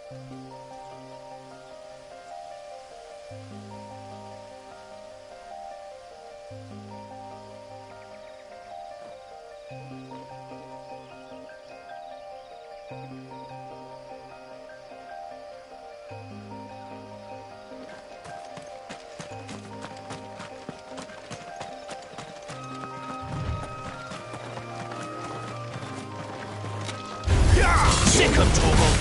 Sick of Toggle!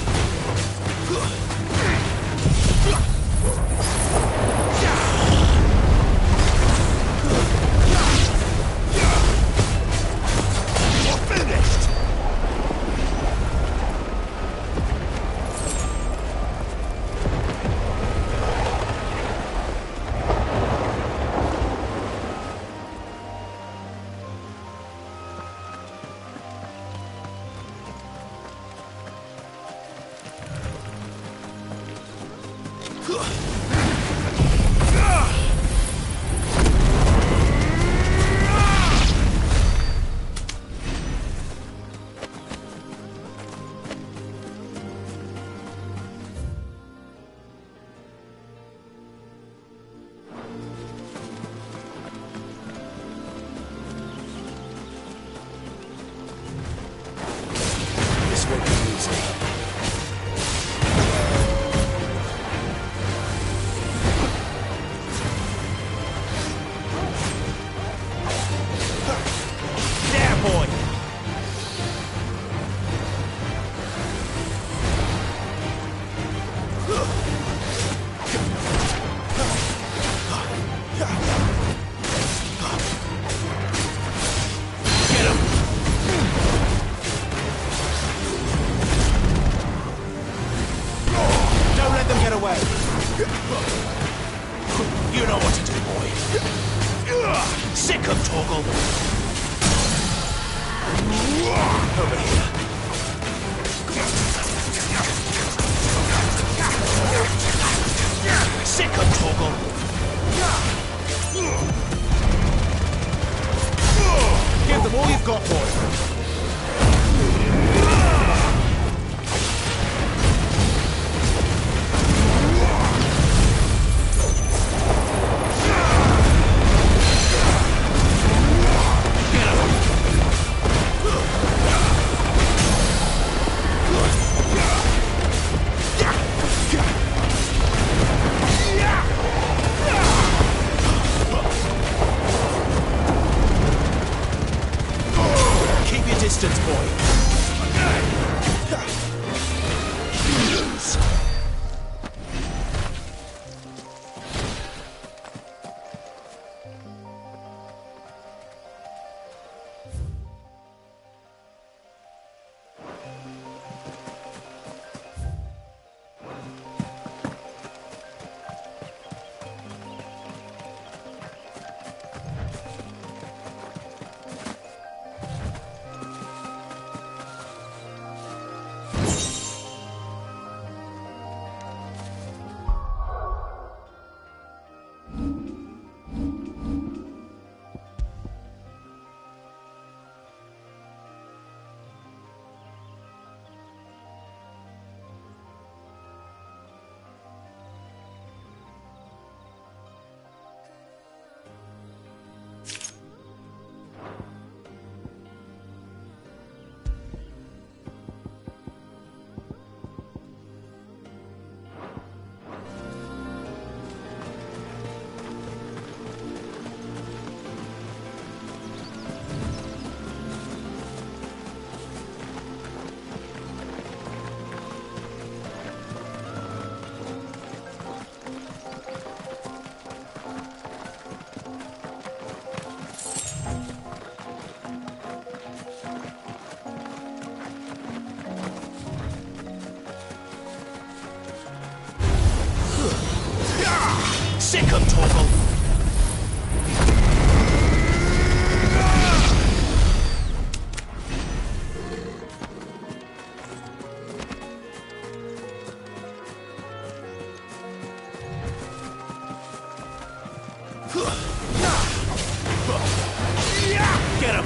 You're finished! You know what to do, boy. Sick of Toggle. Over here. Sick of Toggle. Give them all you've got, boy. Distance, boy. Sick of Toggle. Get him!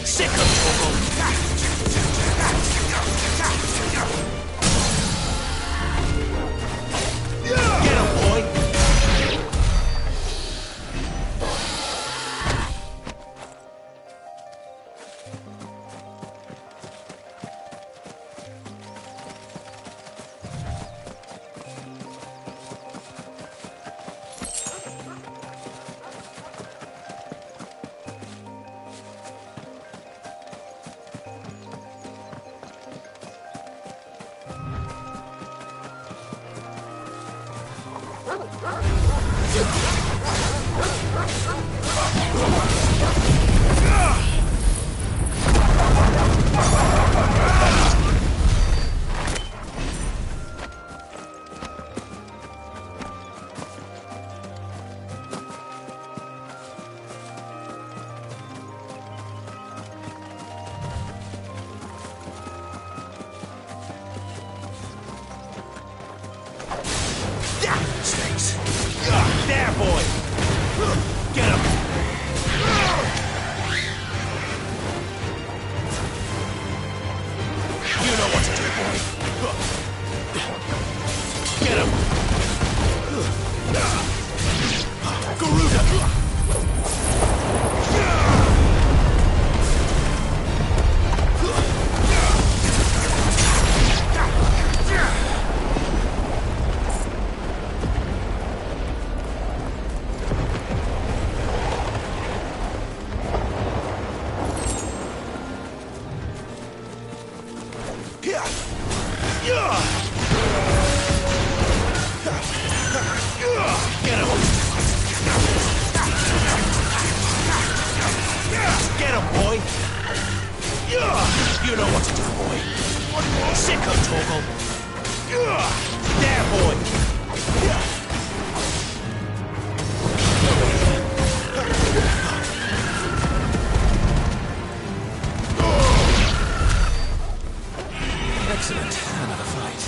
Sick of trouble. Get him, boy. Snakes. There, boy. Get him. You know what to do, boy. Get him. Garuda. Get him, boy! You know what to do, boy. Sicko toggle. There, boy! Excellent. Another fight.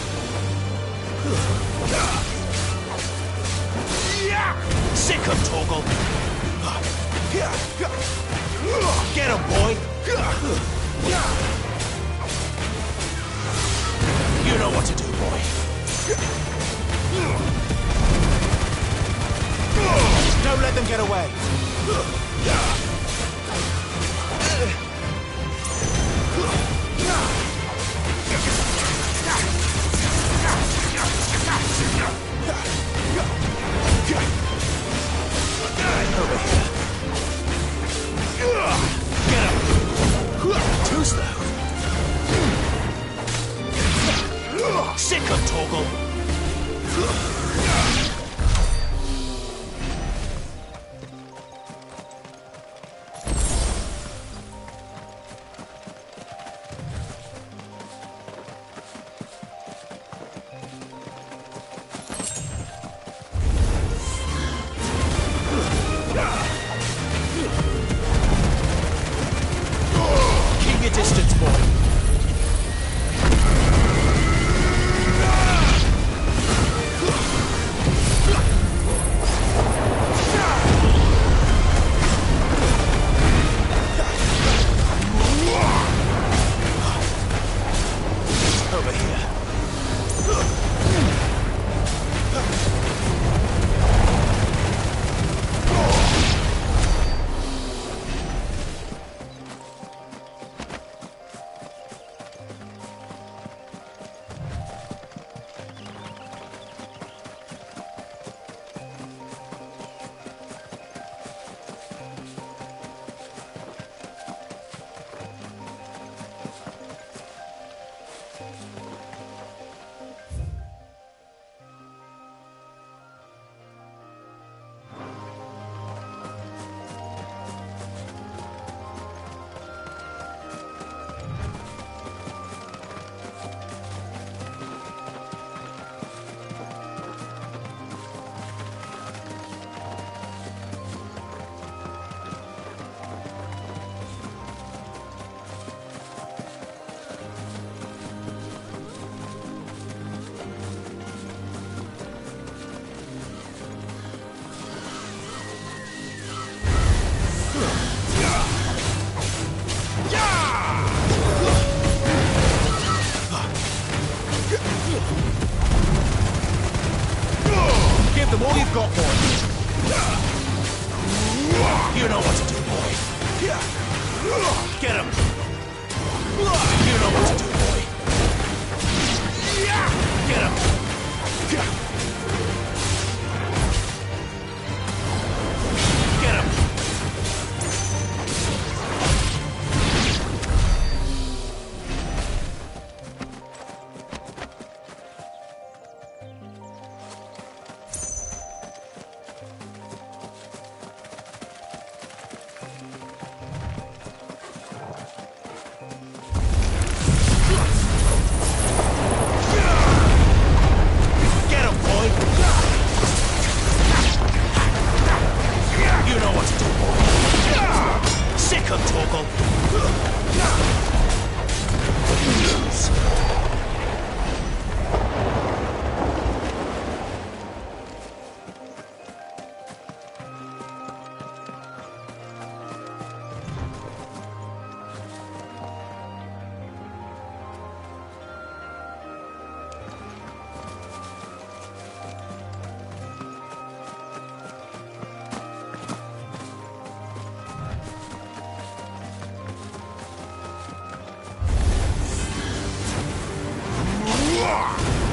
Sicko toggle. Get him, boy! You know what to do, boy. Don't let them get away. Over here. Get him! Too slow. Sick of toggle. Keep your distance, boy. Over here. Get him! You know what to do, boy. Get him! Get him!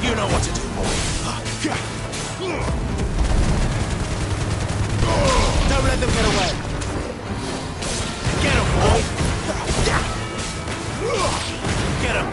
You know what to do, boy. Don't let them get away. Get him, boy. Get him.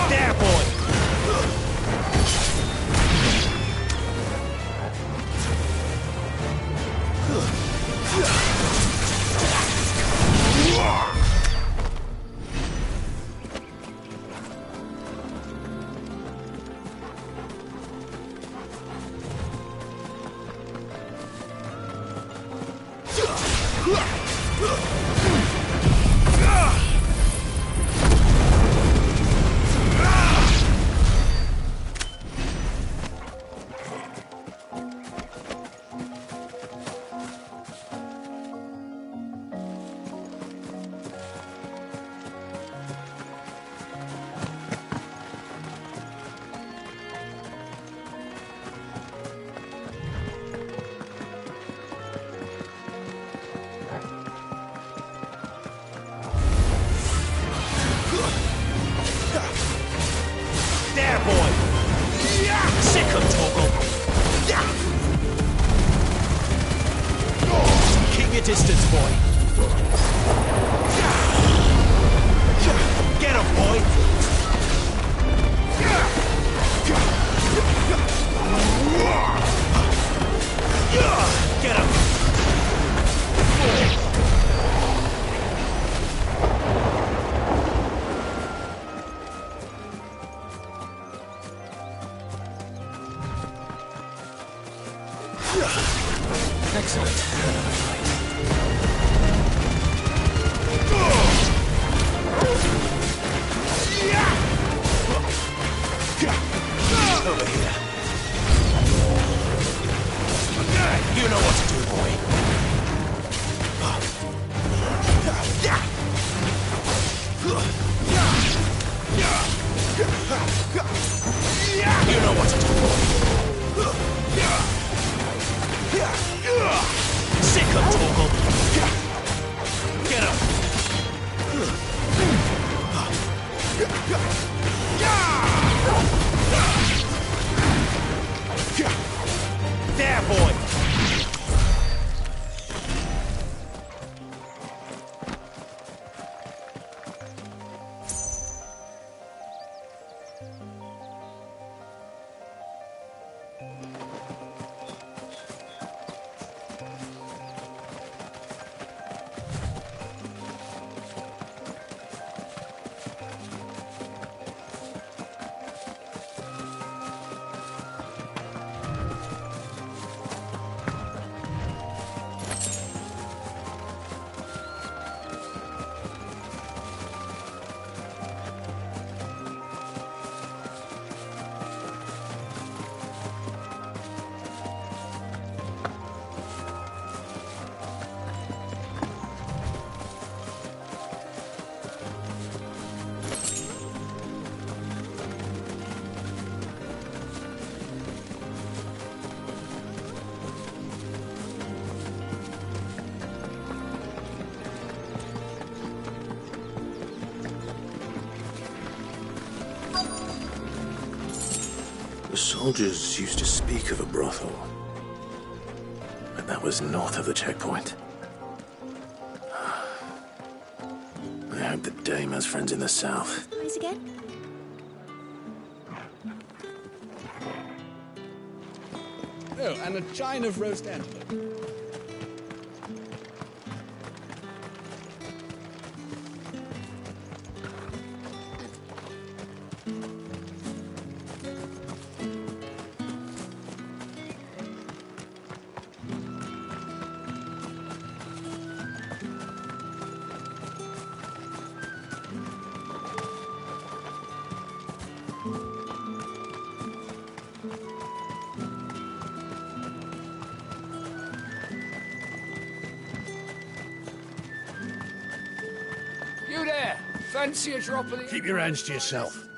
There, boy! There, boy! Sick of Toggle! Keep your distance, boy! Get him, boy! Get him! Excellent. Over here. You know what to do, boy. You know what to do, boy. Sick of Toggle! Get him! There, boy! The soldiers used to speak of a brothel, but that was north of the checkpoint. I hope the dame has friends in the south. Eyes again? Oh, and a chine of roast antelope. You there! Fancy a drop of the... Keep your hands to yourself.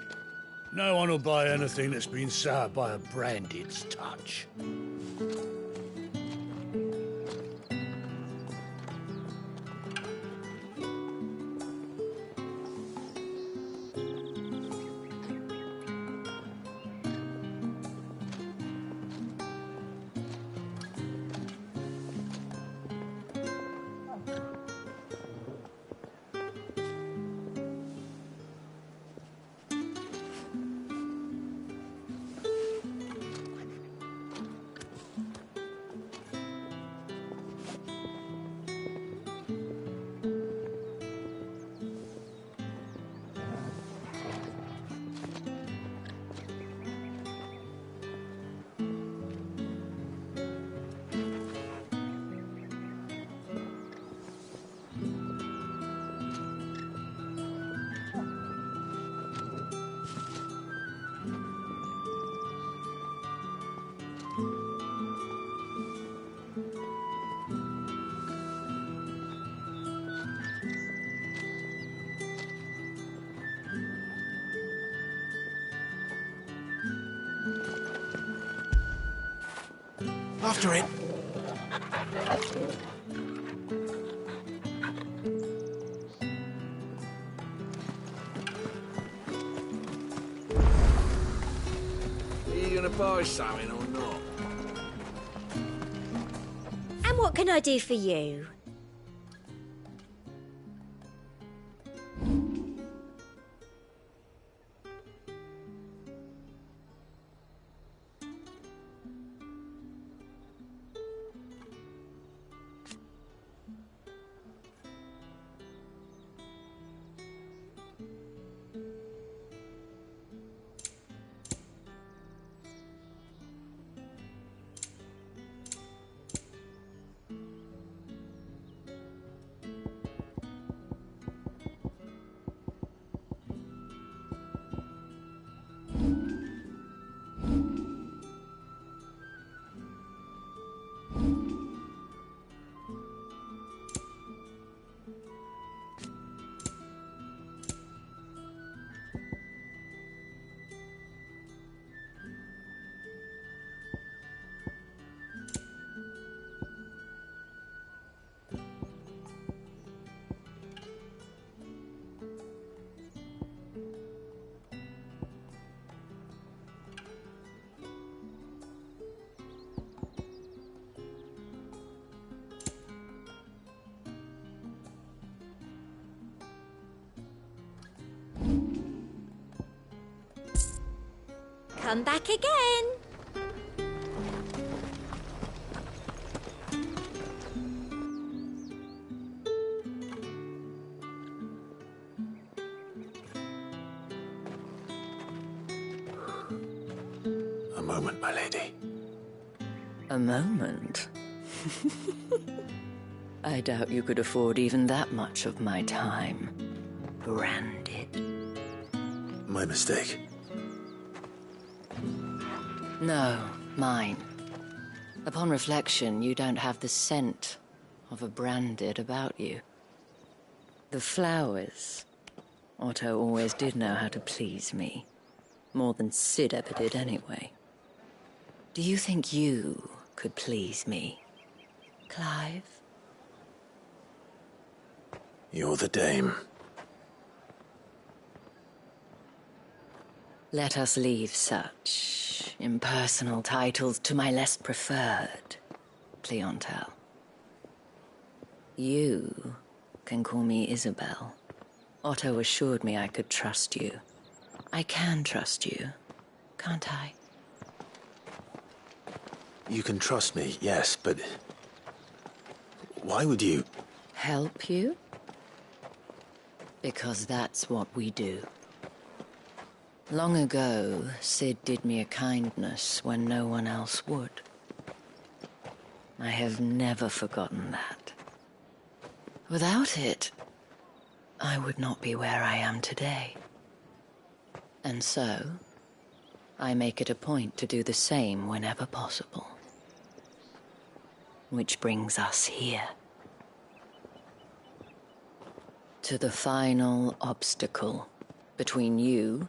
No one will buy anything that's been soured by a branded's touch. After it. Are you gonna buy something or not? And what can I do for you? Come back again. A moment, my lady. A moment? I doubt you could afford even that much of my time. Branded. My mistake. No, mine. Upon reflection, you don't have the scent of a branded about you. The flowers. Otto always did know how to please me. More than Sid ever did anyway. Do you think you could please me, Clive? You're the dame. Let us leave such impersonal titles to my less preferred clientele. You can call me Isabel. Otto assured me I could trust you. I can trust you, can't I? You can trust me, yes, but... why would you... Help you? Because that's what we do. Long ago, Sid did me a kindness when no one else would. I have never forgotten that. Without it, I would not be where I am today. And so, I make it a point to do the same whenever possible. Which brings us here. To the final obstacle between you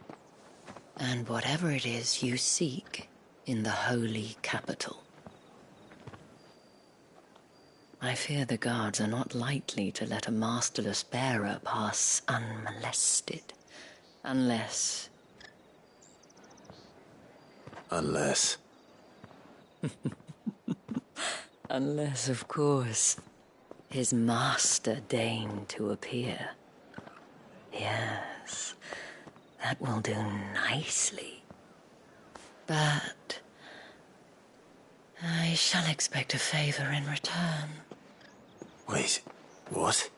and whatever it is you seek in the holy capital. I fear the guards are not likely to let a masterless bearer pass unmolested, unless... Unless... Unless, of course, his master deigned to appear. Yes, that will do nicely. But I shall expect a favor in return. Wait, what?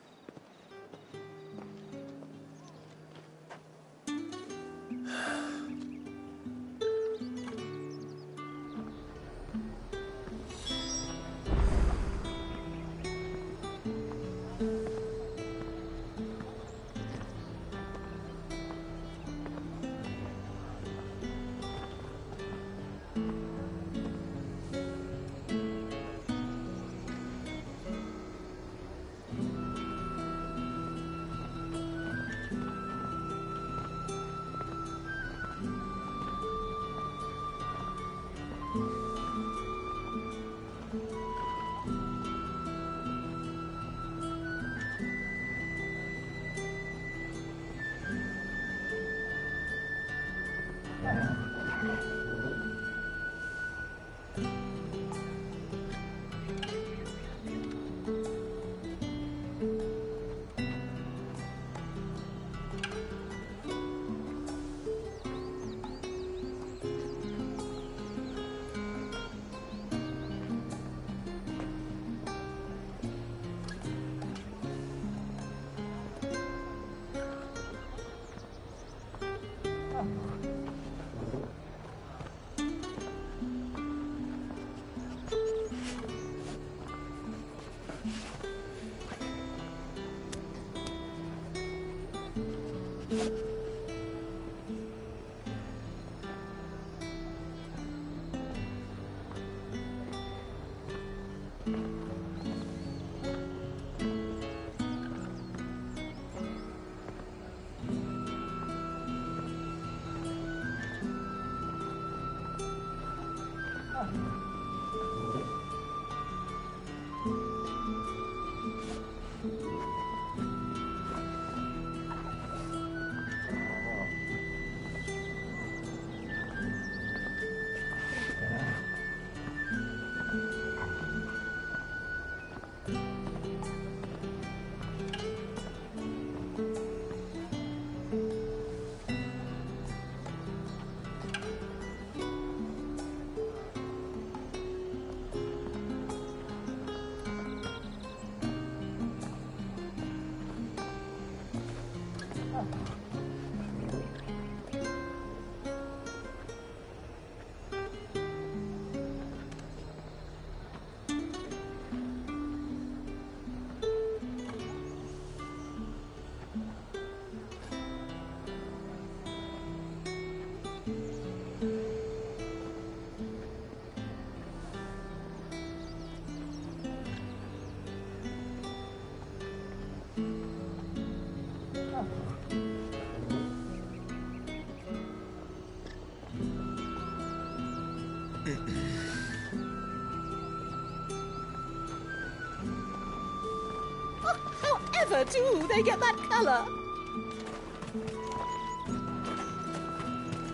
However do they get that color?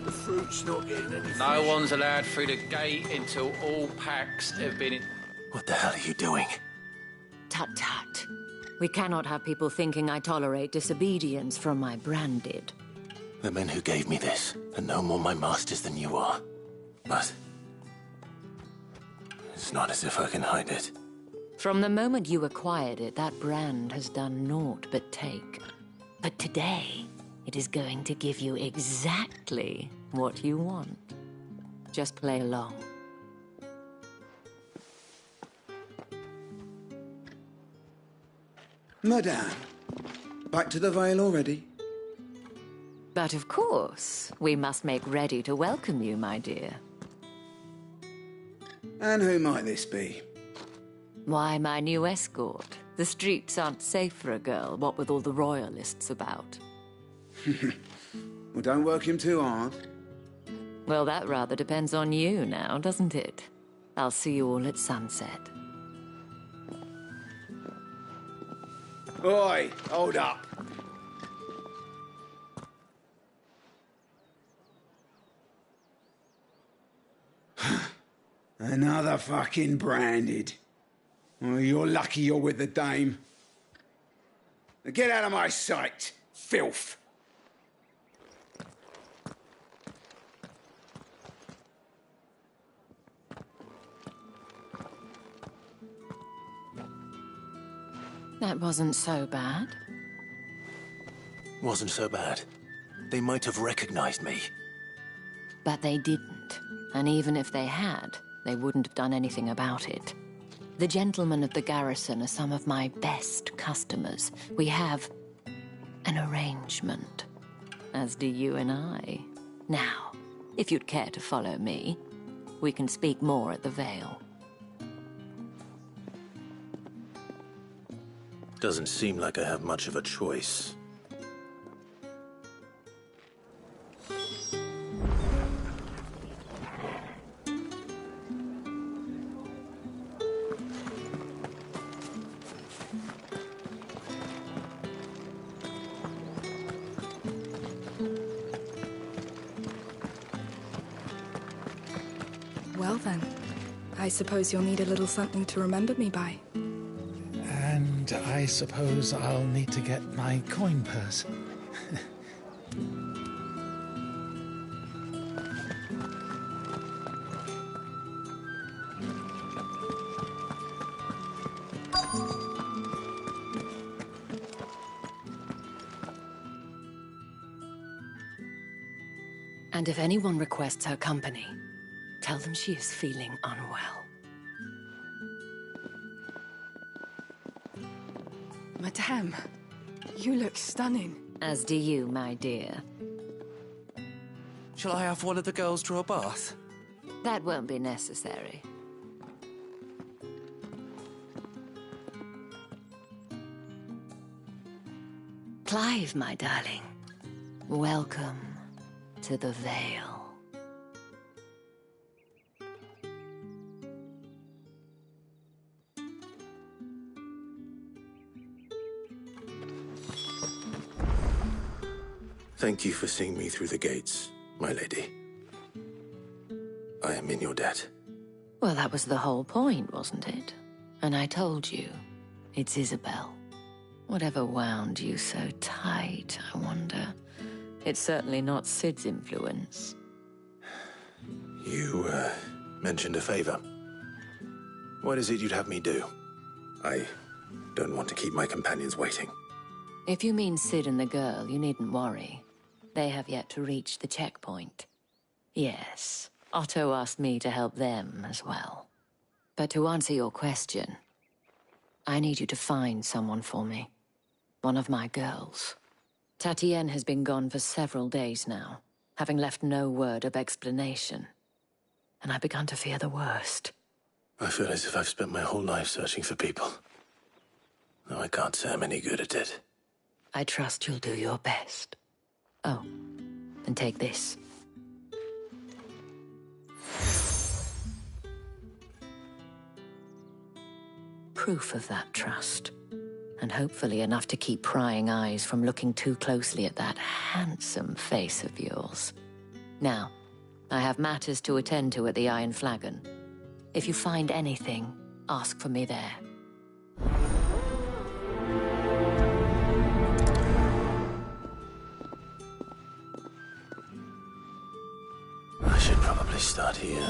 The fruit It's not getting any No fresh. one's allowed through the gate until all packs have been in. What the hell are you doing? Tut tut. We cannot have people thinking I tolerate disobedience from my branded. The men who gave me this are no more my masters than you are. But it's not as if I can hide it. From the moment you acquired it, that brand has done naught but take. But today, it is going to give you exactly what you want. Just play along. Madame, back to the Vale already? But of course, we must make ready to welcome you, my dear. And who might this be? Why, my new escort. The streets aren't safe for a girl, what with all the royalists about. Well, don't work him too hard. Well, that rather depends on you now, doesn't it? I'll see you all at sunset. Oi, hold up. Another fucking branded. Oh, you're lucky you're with the dame. Now get out of my sight, filth. That wasn't so bad. Wasn't so bad. They might have recognized me. But they didn't. And even if they had, they wouldn't have done anything about it. The gentlemen of the garrison are some of my best customers. We have an arrangement, as do you and I. Now, if you'd care to follow me, we can speak more at the Vale. Doesn't seem like I have much of a choice. Well then, I suppose you'll need a little something to remember me by. And I suppose I'll need to get my coin purse. And if anyone requests her company, tell them she is feeling unwell. Madame, you look stunning. As do you, my dear. Shall I have one of the girls draw a bath? That won't be necessary. Clive, my darling. Welcome to the Vale. Thank you for seeing me through the gates, my lady. I am in your debt. Well, that was the whole point, wasn't it? And I told you, it's Isabel. Whatever wound you so tight, I wonder. It's certainly not Sid's influence. You, mentioned a favor. What is it you'd have me do? I don't want to keep my companions waiting. If you mean Sid and the girl, you needn't worry. They have yet to reach the checkpoint. Yes, Otto asked me to help them as well. But to answer your question, I need you to find someone for me. One of my girls. Tatienne has been gone for several days now, having left no word of explanation. And I've begun to fear the worst. I feel as if I've spent my whole life searching for people. Though I can't say I'm any good at it. I trust you'll do your best. Oh, and take this. Proof of that trust. And hopefully enough to keep prying eyes from looking too closely at that handsome face of yours. Now, I have matters to attend to at the Iron Flagon. If you find anything, ask for me there. I should probably start here.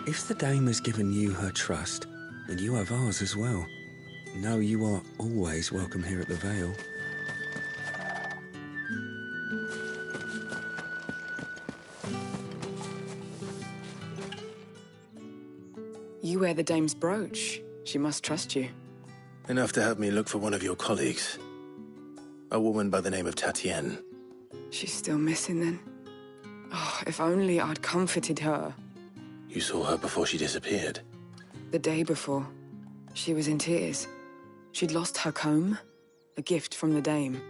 If the dame has given you her trust, then you have ours as well. No, you are always welcome here at the Vale. You wear the dame's brooch. She must trust you. Enough to have me look for one of your colleagues. A woman by the name of Tatienne. She's still missing then. Oh, if only I'd comforted her. You saw her before she disappeared. The day before. She was in tears. She'd lost her comb, a gift from the dame.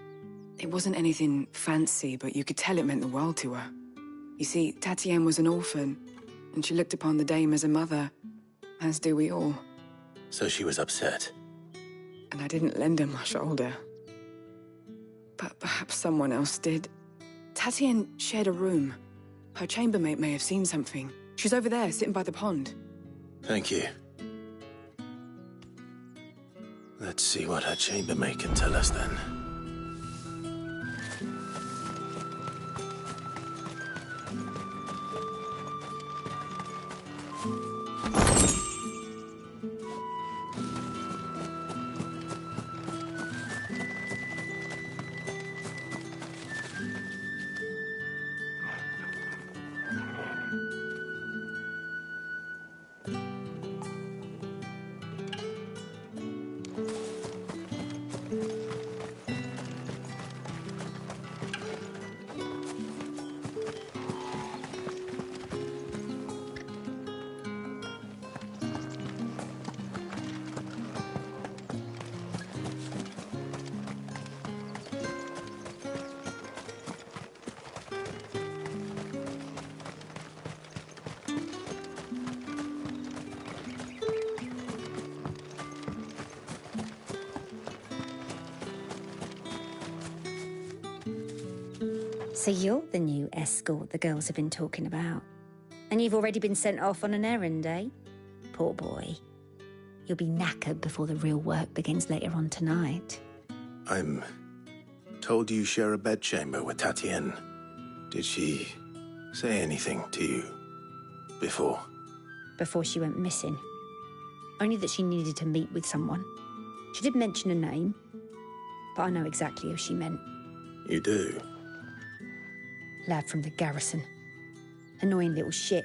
It wasn't anything fancy, but you could tell it meant the world to her. You see, Tatienne was an orphan, and she looked upon the dame as a mother, as do we all. So she was upset. And I didn't lend her my shoulder. But perhaps someone else did. Tatienne shared a room. Her chambermaid may have seen something. She's over there, sitting by the pond. Thank you. Let's see what her chambermaid can tell us then. So you're the new escort the girls have been talking about. And you've already been sent off on an errand, eh? Poor boy. You'll be knackered before the real work begins later on tonight. I'm told you share a bedchamber with Tatienne. Did she say anything to you before? Before she went missing. Only that she needed to meet with someone. She did mention a name, but I know exactly who she meant. You do? Lad from the garrison. Annoying little shit.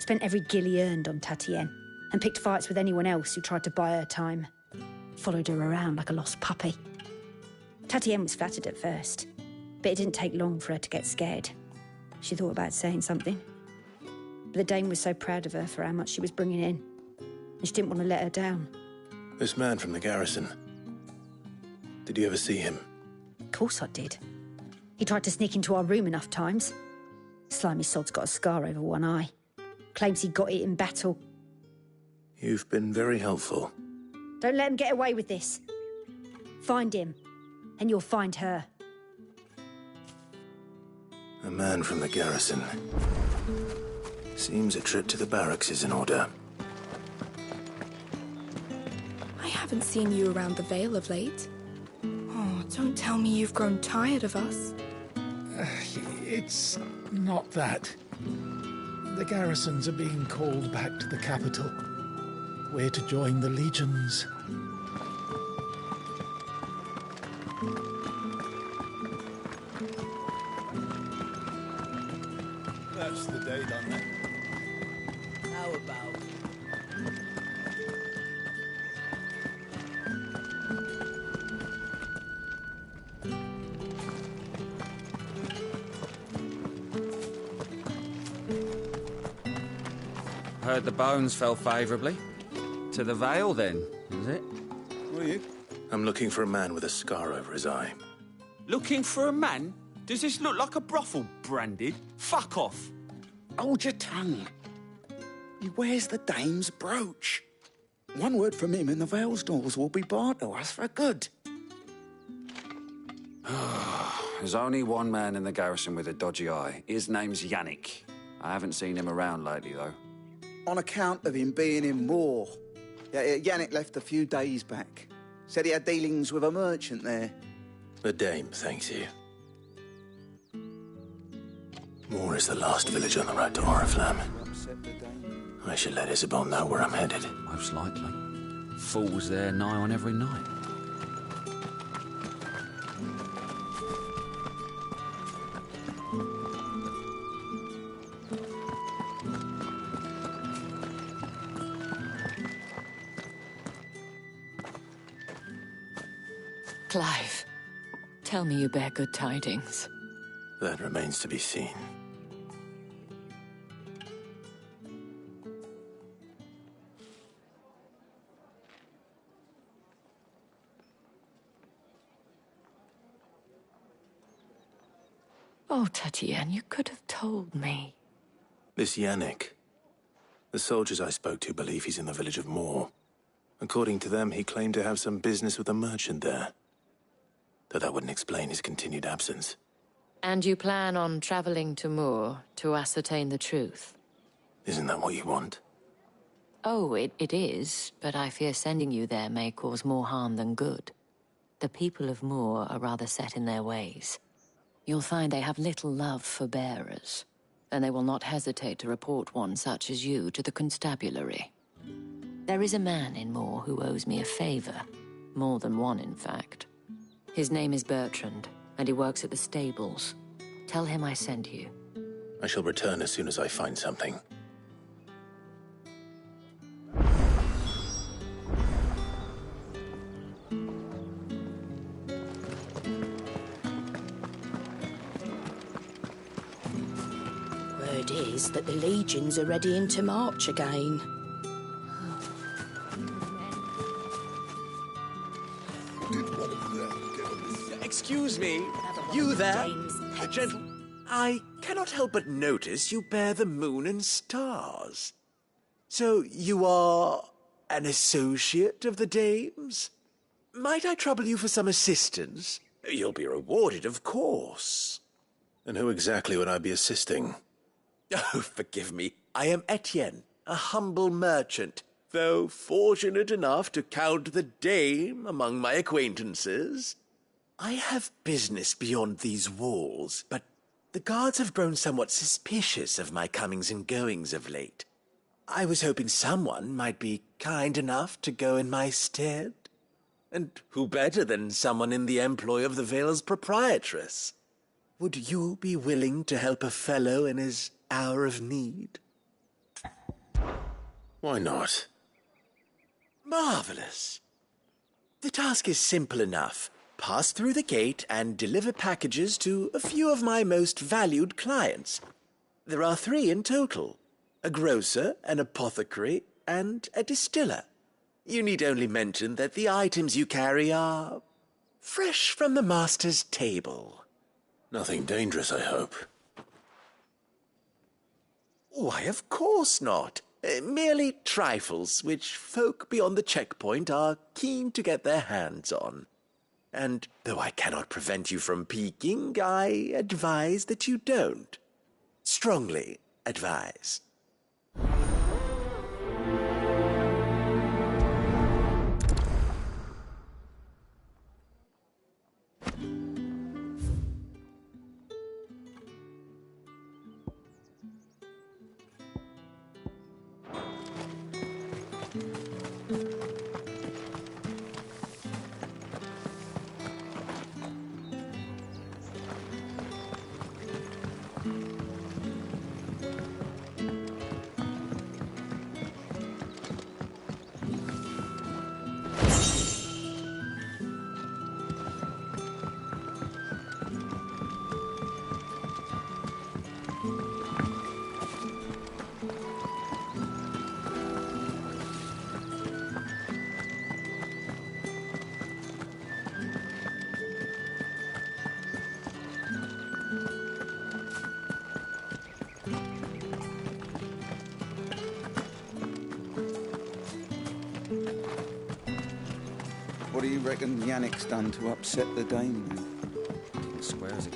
Spent every guil he earned on Tatienne and picked fights with anyone else who tried to buy her time. Followed her around like a lost puppy. Tatienne was flattered at first, but it didn't take long for her to get scared. She thought about saying something. But the dame was so proud of her for how much she was bringing in, and she didn't want to let her down. This man from the garrison. Did you ever see him? Of course I did. He tried to sneak into our room enough times. Slimy sod's got a scar over one eye. Claims he got it in battle. You've been very helpful. Don't let him get away with this. Find him, and you'll find her. A man from the garrison. Seems a trip to the barracks is in order. I haven't seen you around the Vale of late. Oh, don't tell me you've grown tired of us. It's not that. The garrisons are being called back to the capital. We're to join the legions. That's the day done then. How about... Heard the bones fell favourably. To the Vale, then, is it? Who are you? I'm looking for a man with a scar over his eye. Looking for a man? Does this look like a brothel, Branded? Fuck off! Hold your tongue. He wears the dame's brooch. One word from him and the Vale's doors will be barred to us for good. There's only one man in the garrison with a dodgy eye. His name's Yannick. I haven't seen him around lately, though. On account of him being in war. Yannick left a few days back. Said he had dealings with a merchant there. The dame thanks you. Moore is the last village on the road to Oriflamme. I should let Isabel know where I'm headed. Most likely. Fools there nigh on every night. Clive, tell me you bear good tidings. That remains to be seen. Oh, Tatienne, you could have told me. This Yannick. The soldiers I spoke to believe he's in the village of Moore. According to them, he claimed to have some business with a merchant there. Though that wouldn't explain his continued absence. And you plan on traveling to Moore to ascertain the truth? Isn't that what you want? Oh, it is, but I fear sending you there may cause more harm than good. The people of Moore are rather set in their ways. You'll find they have little love for bearers, and they will not hesitate to report one such as you to the constabulary. There is a man in Moore who owes me a favor. More than one, in fact. His name is Bertrand, and he works at the stables. Tell him I sent you. I shall return as soon as I find something. Word is that the legions are readying to march again. Excuse me, you there? Gentle... I cannot help but notice you bear the moon and stars. So you are an associate of the dame's? Might I trouble you for some assistance? You'll be rewarded, of course. And who exactly would I be assisting? Oh, forgive me. I am Etienne, a humble merchant, though fortunate enough to count the dame among my acquaintances. I have business beyond these walls, but the guards have grown somewhat suspicious of my comings and goings of late. I was hoping someone might be kind enough to go in my stead. And who better than someone in the employ of the Vale's proprietress? Would you be willing to help a fellow in his hour of need? Why not? Marvelous. The task is simple enough. Pass through the gate and deliver packages to a few of my most valued clients. There are 3 in total: a grocer, an apothecary, and a distiller. You need only mention that the items you carry are fresh from the master's table. Nothing dangerous, I hope. Why, of course not. Merely trifles which folk beyond the checkpoint are keen to get their hands on. And though I cannot prevent you from peeking, I advise that you don't. Strongly advise. What do you reckon Yannick's done to upset the dame then? King square as a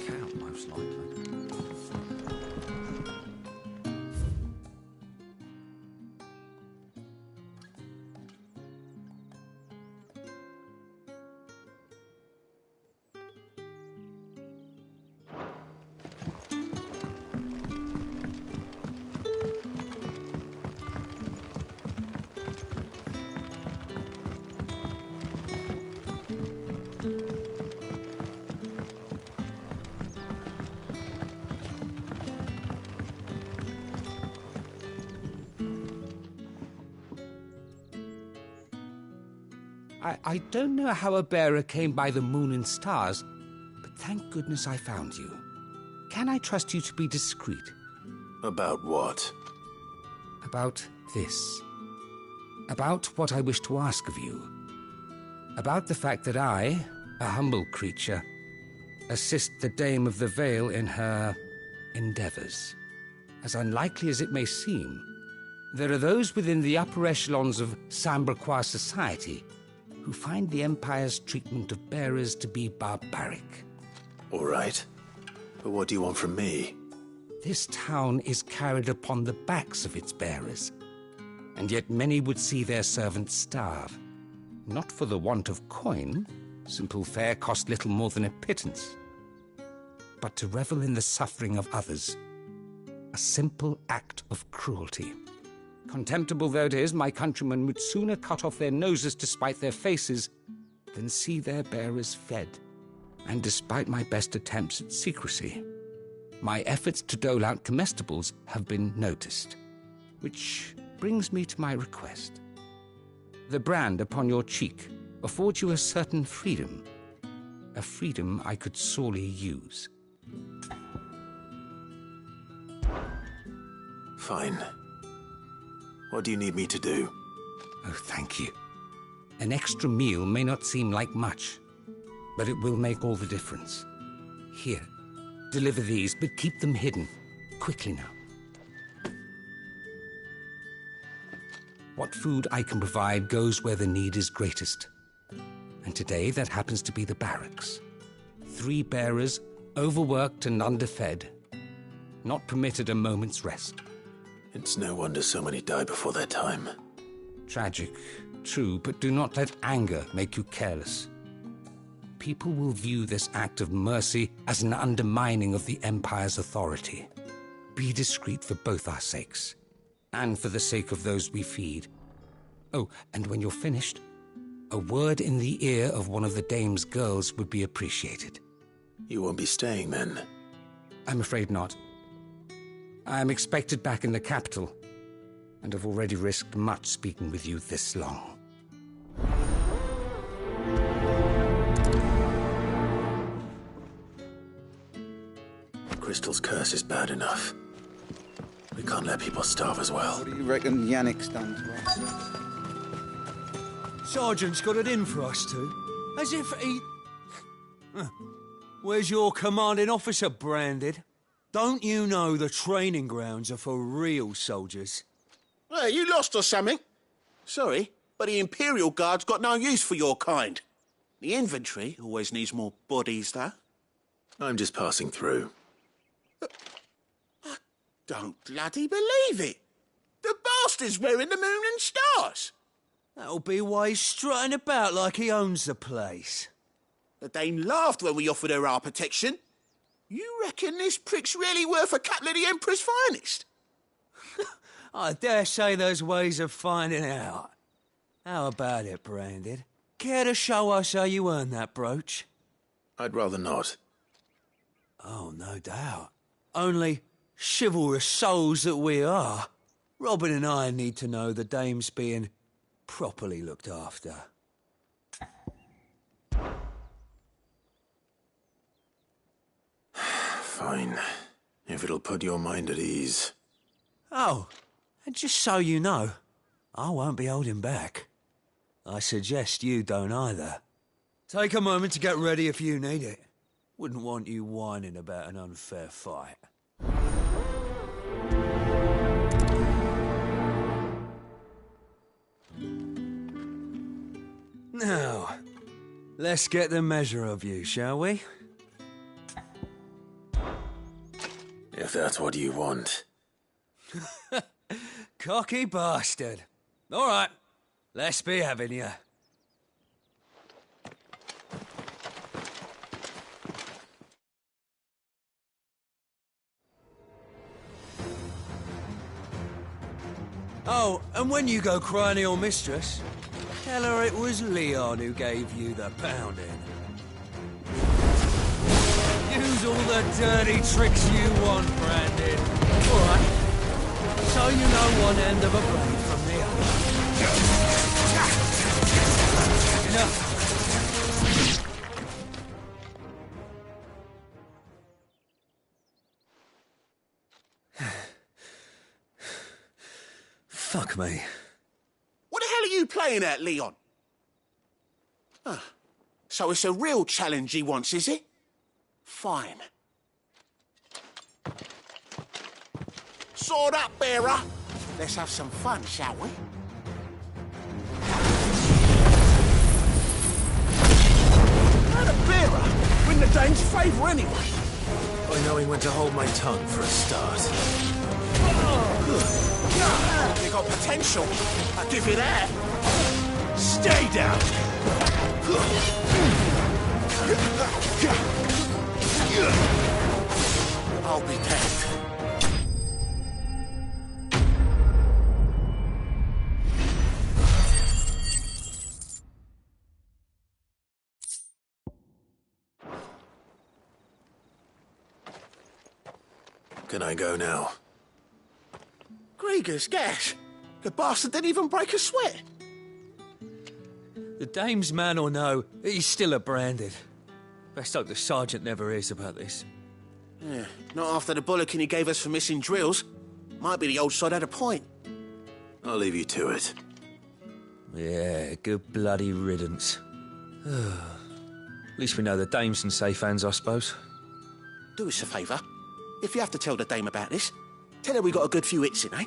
I don't know how a bearer came by the moon and stars, but thank goodness I found you. Can I trust you to be discreet? About what? About this. About what I wish to ask of you. About the fact that I, a humble creature, assist the Dame of the Vale in her endeavors. As unlikely as it may seem, there are those within the upper echelons of Samberquois society who find the Empire's treatment of bearers to be barbaric. All right. But what do you want from me? This town is carried upon the backs of its bearers, and yet many would see their servants starve. Not for the want of coin, simple fare cost little more than a pittance, but to revel in the suffering of others, a simple act of cruelty. Contemptible though it is, my countrymen would sooner cut off their noses to spite their faces than see their bearers fed. And despite my best attempts at secrecy, my efforts to dole out comestibles have been noticed. Which brings me to my request. The brand upon your cheek affords you a certain freedom. A freedom I could sorely use. Fine. What do you need me to do? Oh, thank you. An extra meal may not seem like much, but it will make all the difference. Here, deliver these, but keep them hidden. Quickly now. What food I can provide goes where the need is greatest. And today, that happens to be the barracks. 3 bearers, overworked and underfed, not permitted a moment's rest. It's no wonder so many die before their time. Tragic, true, but do not let anger make you careless. People will view this act of mercy as an undermining of the Empire's authority. Be discreet for both our sakes, and for the sake of those we feed. Oh, and when you're finished, a word in the ear of one of the Dame's girls would be appreciated. You won't be staying then? I'm afraid not. I am expected back in the capital, and have already risked much speaking with you this long. Crystal's curse is bad enough. We can't let people starve as well. What do you reckon Yannick's done to us? Sergeant's got it in for us two. As if he... Where's your commanding officer, Branded? Don't you know the training grounds are for real soldiers? Well, you lost or something? Sorry, but the Imperial Guard's got no use for your kind. The infantry always needs more bodies, though. I'm just passing through. I don't bloody believe it. The bastard's wearing the moon and stars. That'll be why he's strutting about like he owns the place. The Dame laughed when we offered her our protection. You reckon this prick's really worth a couple of the Emperor's finest? I dare say there's ways of finding out. How about it, Branded? Care to show us how you earned that brooch? I'd rather not. Oh, no doubt. Only, chivalrous souls that we are, Robin and I need to know the Dame's being properly looked after. Fine. If it'll put your mind at ease. Oh, and just so you know, I won't be holding back. I suggest you don't either. Take a moment to get ready if you need it. Wouldn't want you whining about an unfair fight. Now, let's get the measure of you, shall we? If that's what you want. Cocky bastard. All right, let's be having you. Oh, and when you go crying to your mistress, tell her it was Leon who gave you the pounding. Use all the dirty tricks you want, Brandon. All right. So you know one end of a blade from the other. Enough. Fuck me. What the hell are you playing at, Leon? Ah, so it's a real challenge he wants, is it? Fine. Sword up, bearer. Let's have some fun, shall we? How the bearer win the dame's favour anyway? By knowing when to hold my tongue for a start. You got potential. I'll give you that. Stay down. I'll be damned. Can I go now? Grieger's gas. The bastard didn't even break a sweat. The dame's man or no, he's still a branded. Best hope the sergeant never hears about this. Yeah, not after the bollocking he gave us for missing drills. Might be the old sod had a point. I'll leave you to it. Yeah, good bloody riddance. At least we know the dame's in safe hands, I suppose. Do us a favour. If you have to tell the dame about this, tell her we got a good few hits in, eh?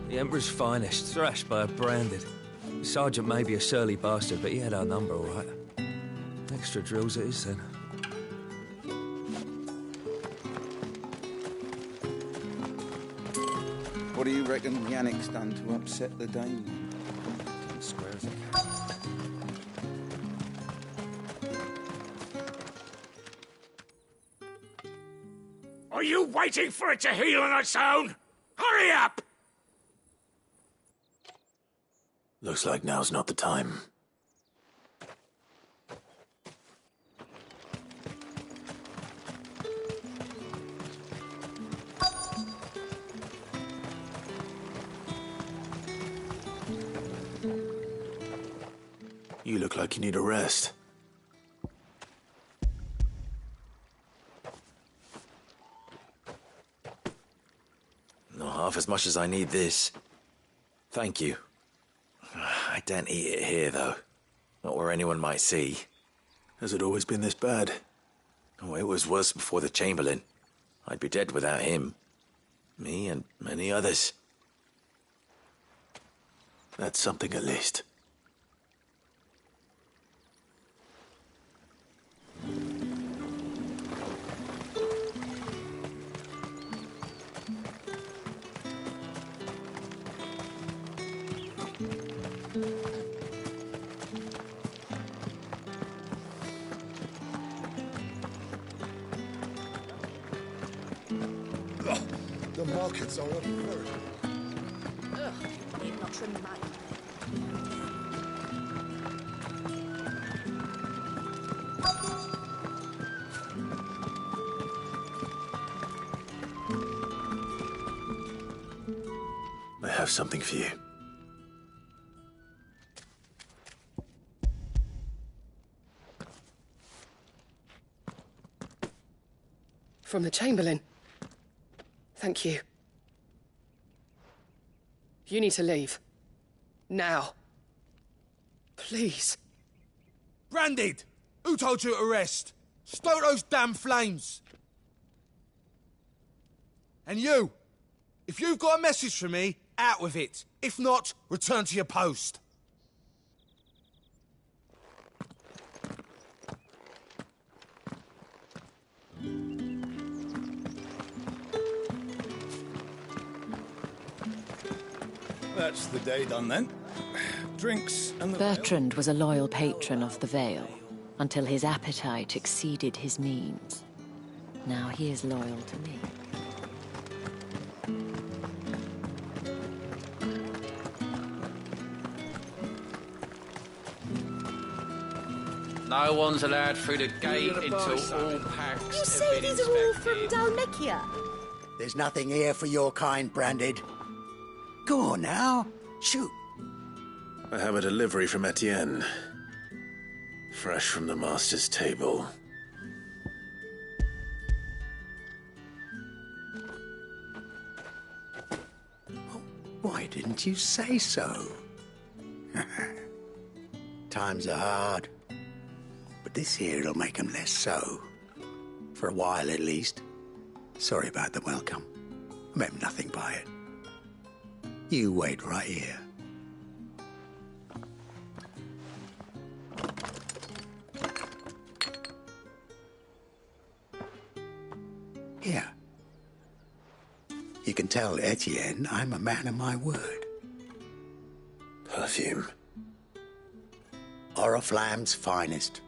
The Emperor's finest, thrashed by a branded. The sergeant may be a surly bastard, but he had our number all right. Extra drills it is, then. What do you reckon Yannick's done to upset the dame? Square as a cat. Are you waiting for it to heal on its own? Hurry up! Looks like now's not the time. You look like you need a rest. Not half as much as I need this. Thank you. I daren't eat it here, though. Not where anyone might see. Has it always been this bad? Oh, it was worse before the Chamberlain. I'd be dead without him. Me and many others. That's something at least. The markets are already flurried. Ugh, need not trim the mic. I have something for you. From the Chamberlain. Thank you. You need to leave. Now. Please. Branded! Who told you to rest? Stoke those damn flames! And you! If you've got a message for me, out with it. If not, return to your post. That's the day done then. Drinks and the... Bertrand was a loyal patron of the Vale, until his appetite exceeded his means. Now he is loyal to me. No one's allowed through the gate until all packs You have say been these are all from inspected. Dalmekia? There's nothing here for your kind, Branded. Go on now. Shoot. I have a delivery from Etienne. Fresh from the master's table. Why didn't you say so? Times are hard. But this here'll make 'em less so. For a while, at least. Sorry about the welcome. I meant nothing by it. You wait right here. Here. You can tell Etienne I'm a man of my word. Perfume. Oriflamme's finest.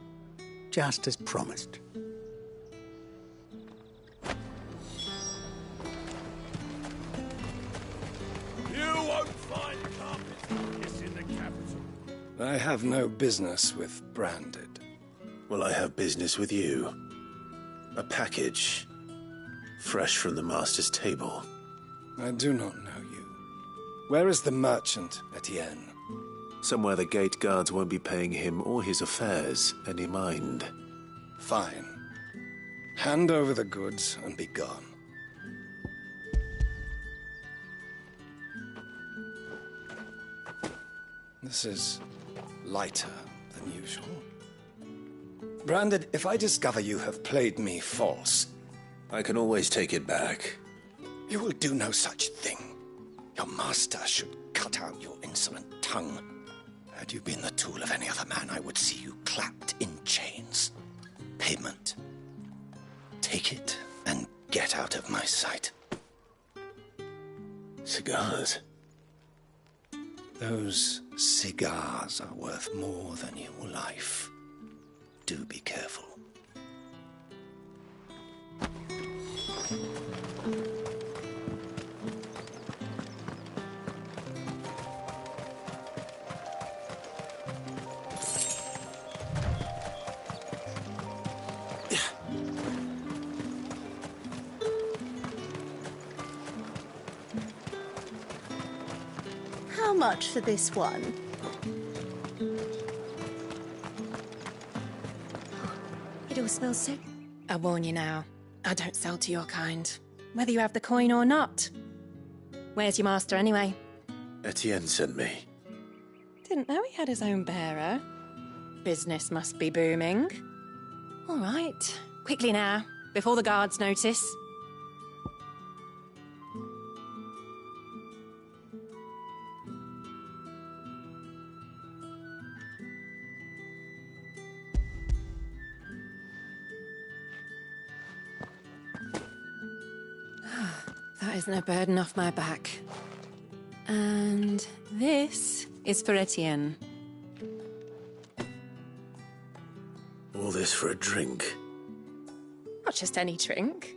Just as promised. You won't find carpet like this in the capital. I have no business with Branded. Well, I have business with you. A package. Fresh from the master's table. I do not know you. Where is the merchant, Etienne? Somewhere the gate guards won't be paying him or his affairs any mind. Fine. Hand over the goods and be gone. This is lighter than usual. Branded, if I discover you have played me false... I can always take it back. You will do no such thing. Your master should cut out your insolent tongue. Had you been the tool of any other man, I would see you clapped in chains. Payment. Take it and get out of my sight. Cigars? Those cigars are worth more than your life. Do be careful. How much for this one? It all smells so... I warn you now, I don't sell to your kind, whether you have the coin or not. Where's your master anyway? Etienne sent me. Didn't know he had his own bearer. Business must be booming. All right, quickly now, before the guards notice. That isn't a burden off my back. And this is for Etienne. All this for a drink? Not just any drink.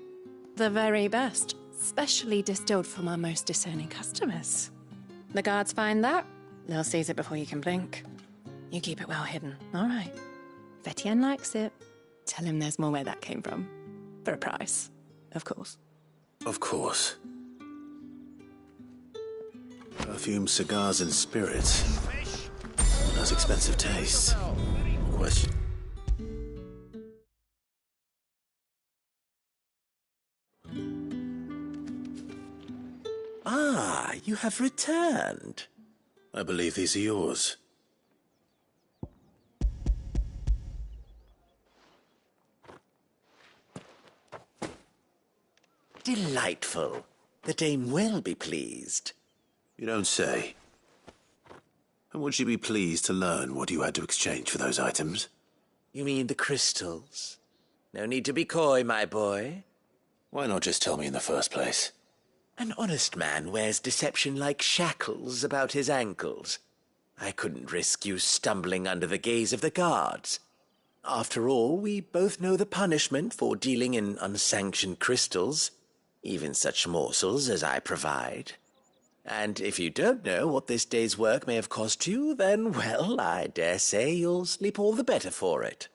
The very best, specially distilled for my most discerning customers. The guards find that, they'll seize it before you can blink. You keep it well hidden, all right? If Etienne likes it, tell him there's more where that came from. For a price, of course. Of course. Perfume, cigars, and spirits. Those expensive tastes. No question. Ah, you have returned. I believe these are yours. Delightful. The dame will be pleased. You don't say. And would she be pleased to learn what you had to exchange for those items? You mean the crystals? No need to be coy, my boy. Why not just tell me in the first place? An honest man wears deception like shackles about his ankles. I couldn't risk you stumbling under the gaze of the guards. After all, we both know the punishment for dealing in unsanctioned crystals, even such morsels as I provide. And if you don't know what this day's work may have cost you, then, well, I dare say you'll sleep all the better for it.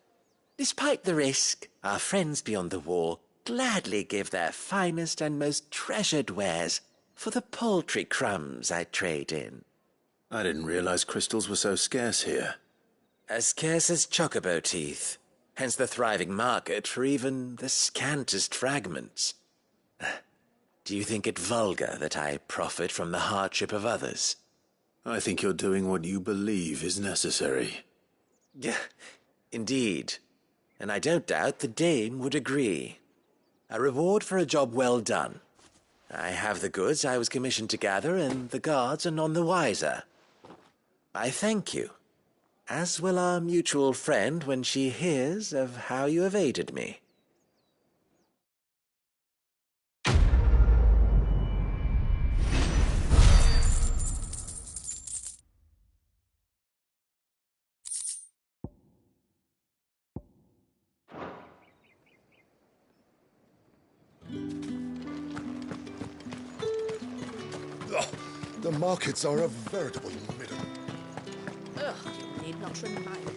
Despite the risk, our friends beyond the wall gladly give their finest and most treasured wares for the paltry crumbs I trade in. I didn't realize crystals were so scarce here. As scarce as chocobo teeth, hence the thriving market for even the scantest fragments. Do you think it vulgar that I profit from the hardship of others? I think you're doing what you believe is necessary. Indeed, and I don't doubt the dame would agree. A reward for a job well done. I have the goods I was commissioned to gather, and the guards are none the wiser. I thank you, as will our mutual friend when she hears of how you have aided me. The markets are a veritable middle. Ugh, you need not remind me.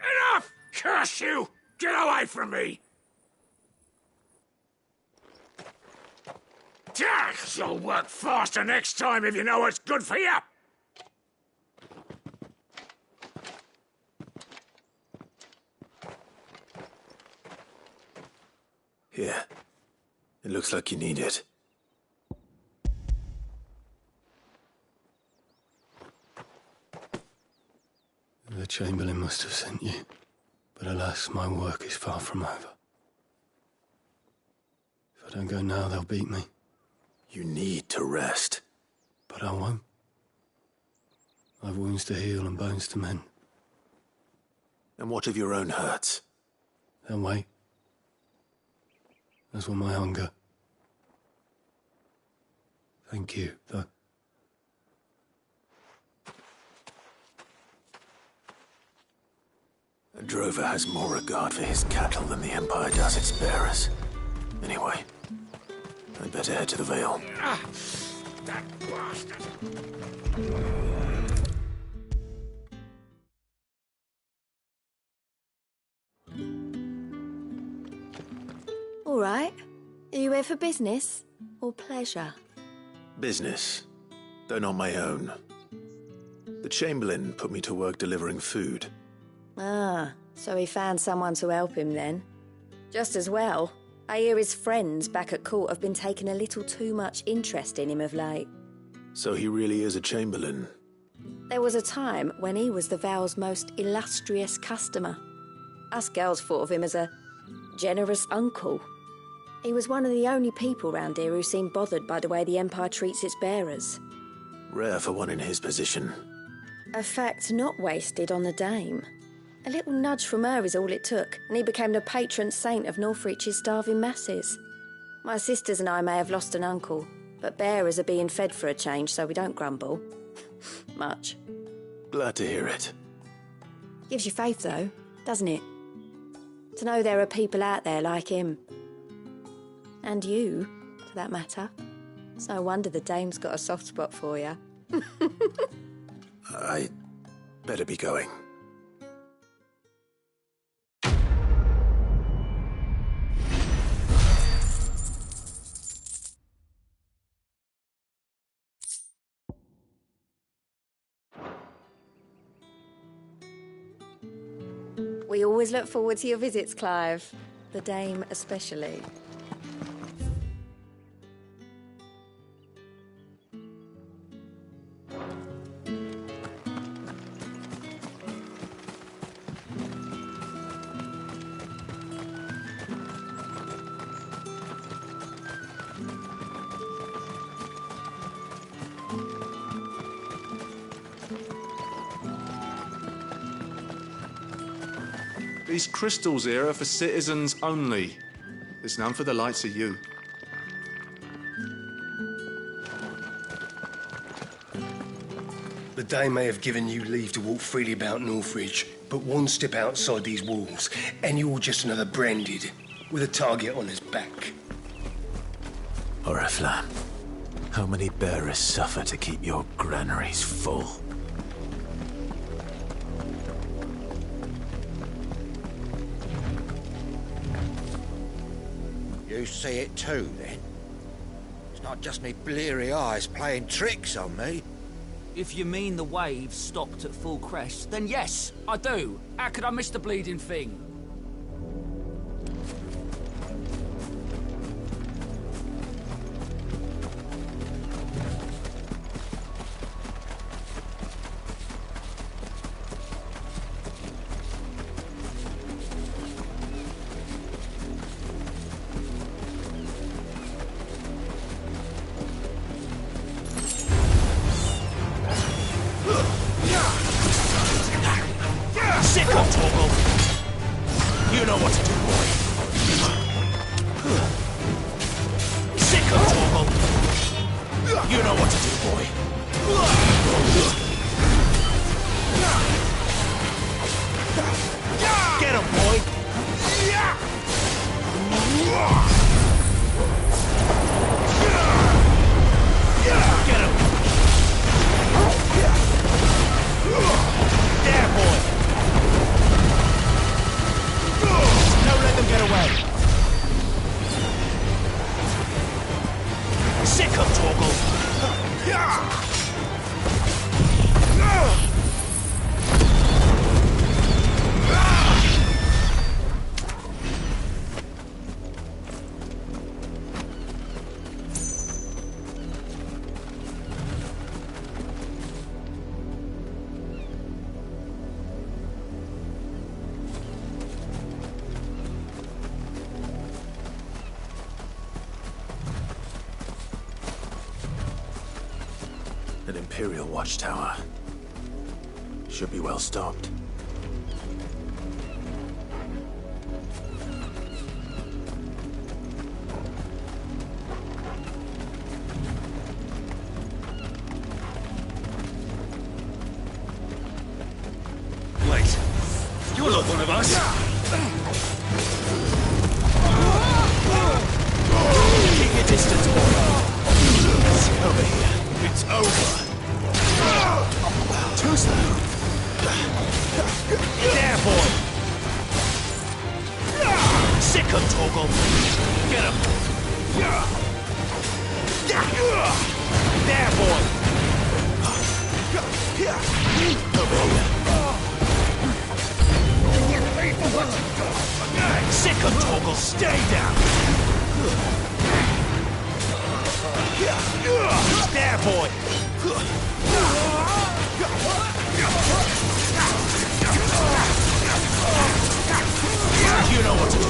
Enough! Curse you! Get away from me! You'll work faster next time if you know what's good for you! Here. It looks like you need it. The Chamberlain must have sent you. But alas, my work is far from over. If I don't go now, they'll beat me. You need to rest. But I won't. I've wounds to heal and bones to mend. And what of your own hurts? They'll wait. As will my hunger. Thank you, though. A drover has more regard for his cattle than the Empire does its bearers. Anyway, I'd better head to the Vale. That bastard! All right. Are you here for business or pleasure? Business, though not my own. The Chamberlain put me to work delivering food. Ah, so he found someone to help him then. Just as well. I hear his friends back at court have been taking a little too much interest in him of late. So he really is a Chamberlain? There was a time when he was the Vale's most illustrious customer. Us girls thought of him as a generous uncle. He was one of the only people round here who seemed bothered by the way the Empire treats its bearers. Rare for one in his position. A fact not wasted on the dame. A little nudge from her is all it took, and he became the patron saint of Northreach's starving masses. My sisters and I may have lost an uncle, but bearers are being fed for a change, so we don't grumble. Much. Glad to hear it. Gives you faith, though, doesn't it? To know there are people out there like him. And you, for that matter. It's no wonder the dame's got a soft spot for you. I better be going. We always look forward to your visits, Clive. The dame especially. These crystals here are for citizens only. There's none for the likes of you. The Dame may have given you leave to walk freely about Northridge, but one step outside these walls, and you're just another branded, with a target on his back. Oriflamme, how many bearers suffer to keep your granaries full? You see it too, then? It's not just me bleary eyes playing tricks on me. If you mean the waves stopped at full crest, then yes, I do. How could I miss the bleeding thing? An Imperial watchtower. Should be well stocked. Wait, you're not one of us! Keep your distance, boy. Over here. It's over. Too slow. There, boy. Sick him, Torgal. Get him. There, boy. Sick him, Torgal. Stay down. There, boy! You know what to do.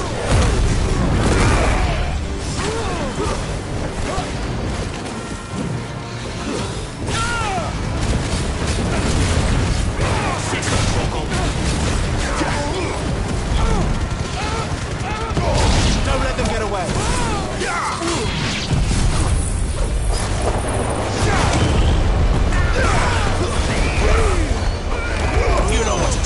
Don't let them get away. You know what to do.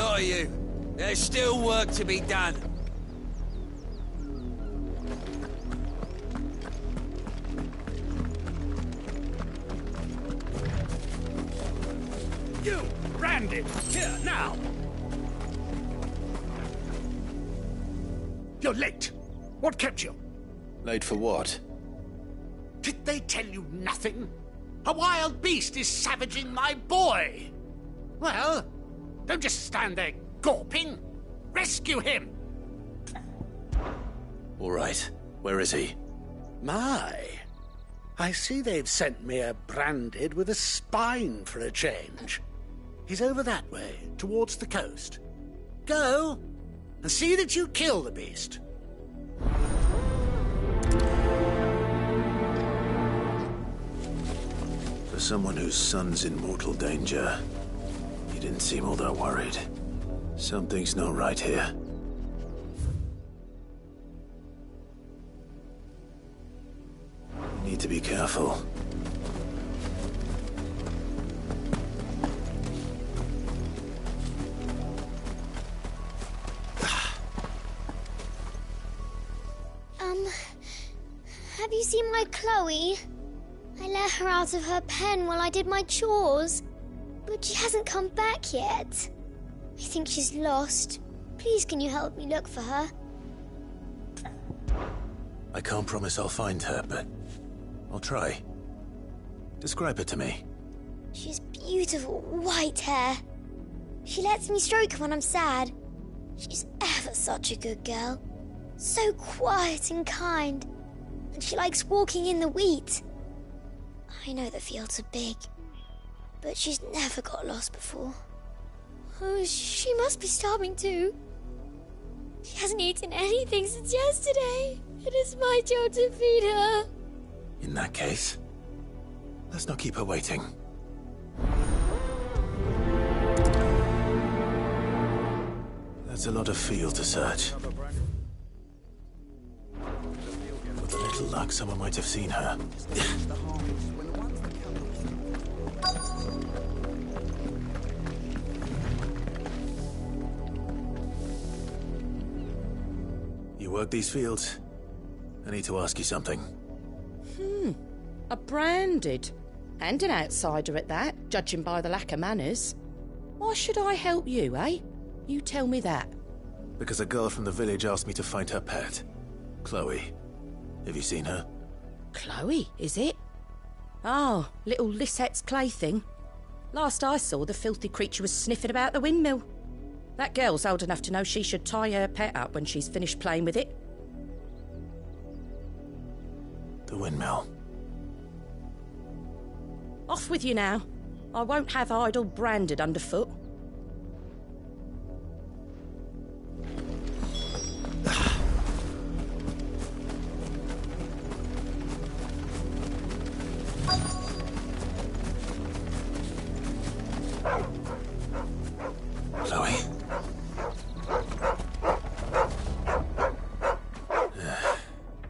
lot of you. There's still work to be done. You, Randy, here, now! You're late. What kept you? Late for what? Did they tell you nothing? A wild beast is savaging my boy! Well, don't just stand there gawping. Rescue him! All right. Where is he? My. I see they've sent me a branded with a spine for a change. He's over that way, towards the coast. Go, and see that you kill the beast. For someone whose son's in mortal danger, he didn't seem all that worried. Something's not right here. You need to be careful. Have you seen my Chloe? I let her out of her pen while I did my chores, but she hasn't come back yet. I think she's lost. Please, can you help me look for her? I can't promise I'll find her, but I'll try. Describe her to me. She's beautiful white hair. She lets me stroke her when I'm sad. She's ever such a good girl. So quiet and kind. And she likes walking in the wheat. I know the fields are big, but she's never got lost before. Oh, she must be starving too. She hasn't eaten anything since yesterday. It is my job to feed her. In that case, let's not keep her waiting. That's a lot of field to search. With a little luck, someone might have seen her. You work these fields? I need to ask you something. A branded. And an outsider at that, judging by the lack of manners. Why should I help you, eh? You tell me that. Because a girl from the village asked me to find her pet. Chloe. Have you seen her? Chloe, is it? Oh, little Lisette's plaything. Last I saw, the filthy creature was sniffing about the windmill. That girl's old enough to know she should tie her pet up when she's finished playing with it. The windmill. Off with you now. I won't have idle branded underfoot. Chloe?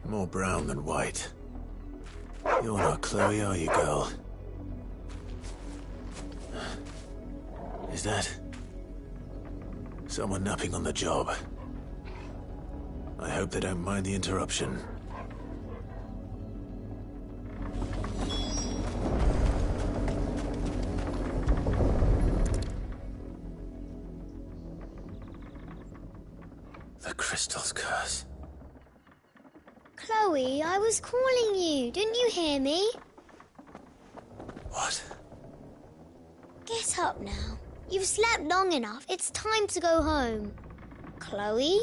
More brown than white. You're not Chloe, are you, girl? Is that someone napping on the job? I hope they don't mind the interruption. The crystal's curse. Chloe, I was calling you. Didn't you hear me? What? Get up now. You've slept long enough. It's time to go home. Chloe?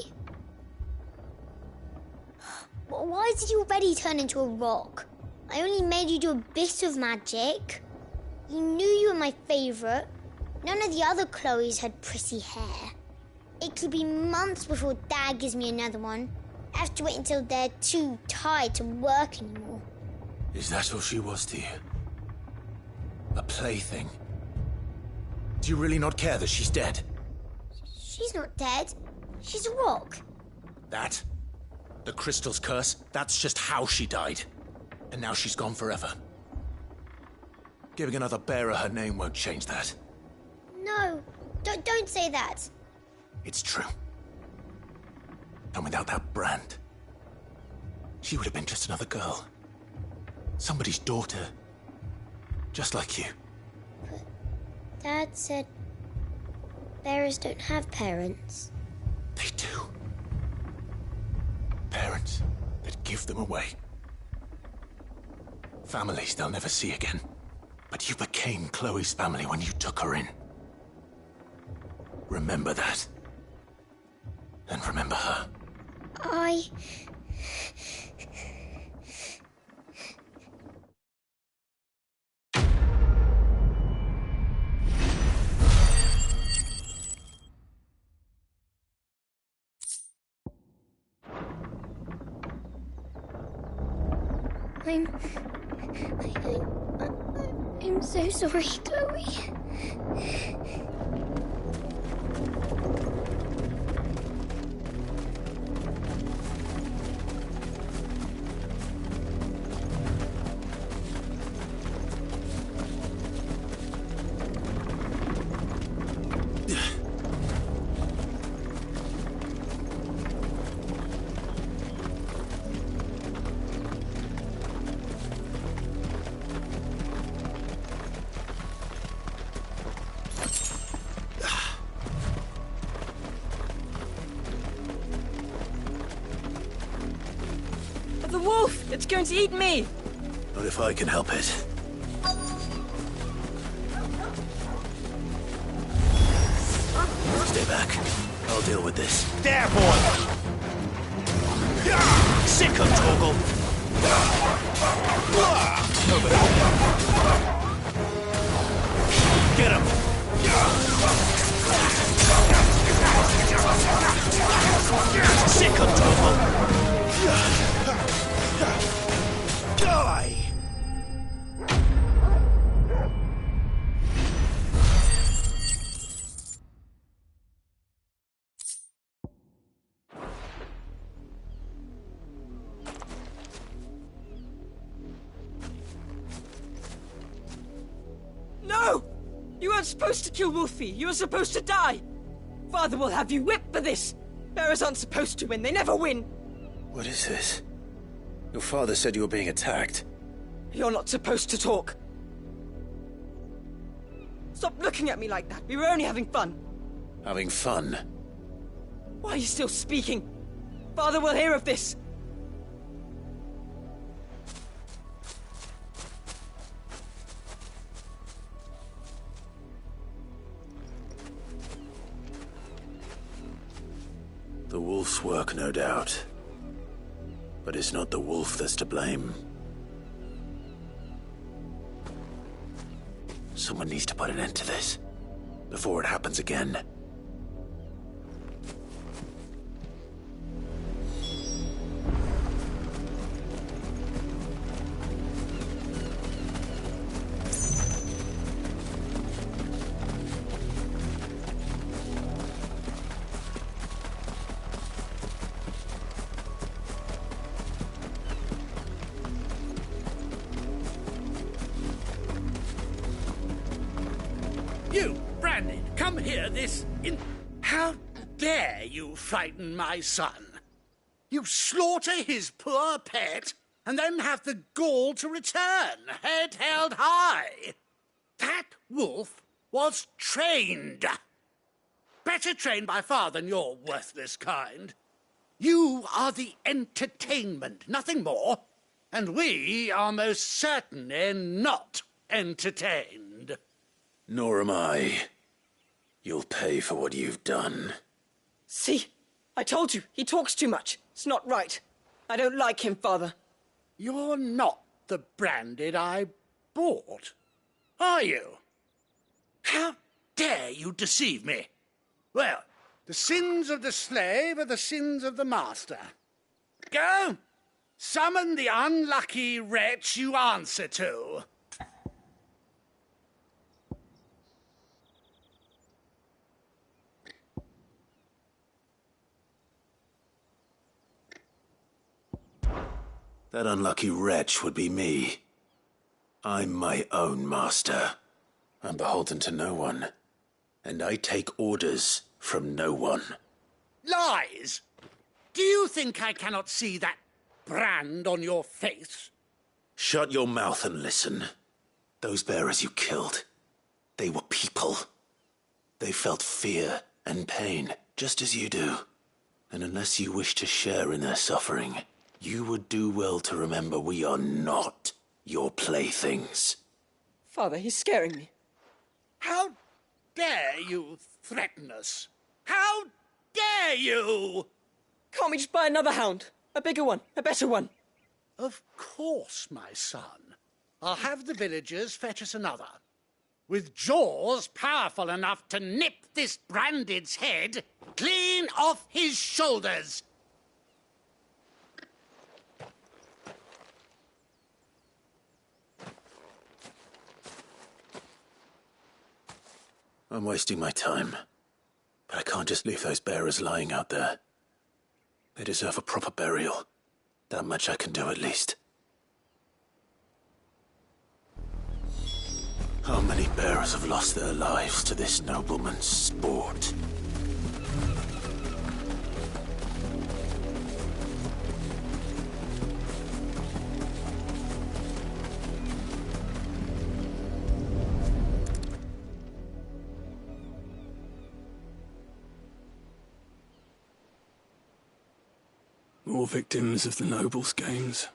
Why did you already turn into a rock? I only made you do a bit of magic. You knew you were my favourite. None of the other Chloes had pretty hair. It could be months before Dad gives me another one. I have to wait until they're too tired to work anymore. Is that all she was to you? A plaything? Do you really not care that she's dead? She's not dead. She's a rock. That? The crystal's curse? That's just how she died. And now she's gone forever. Giving another bearer her name won't change that. No, don't say that. It's true. And without that brand, she would have been just another girl. Somebody's daughter. Just like you. But Dad said bearers don't have parents. They do. Parents that give them away. Families they'll never see again. But you became Chloe's family when you took her in. Remember that. And remember her. I'm so sorry, Chloe. The wolf! It's going to eat me! Not if I can help it. Stay back. I'll deal with this. There, boy! Sick of Torgal! Over there. Get him! Sick of Torgal! Die! No! You weren't supposed to kill Wolfie. You were supposed to die. Father will have you whipped for this. Bearers aren't supposed to win. They never win. What is this? Your father said you were being attacked. You're not supposed to talk. Stop looking at me like that. We were only having fun. Having fun? Why are you still speaking? Father will hear of this. The wolf's work, no doubt. But it's not the wolf that's to blame. Someone needs to put an end to this, before it happens again. You, Brandon, come here How dare you frighten my son? You slaughter his poor pet, and then have the gall to return, head held high. That wolf was trained. Better trained by far than your worthless kind. You are the entertainment, nothing more. And we are most certainly not entertained. Nor am I. You'll pay for what you've done. See? I told you, he talks too much. It's not right. I don't like him, Father. You're not the Branded I bought, are you? How dare you deceive me? Well, the sins of the slave are the sins of the master. Go, summon the unlucky wretch you answer to. That unlucky wretch would be me. I'm my own master. I'm beholden to no one. And I take orders from no one. Lies! Do you think I cannot see that brand on your face? Shut your mouth and listen. Those bearers you killed, they were people. They felt fear and pain, just as you do. And unless you wish to share in their suffering, you would do well to remember we are not your playthings. Father, he's scaring me. How dare you threaten us? How dare you? Can't we just buy another hound? A bigger one, a better one. Of course, my son. I'll have the villagers fetch us another. With jaws powerful enough to nip this branded's head clean off his shoulders. I'm wasting my time. But I can't just leave those bearers lying out there. They deserve a proper burial. That much I can do at least. How many bearers have lost their lives to this nobleman's sport? More victims of the nobles' games.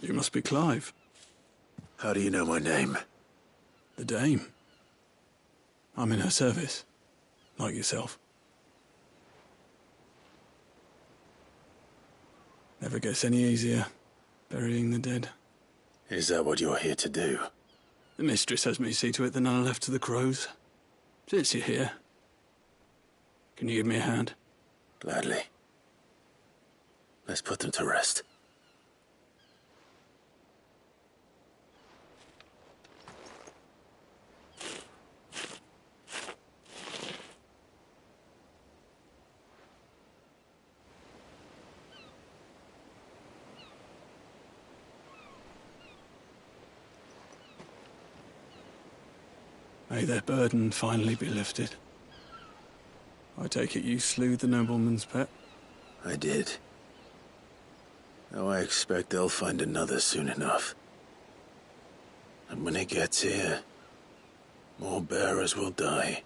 You must be Clive. How do you know my name? The Dame. I'm in her service, like yourself. Never gets any easier, burying the dead. Is that what you're here to do? The mistress has me see to it that none are left to the crows. Since you're here, can you give me a hand? Gladly. Let's put them to rest. May their burden finally be lifted. I take it you slew the nobleman's pet? I did. Now I expect they'll find another soon enough. And when it gets here, more bearers will die.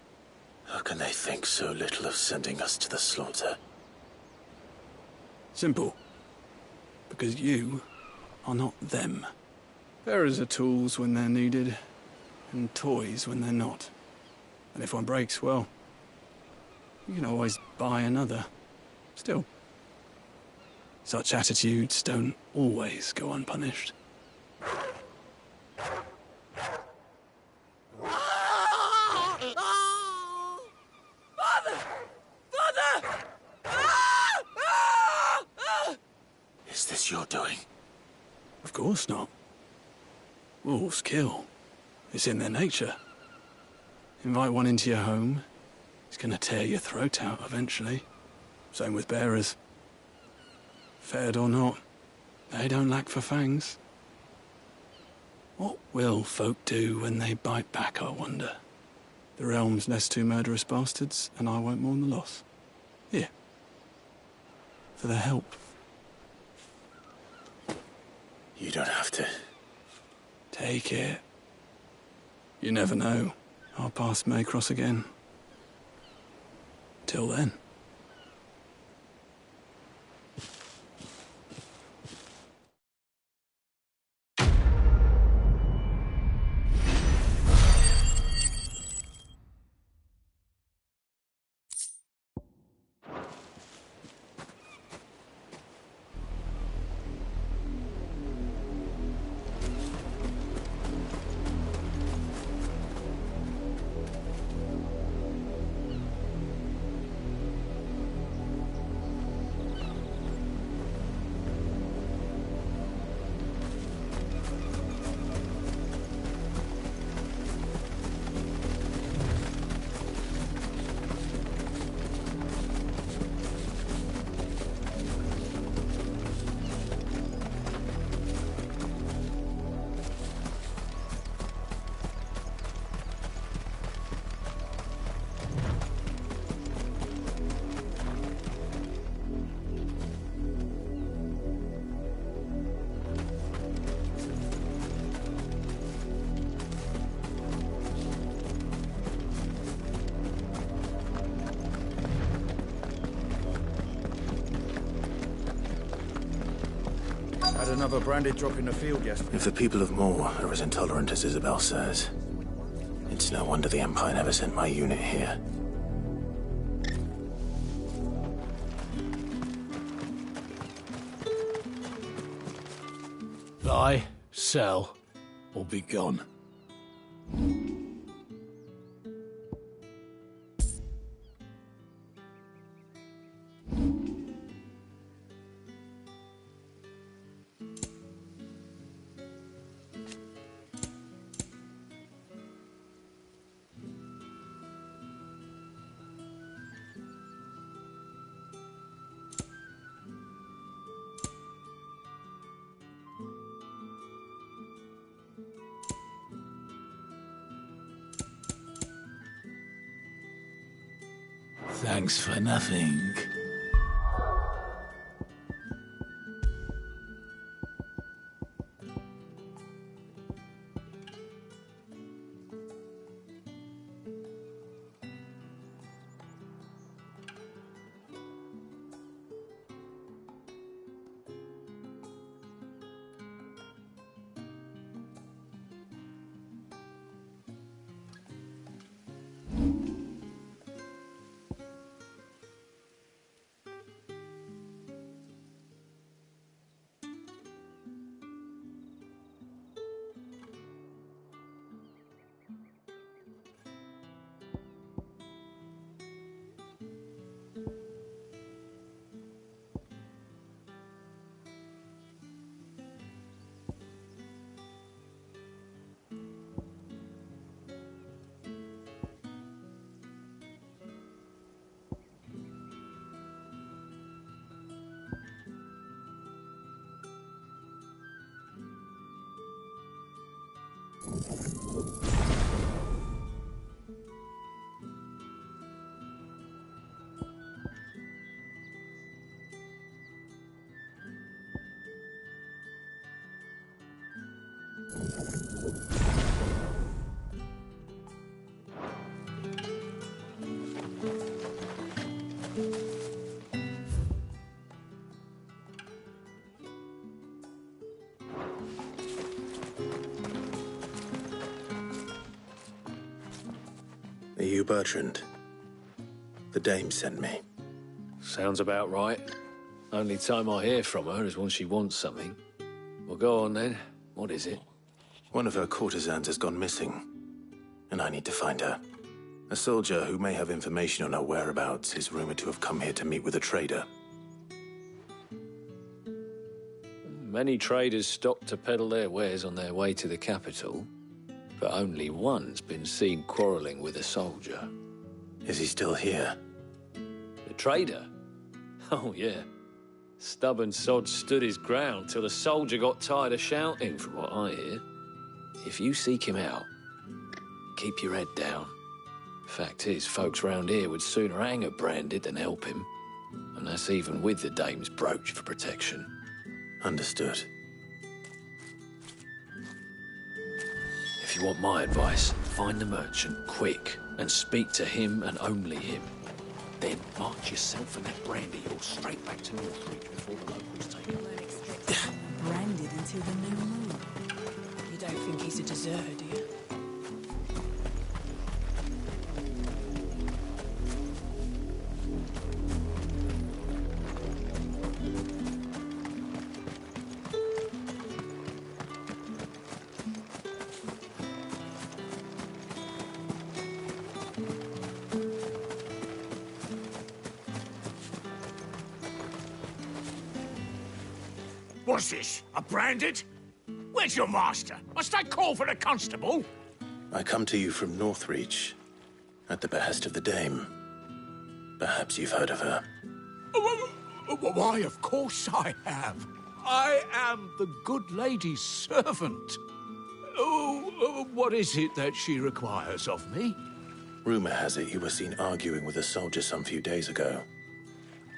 How can they think so little of sending us to the slaughter? Simple. Because you are not them. Bearers are tools when they're needed, and toys when they're not. And if one breaks, well, you can always buy another. Still, such attitudes don't always go unpunished. Father! Father! Is this your doing? Of course not. Wolves kill. It's in their nature. Invite one into your home, he's gonna tear your throat out eventually. Same with bearers. Fed or not, they don't lack for fangs. What will folk do when they bite back, I wonder? The realm's less two murderous bastards, and I won't mourn the loss. Here. For their help. You don't have to. Take it. You never know. Our paths may cross again. Till then. Had another branded drop in the field yesterday. If the people of Moore are as intolerant as Isabel says, it's no wonder the Empire never sent my unit here. Buy, sell, or be gone. Thanks for nothing. Are you Bertrand? The dame sent me. Sounds about right. Only time I hear from her is when she wants something. Well, go on then. What is it? One of her courtesans has gone missing, and I need to find her. A soldier who may have information on her whereabouts is rumored to have come here to meet with a trader. Many traders stop to peddle their wares on their way to the capital, but only one's been seen quarrelling with a soldier. Is he still here? The trader? Oh, yeah. Stubborn sod stood his ground till the soldier got tired of shouting, from what I hear. If you seek him out, keep your head down. Fact is, folks round here would sooner hang a branded than help him. And that's even with the dame's brooch for protection. Understood. If you want my advice, find the merchant quick and speak to him and only him. Then march yourself and that brandy all straight back to Northreach before the locals take him. Branded until the new moon. You don't think he's a deserter, do you? What's this? A branded? Where's your master? Must I call for a constable? I come to you from Northreach, at the behest of the dame. Perhaps you've heard of her. Why, of course I have. I am the good lady's servant. What is it that she requires of me? Rumor has it you were seen arguing with a soldier some few days ago.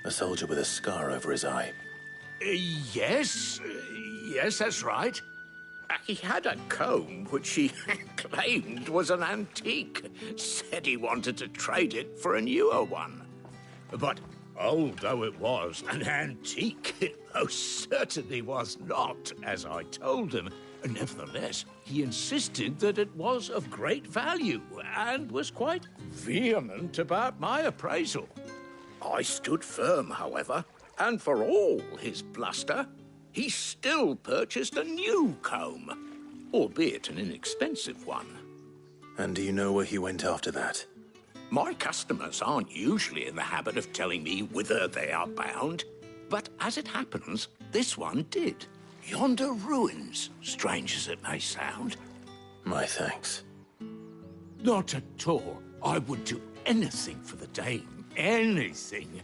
A soldier with a scar over his eye. Yes, that's right. He had a comb which he claimed was an antique. Said he wanted to trade it for a newer one. But Old though it was, an antique it most certainly was not, as I told him. Nevertheless, he insisted that it was of great value, and was quite vehement about my appraisal. I stood firm, however, and for all his bluster, he still purchased a new comb, albeit an inexpensive one. And do you know where he went after that? My customers aren't usually in the habit of telling me whither they are bound, but as it happens, this one did. Yonder ruins, strange as it may sound. My thanks. Not at all. I would do anything for the dame. Anything.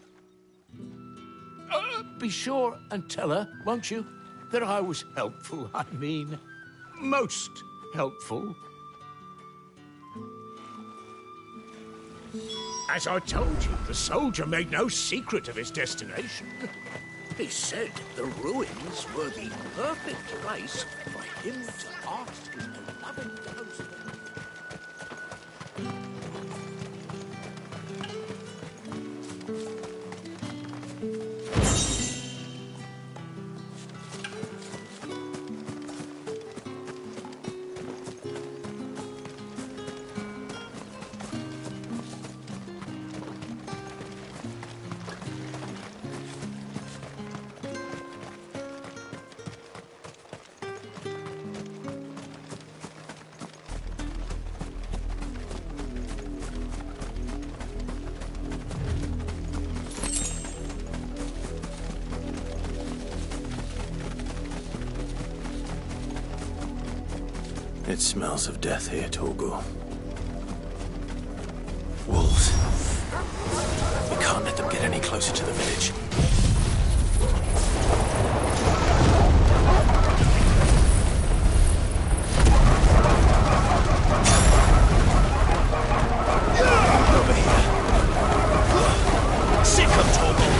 Be sure and tell her, won't you, that I was helpful, I mean. Most helpful. As I told you, the soldier made no secret of his destination. He said the ruins were the perfect place for him to ask his beloved ghost. It smells of death here, Torgal. Wolves. We can't let them get any closer to the village. Over here. Sick of Torgal.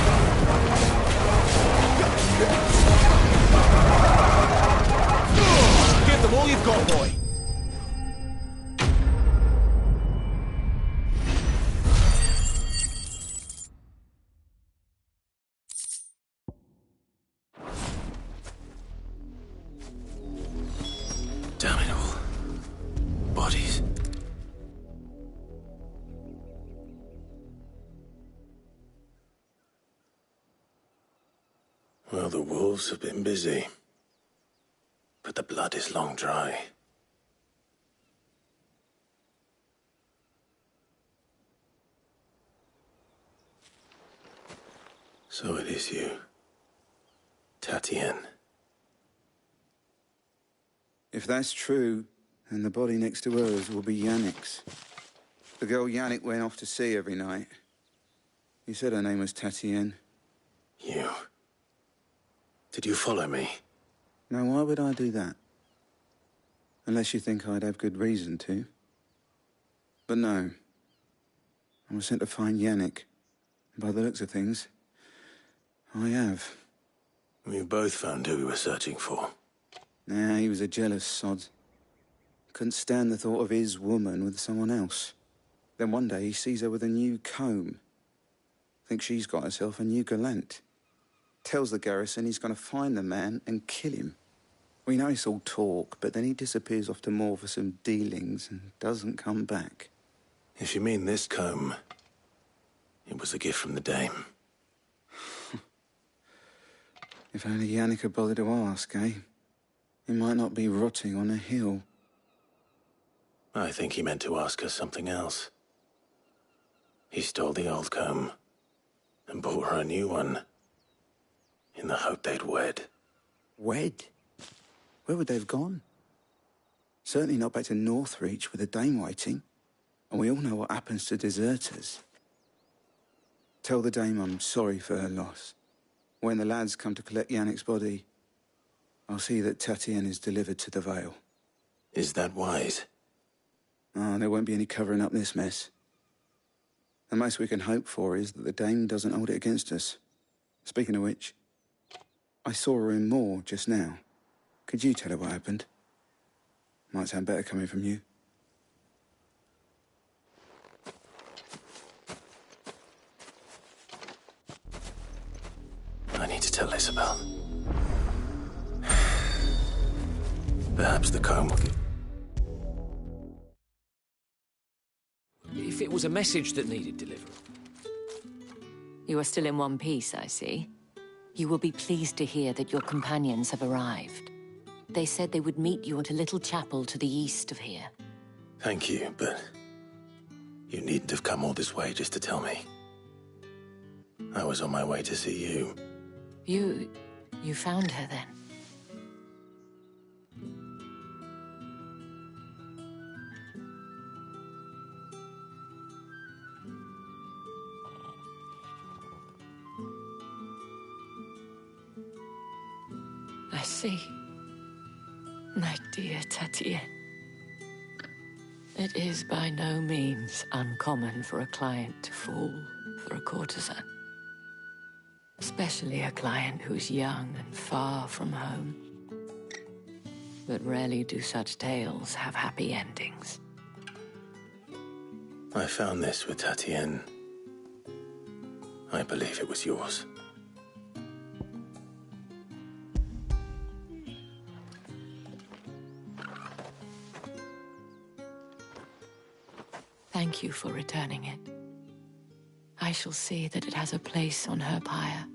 Give them all you've got, boy. Damn it all. Bodies. Well, the wolves have been busy. But the blood is long dry. So it is you, Tatienne. If that's true, then the body next to hers will be Yannick's. The girl Yannick went off to see every night. You said her name was Tatienne. You? Did you follow me? Now, why would I do that? Unless you think I'd have good reason to. But no. I was sent to find Yannick. By the looks of things, I have. We've both found who we were searching for. Nah, he was a jealous sod. Couldn't stand the thought of his woman with someone else. Then one day he sees her with a new comb. Thinks she's got herself a new gallant. Tells the garrison he's going to find the man and kill him. We know it's all talk, but then he disappears off to Moor for some dealings and doesn't come back. If you mean this comb, it was a gift from the dame. If only Yannick had bothered to ask, eh? He might not be rotting on a hill. I think he meant to ask her something else. He stole the old comb and bought her a new one in the hope they'd wed. Wed? Where would they have gone? Certainly not back to Northreach with a dame waiting. And we all know what happens to deserters. Tell the dame I'm sorry for her loss. When the lads come to collect Yannick's body, I'll see that Tatienne is delivered to the Vale. Is that wise? Oh, there won't be any covering up this mess. The most we can hope for is that the dame doesn't hold it against us. Speaking of which, I saw her in Moor just now. Could you tell her what happened? Might sound better coming from you. Isabel. Perhaps the comb will give... If it was a message that needed delivering. You are still in one piece, I see. You will be pleased to hear that your companions have arrived. They said they would meet you at a little chapel to the east of here. Thank you, but you needn't have come all this way just to tell me. I was on my way to see you. You found her then? I see. My dear Tatienne. It is by no means uncommon for a client to fall for a courtesan. Especially a client who's young and far from home. But rarely do such tales have happy endings. I found this with Tatienne. I believe it was yours. Thank you for returning it. I shall see that it has a place on her pyre.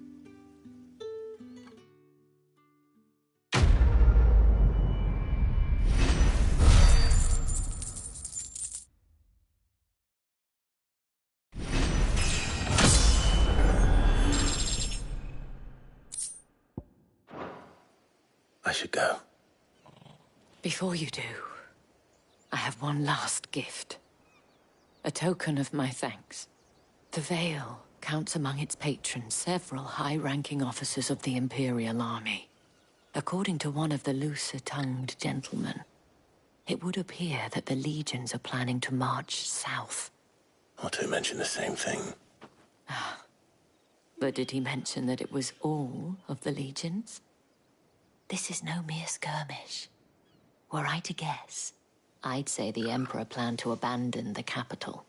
I should go. Before you do, I have one last gift. A token of my thanks. The Vale counts among its patrons several high-ranking officers of the Imperial Army. According to one of the looser-tongued gentlemen, it would appear that the legions are planning to march south. Otto mentioned the same thing. But did he mention that it was all of the legions? This is no mere skirmish. Were I to guess, I'd say the Emperor planned to abandon the capital.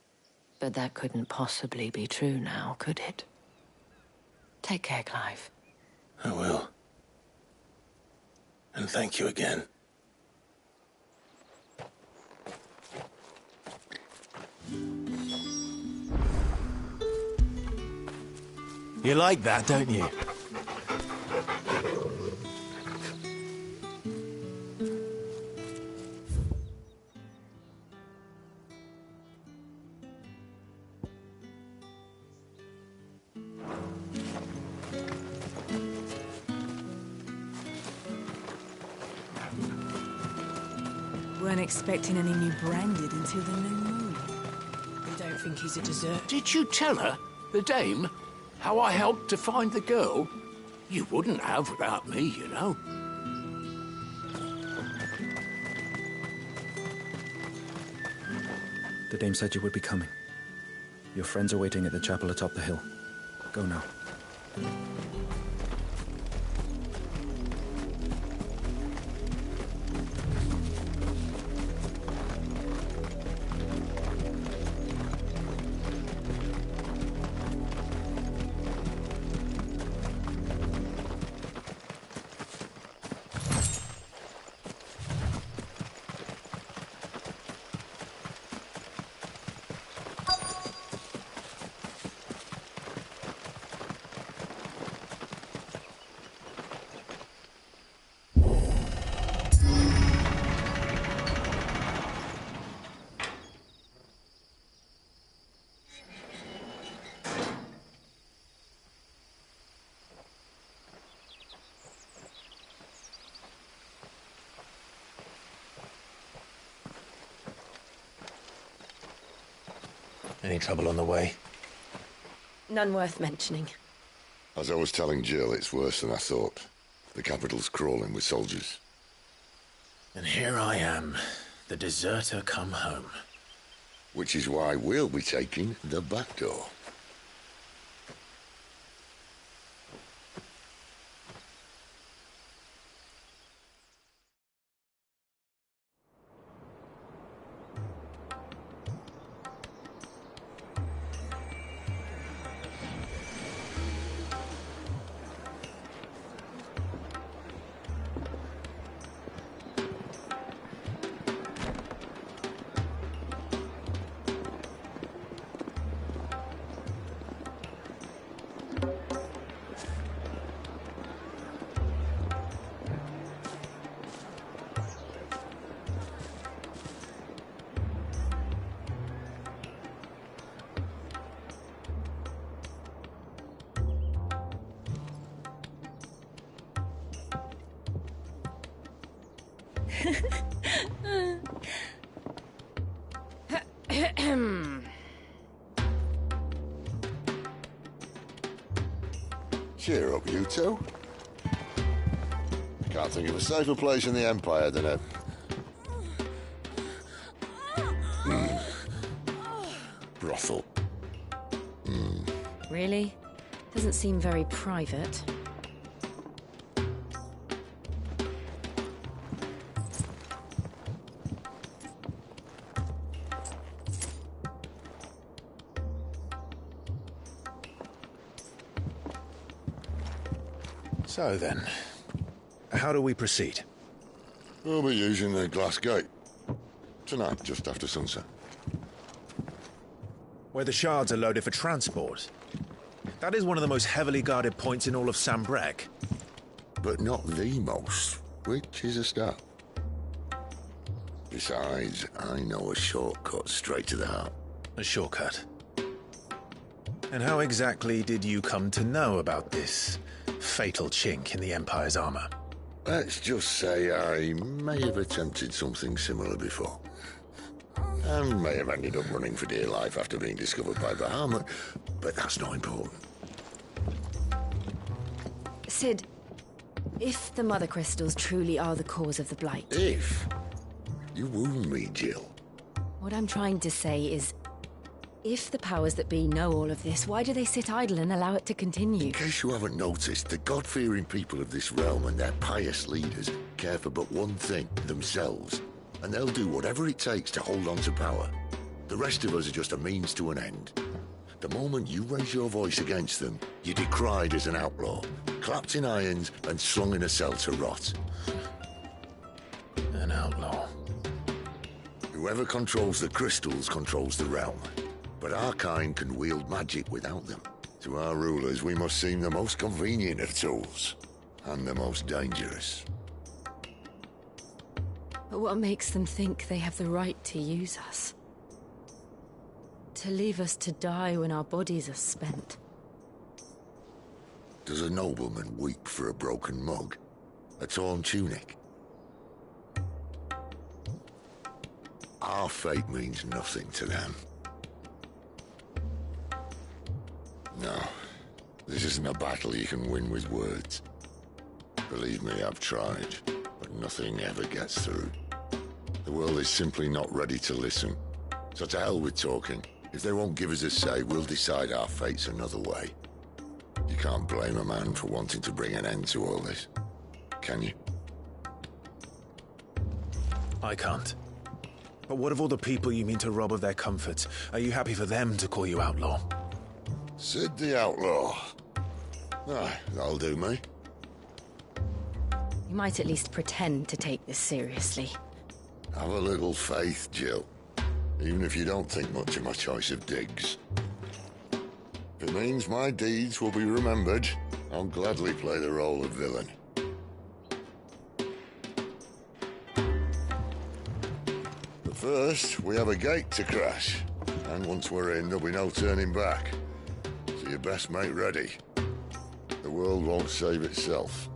But that couldn't possibly be true now, could it? Take care, Clive. I will. And thank you again. You like that, don't you? Weren't expecting any new branded until the new moon. You don't think he's a dessert? Did you tell her, the dame, how I helped to find the girl? You wouldn't have without me, you know. The dame said you would be coming. Your friends are waiting at the chapel atop the hill. Go now. Any trouble on the way? None worth mentioning. As I was telling Jill, it's worse than I thought. The capital's crawling with soldiers. And here I am, the deserter come home. Which is why we'll be taking the back door. Cheer up, you two. Can't think of a safer place in the Empire than a... brothel. Really? Doesn't seem very private. So then, how do we proceed? We'll be using the glass gate. Tonight, just after sunset. Where the shards are loaded for transport. That is one of the most heavily guarded points in all of Sambrec. But not the most, which is a start. Besides, I know a shortcut straight to the heart. A shortcut? And how exactly did you come to know about this fatal chink in the Empire's armor? Let's just say I may have attempted something similar before. And may have ended up running for dear life after being discovered by Bahamut, but that's not important. Sid, if the Mother Crystals truly are the cause of the Blight... If? You wound me, Jill. What I'm trying to say is, if the powers that be know all of this, why do they sit idle and allow it to continue? In case you haven't noticed, the God-fearing people of this realm and their pious leaders care for but one thing, themselves. And they'll do whatever it takes to hold on to power. The rest of us are just a means to an end. The moment you raise your voice against them, you're decried as an outlaw, clapped in irons and slung in a cell to rot. An outlaw. Whoever controls the crystals controls the realm. But our kind can wield magic without them. To our rulers, we must seem the most convenient of tools. And the most dangerous. But what makes them think they have the right to use us? To leave us to die when our bodies are spent? Does a nobleman weep for a broken mug? A torn tunic? Our fate means nothing to them. No, this isn't a battle you can win with words. Believe me, I've tried, but nothing ever gets through. The world is simply not ready to listen. So to hell with talking. If they won't give us a say, we'll decide our fates another way. You can't blame a man for wanting to bring an end to all this, can you? I can't. But what of all the people you mean to rob of their comforts? Are you happy for them to call you outlaw? Sid the Outlaw. Aye, that'll do me. You might at least pretend to take this seriously. Have a little faith, Jill. Even if you don't think much of my choice of digs. If it means my deeds will be remembered, I'll gladly play the role of villain. But first, we have a gate to crash. And once we're in, there'll be no turning back. So you best make ready. The world won't save itself.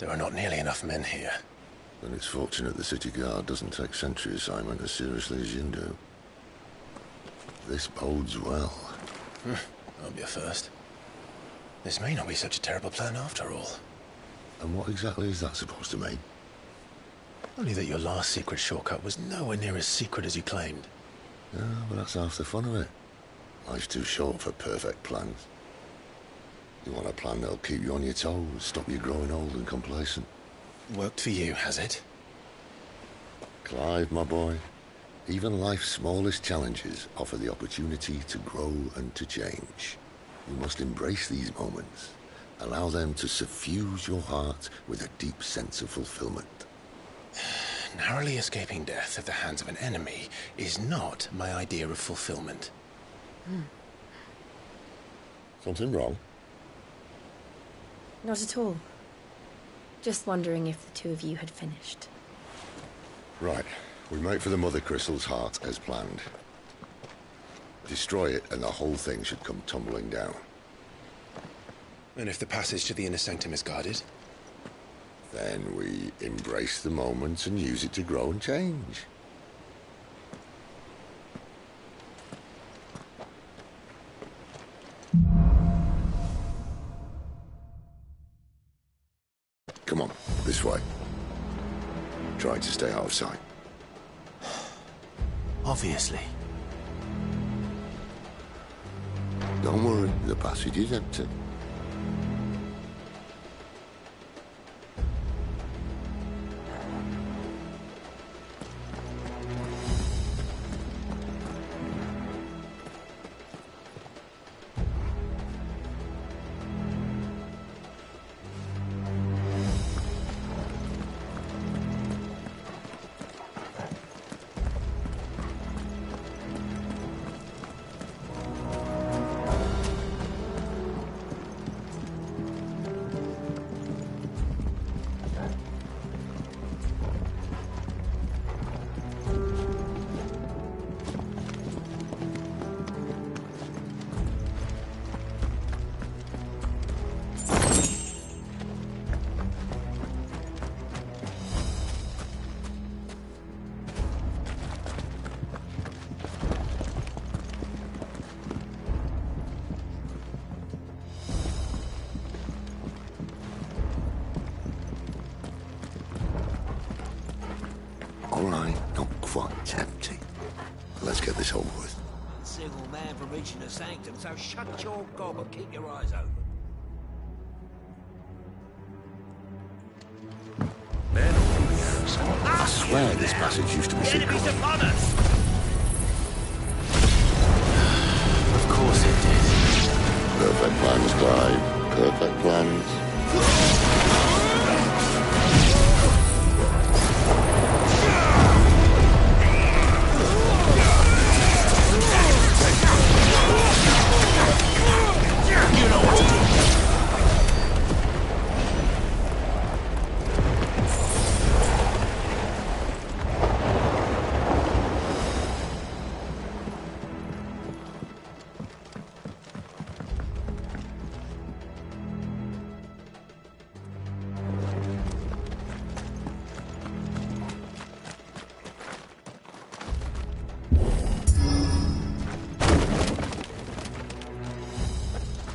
There are not nearly enough men here. Then it's fortunate the city guard doesn't take sentry assignment as seriously as you do. This bodes well. That'll be a first. This may not be such a terrible plan after all. And what exactly is that supposed to mean? Only that your last secret shortcut was nowhere near as secret as you claimed. Yeah, but that's half the fun of it. Life's too short for perfect plans. You want a plan that'll keep you on your toes, stop you growing old and complacent. Worked for you, has it? Clive, my boy, even life's smallest challenges offer the opportunity to grow and to change. You must embrace these moments. Allow them to suffuse your heart with a deep sense of fulfillment. Narrowly escaping death at the hands of an enemy is not my idea of fulfillment. Something wrong? Not at all. Just wondering if the two of you had finished. Right. We make for the Mother Crystal's heart as planned. Destroy it and the whole thing should come tumbling down. And if the passage to the inner sanctum is guarded? Then we embrace the moment and use it to grow and change. Come on, this way. Try to stay out of sight. Obviously. Don't worry, the passage is empty. All right, not quite empty. Let's get this over with. Single man from reaching the sanctum, so shut your gob and keep your eyes open. I swear this passage used to be secret. Enemies upon us! Of course it did. Perfect plans, Clive. Perfect plans. You know what to do.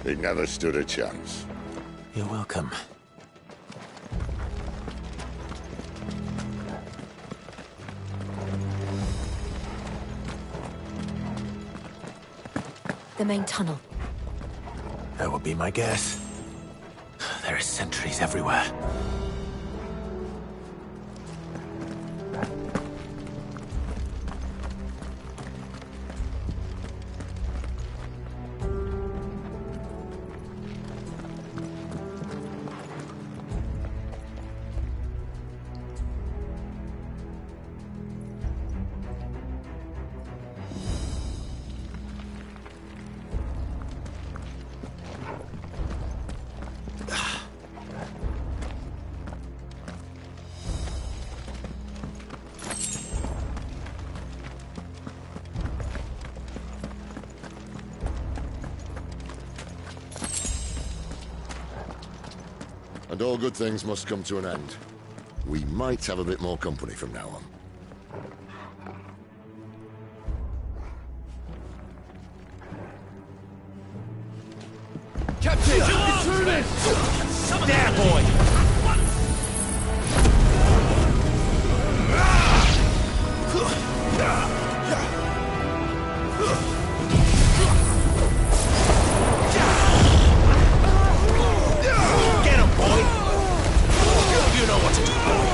He never stood a chance. You're welcome. The main tunnel. That would be my guess. There are sentries everywhere. And all good things must come to an end. We might have a bit more company from now on. Captain! Intruders! There, boy! Get him, boy! You know what to do, boy!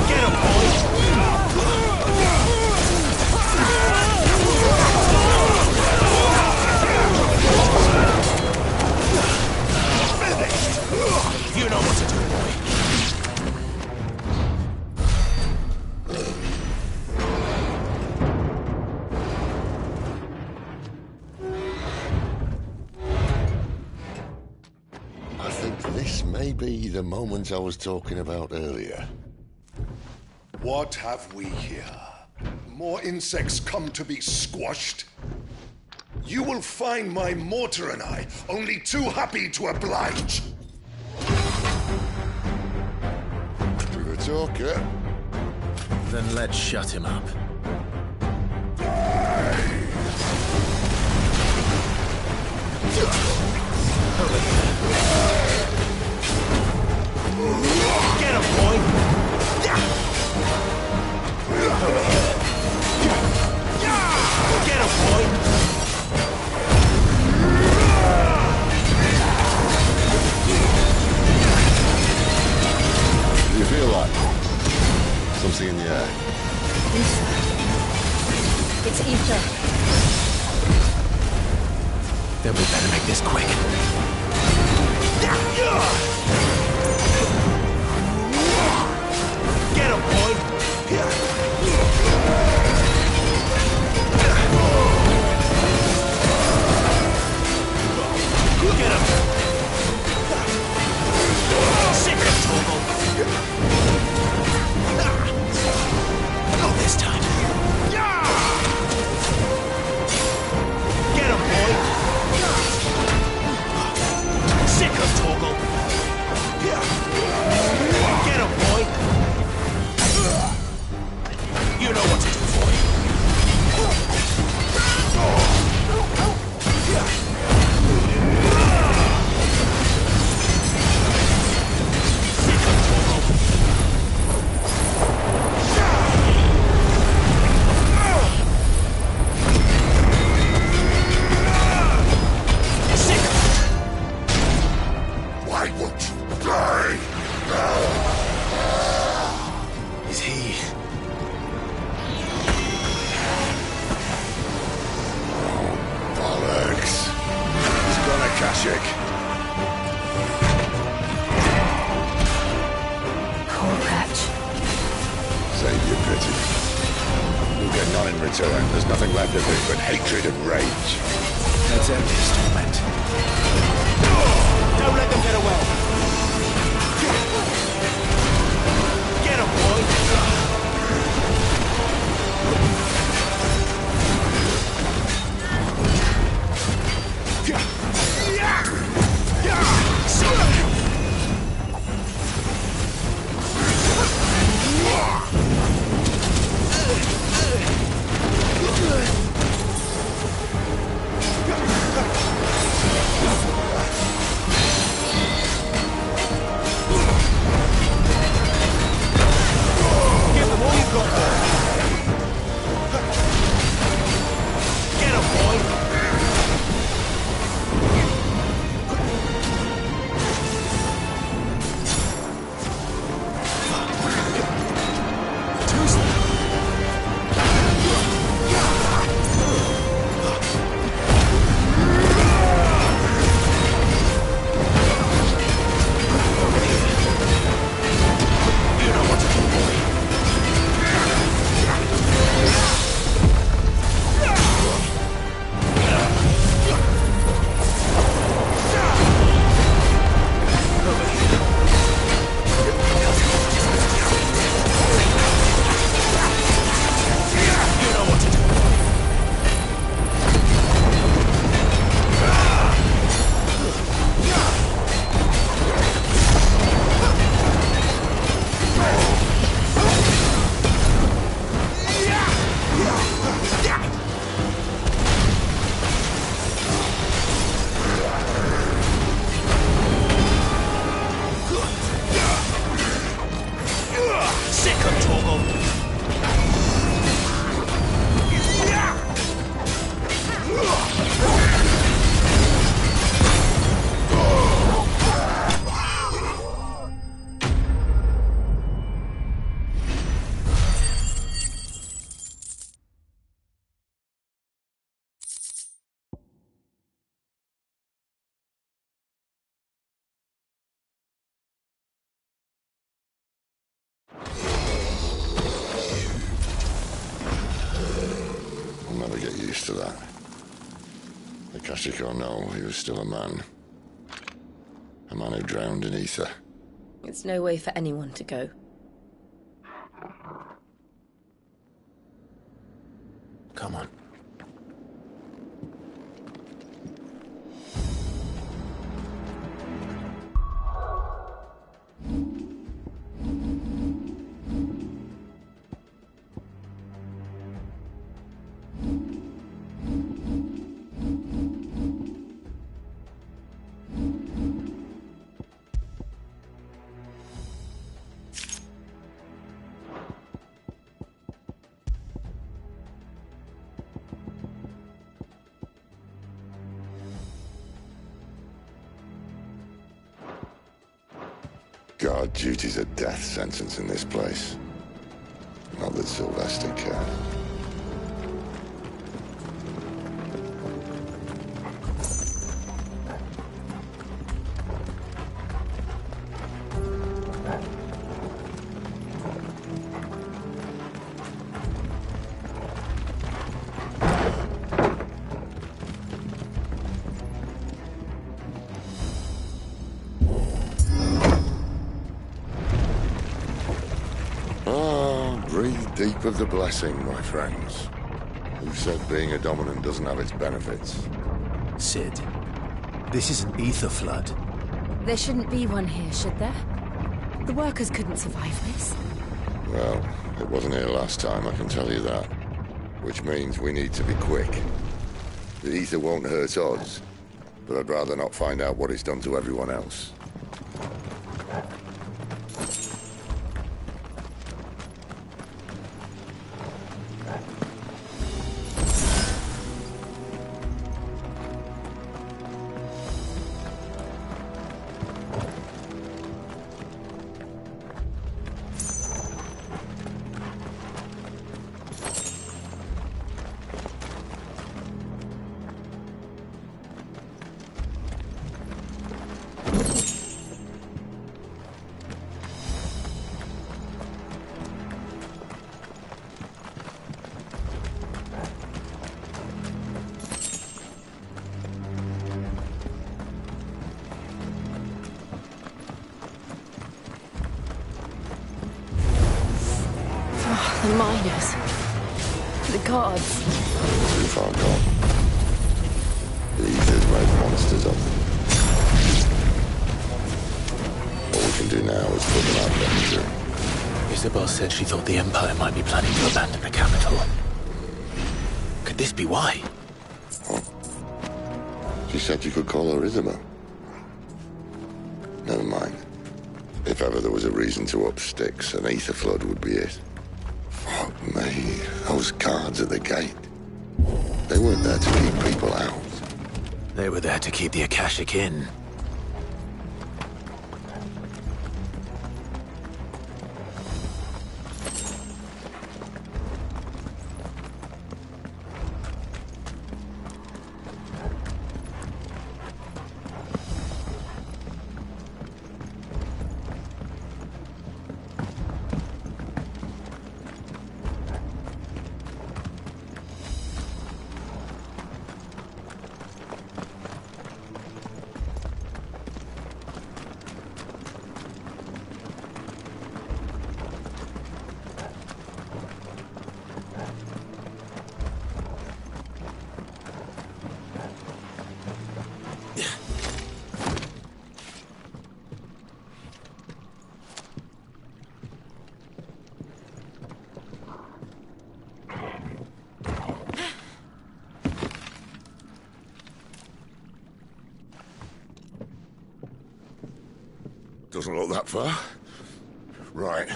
Get him, boy! You know what to do, boy. I think this may be the moment I was talking about earlier. What have we here? More insects come to be squashed? You will find my mortar and I only too happy to oblige. To the talker. Then let's shut him up. Get him, boy! Get him, boy! Do you feel like something in the air? It's ether. Then we better make this quick. Get him, boy! Get him! Sick of trouble! Not this time. Get him, boy! Sick of Torgal! Get him, boy! You know what to do, boy. Why won't you die? Is he... Bollocks. He's gonna Kashyyyk. Poor wretch. Save your pity. You'll get none in return. There's nothing left of it but hatred and rage. Let's end his torment. Don't let them get away. Get him, boy. witness to that. Akashic or no, he was still a man. A man who drowned in ether. It's no way for anyone to go. Come on. Guard duty's a death sentence in this place. Not that Sylvester cared. Deep of the blessing, my friends. Who said being a dominant doesn't have its benefits? Sid, this is an ether flood. There shouldn't be one here, should there? The workers couldn't survive this. Well, it wasn't here last time, I can tell you that. Which means we need to be quick. The ether won't hurt odds, but I'd rather not find out what it's done to everyone else. The miners. The guards. Too far gone. The ether's made monsters of them. What we can do now is put them out there. Isabel said she thought the Empire might be planning to abandon the capital. Could this be why? What? She said you could call her Isabel. Never mind. If ever there was a reason to up sticks, an ether flood would be it. Fuck me, those guards at the gate. They weren't there to keep people out. They were there to keep the Akashic in. Doesn't look that far. Right.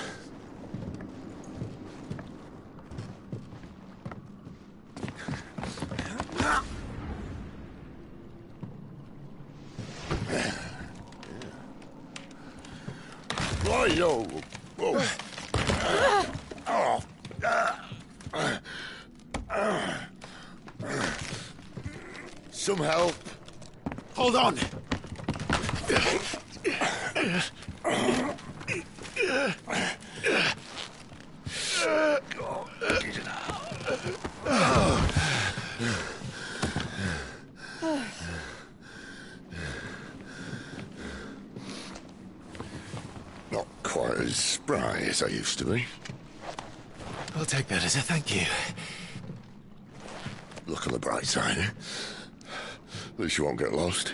Right-yo. Whoa. Some help. Hold on. quite as spry as I used to be. I'll take that as a thank you. Look on the bright side, eh? At least you won't get lost.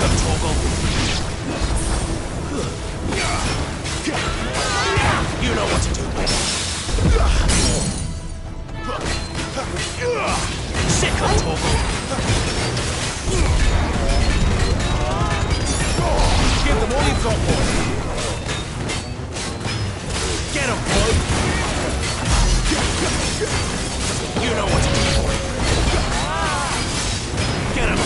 him, Torgal! You know what to do. Sick him, Torgal! Give them all you've got, boy! Get him, boy! You know what to do, boy! Get him!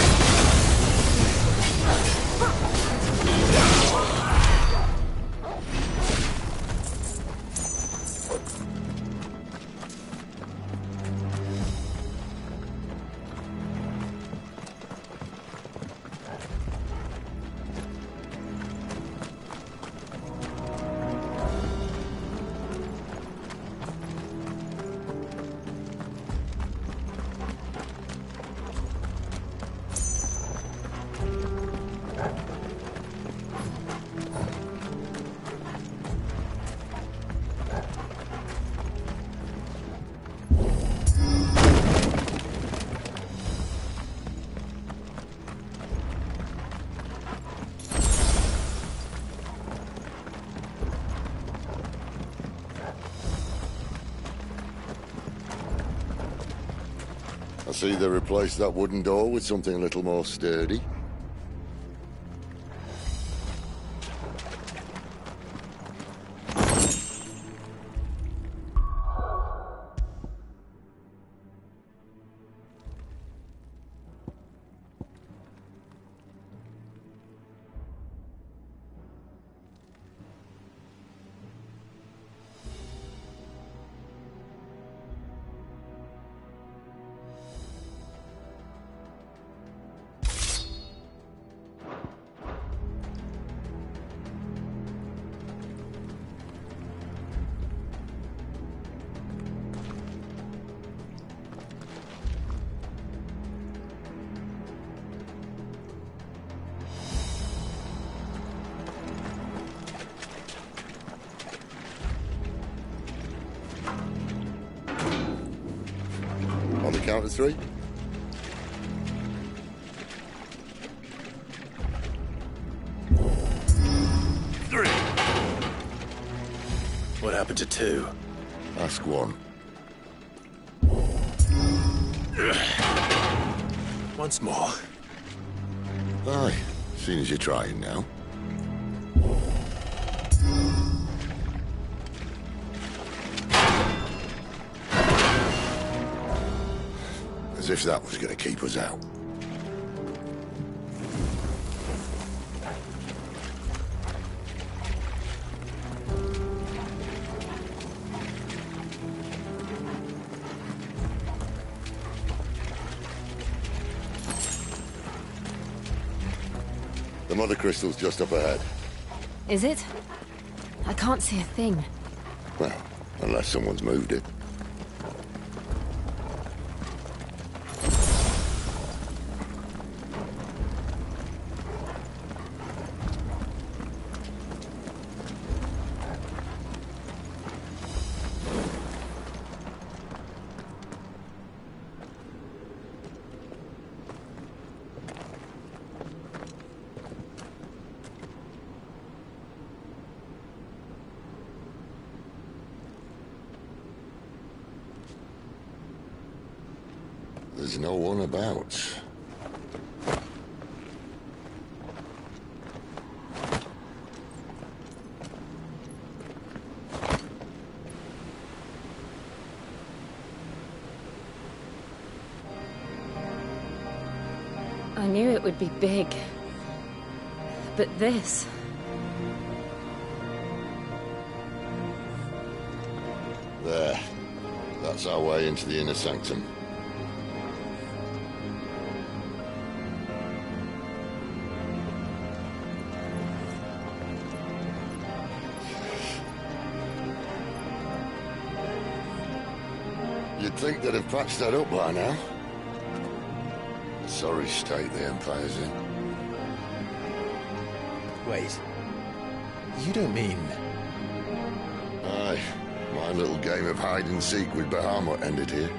I see they replaced that wooden door with something a little more sturdy. On the count of 3. What happened to 2? Ask 1. Once more. Aye, seeing as you're trying now. As if that was going to keep us out. The mother crystal's just up ahead. Is it? I can't see a thing. Well, unless someone's moved it. There's no one about. I knew it would be big. But this... There. That's our way into the inner sanctum. You'd think they'd have patched that up by now. Sorry state the Empire's in. Wait. You don't mean... Aye. My little game of hide-and-seek with Bahamut ended here.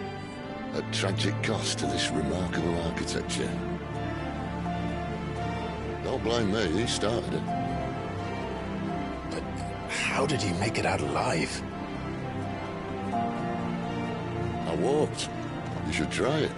At tragic cost to this remarkable architecture. Don't Don't blame me, he started it. But how did he make it out alive? I walked. You should try it.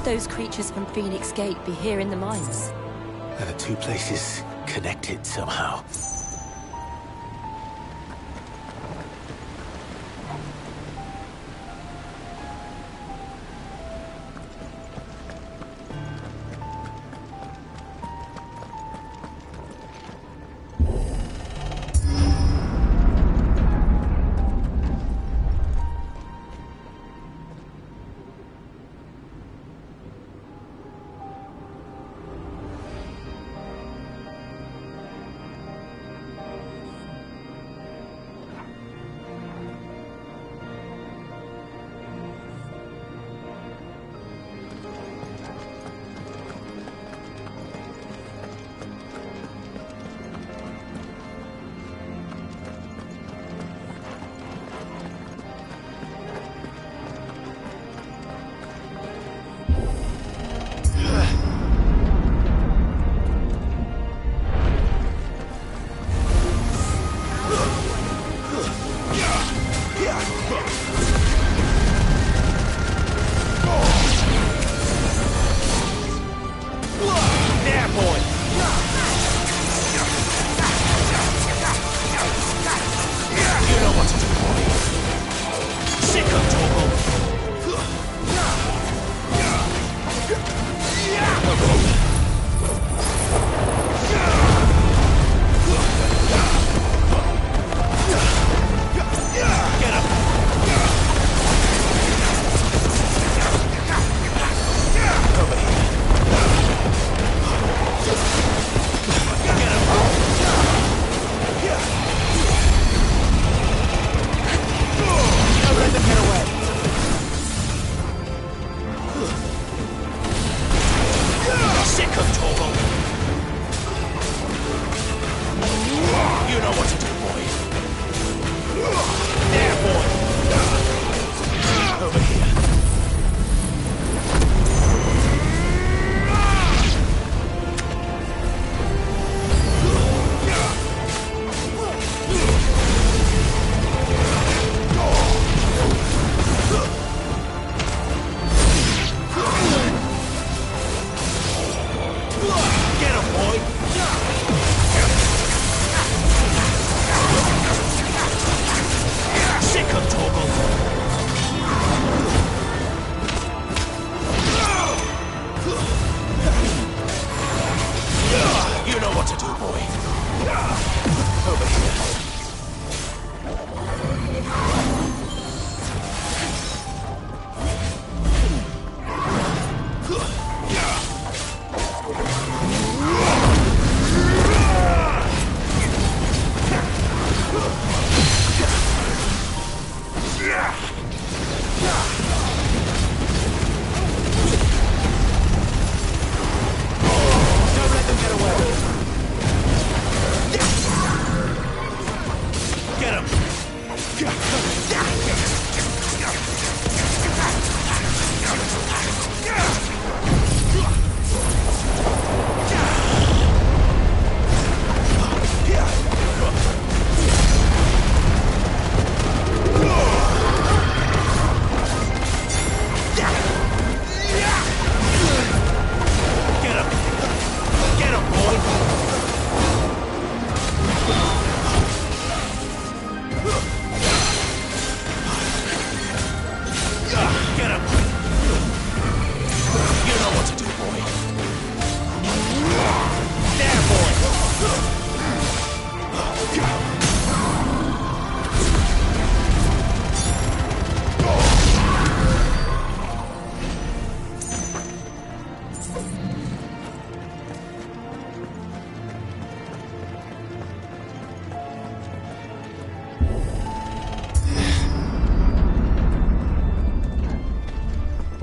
Those creatures from Phoenix Gate be here in the mines? Are the two places connected somehow?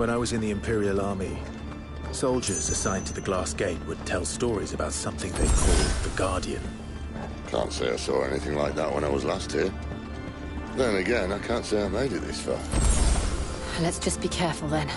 When I was in the Imperial Army, soldiers assigned to the Glass Gate would tell stories about something they called the Guardian. Can't say I saw anything like that when I was last here. Then again, I can't say I made it this far. Let's just be careful then.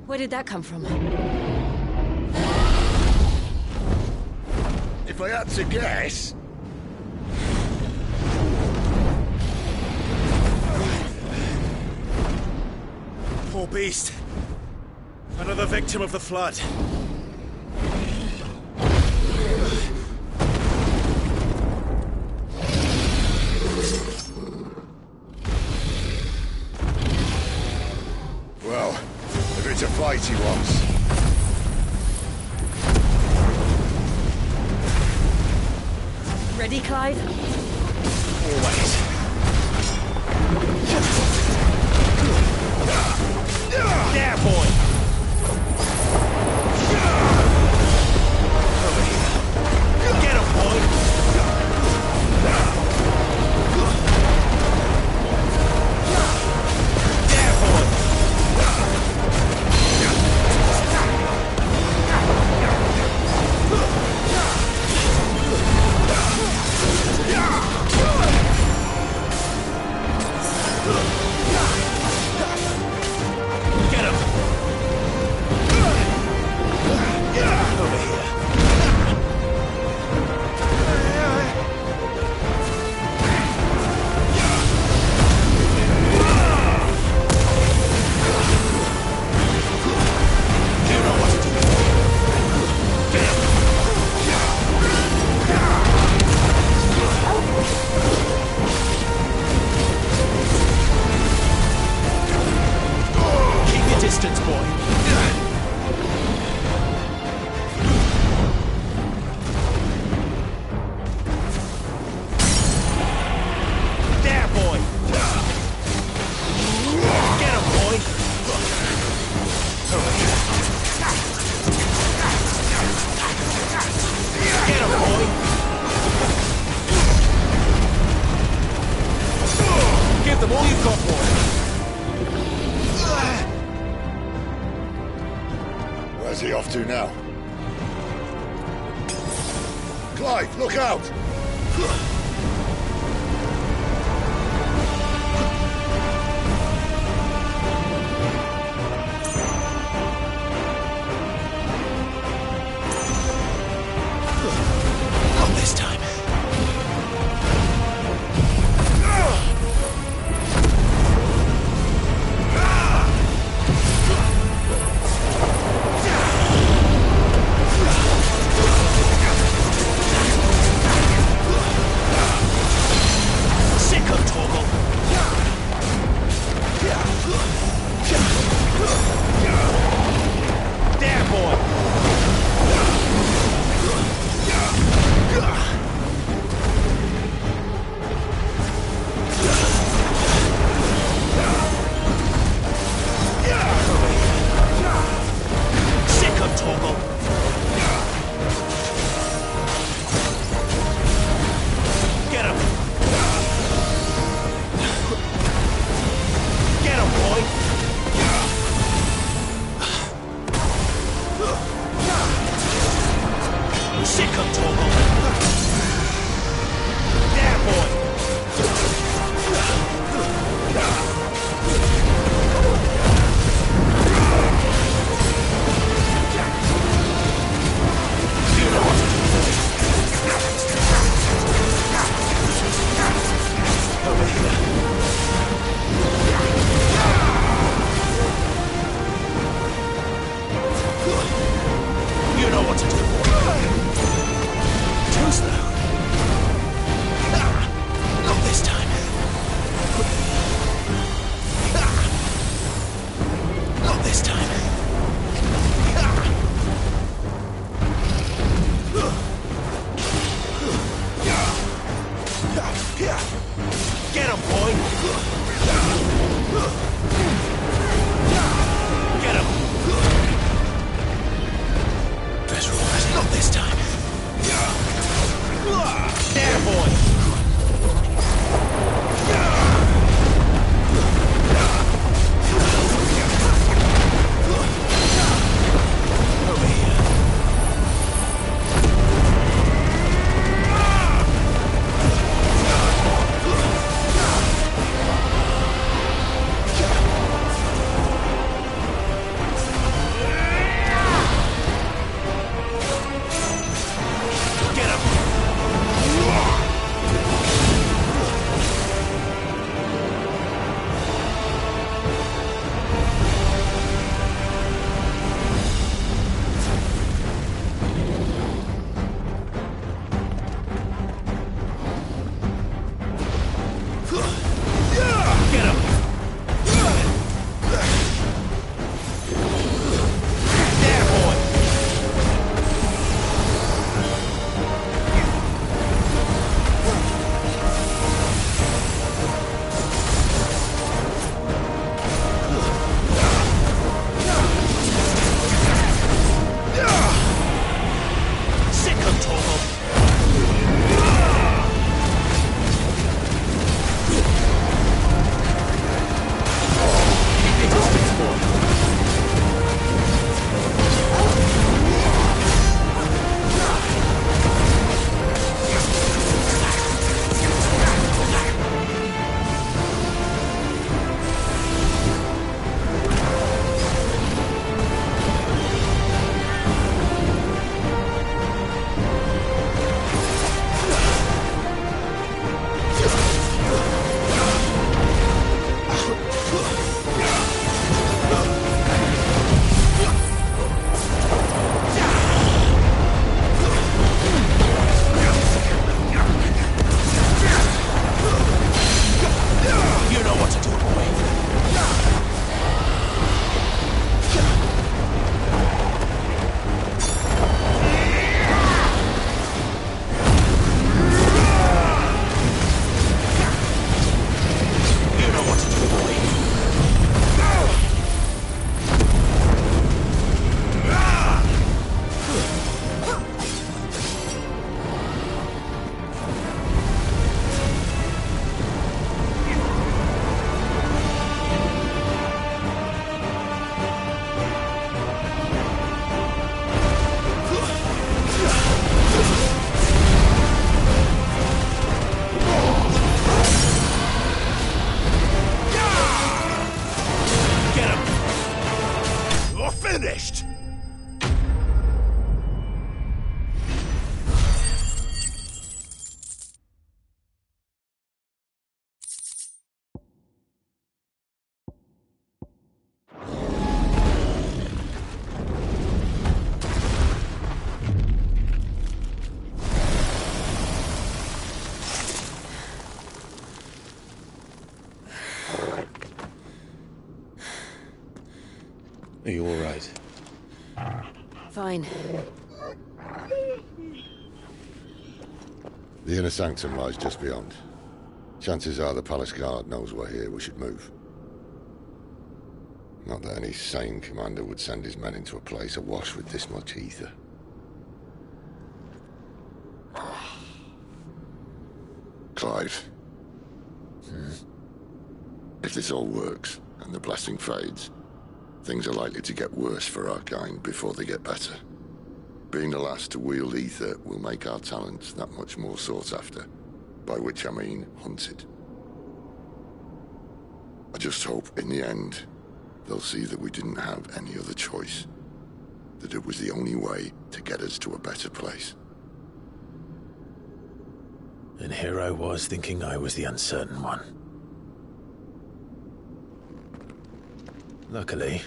Where did that come from? If I had to guess... Poor beast. Another victim of the flood. Well, if it's a fight he wants. Ready, Clive? Always. There, boy! Get him, boy! There, boy! Get him! Over here. You know what to do. Get him! Keep your distance, boy. There, boy. Get him, boy. Over here. Get him, boy. Give them all you've got, boy. Where's he off to now? Clive, look out! Not this time. Sick of Torgal. There, boy. Sick of Torgal. Get him. Get him, boy. Sick of Torgal. There, boy. You know what to do. Over here. You know what to do. Too slow. you all right? Fine. The inner sanctum lies just beyond. Chances are the palace guard knows we're here. We should move. Not that any sane commander would send his men into a place awash with this much ether. Clive. If this all works, and the blessing fades, things are likely to get worse for our kind before they get better. Being the last to wield ether will make our talents that much more sought after, by which I mean hunted. I just hope, in the end, they'll see that we didn't have any other choice, that it was the only way to get us to a better place. And here I was thinking I was the uncertain one. Luckily,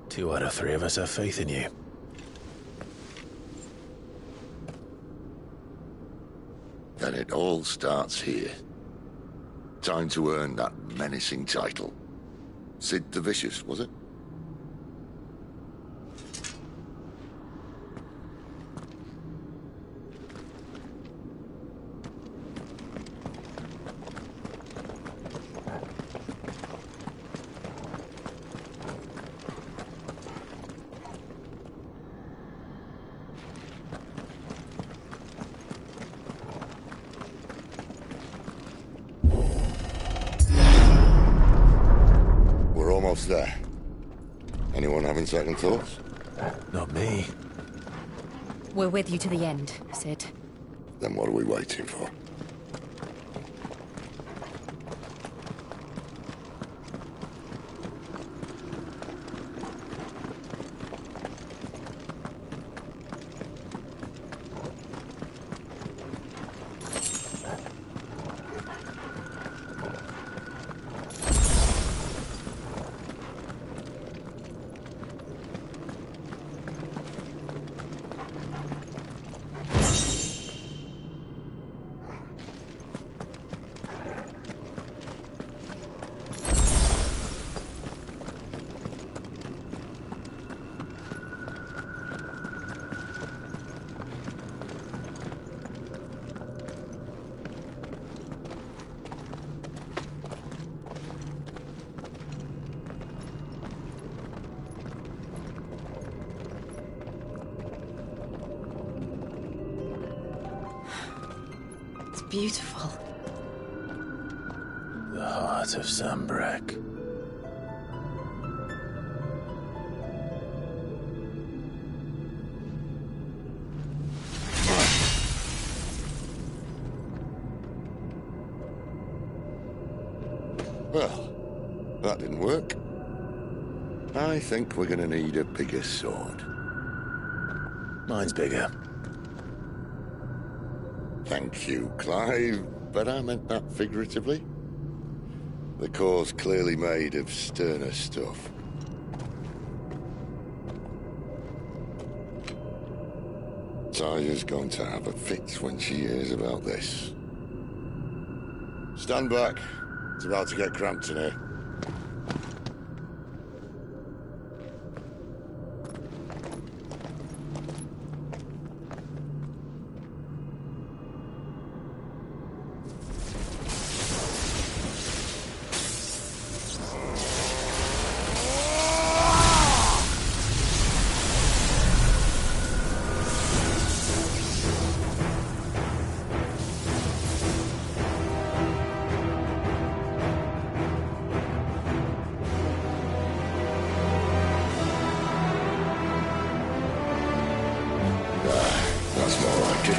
2 out of 3 of us have faith in you. Then it all starts here. Time to earn that menacing title. Sid the Vicious, was it? There. Anyone having second thoughts? Not me. We're with you to the end, Sid. Then what are we waiting for? Beautiful. The heart of Sambrek. Well, that didn't work. I think we're gonna need a bigger sword. Mine's bigger. Thank you, Clive, but I meant that figuratively. The core's clearly made of sterner stuff. Taya's going to have a fit when she hears about this. Stand back. It's about to get cramped in here. That's more like it.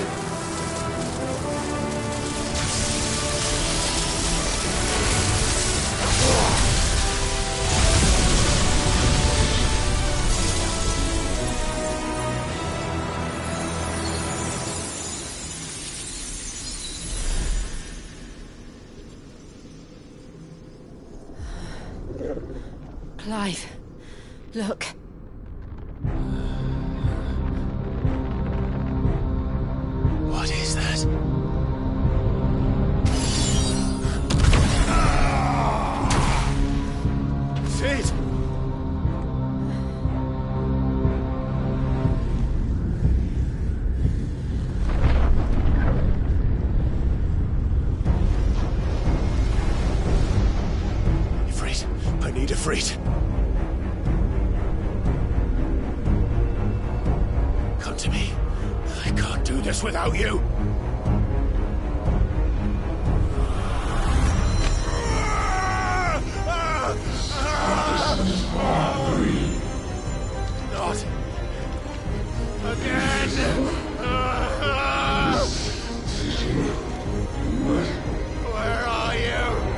Clive, look. What is that? Sid! back onto me. I can't do this without you. Not again. Where are you?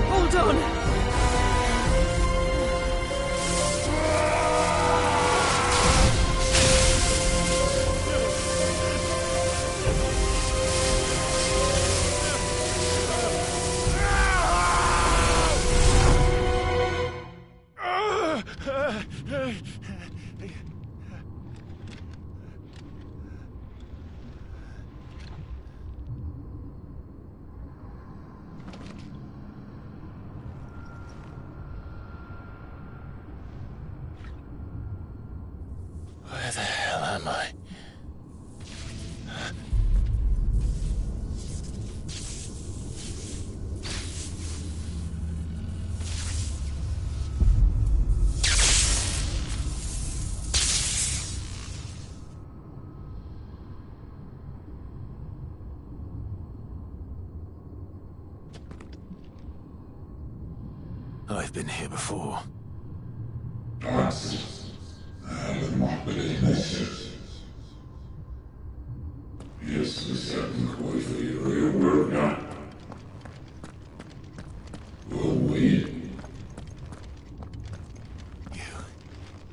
Hold on! Where the hell am I? I've been here before.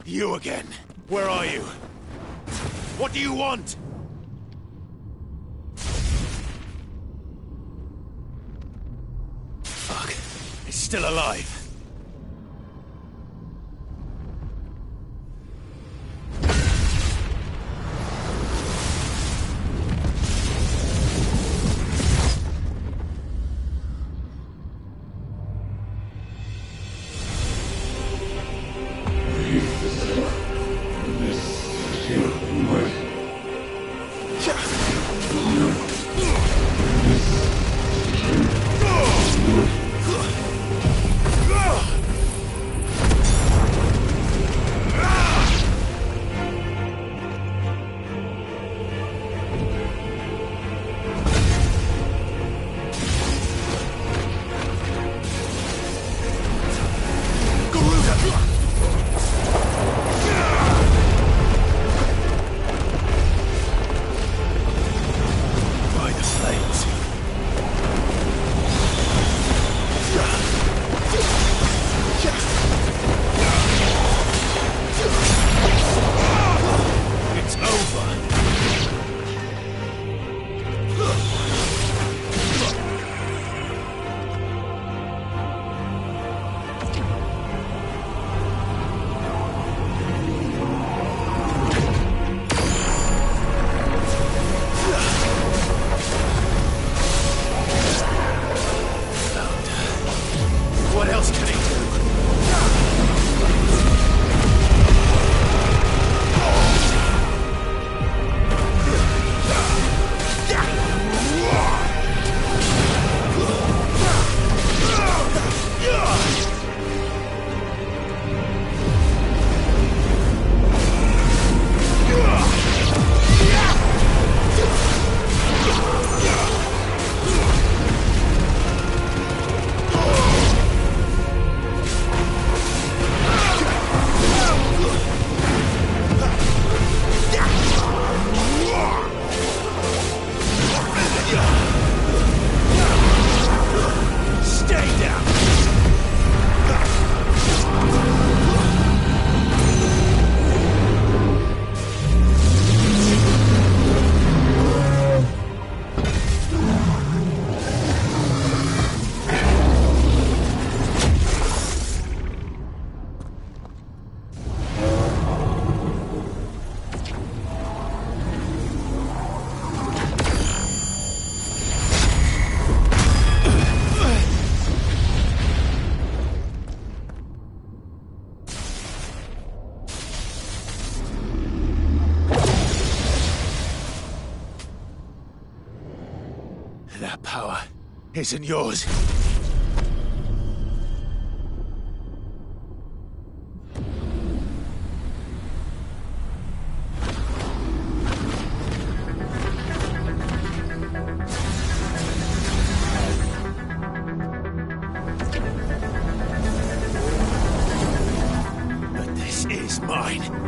You again. Where are you? What do you want? Fuck. It's still alive. isn't yours. But this is mine.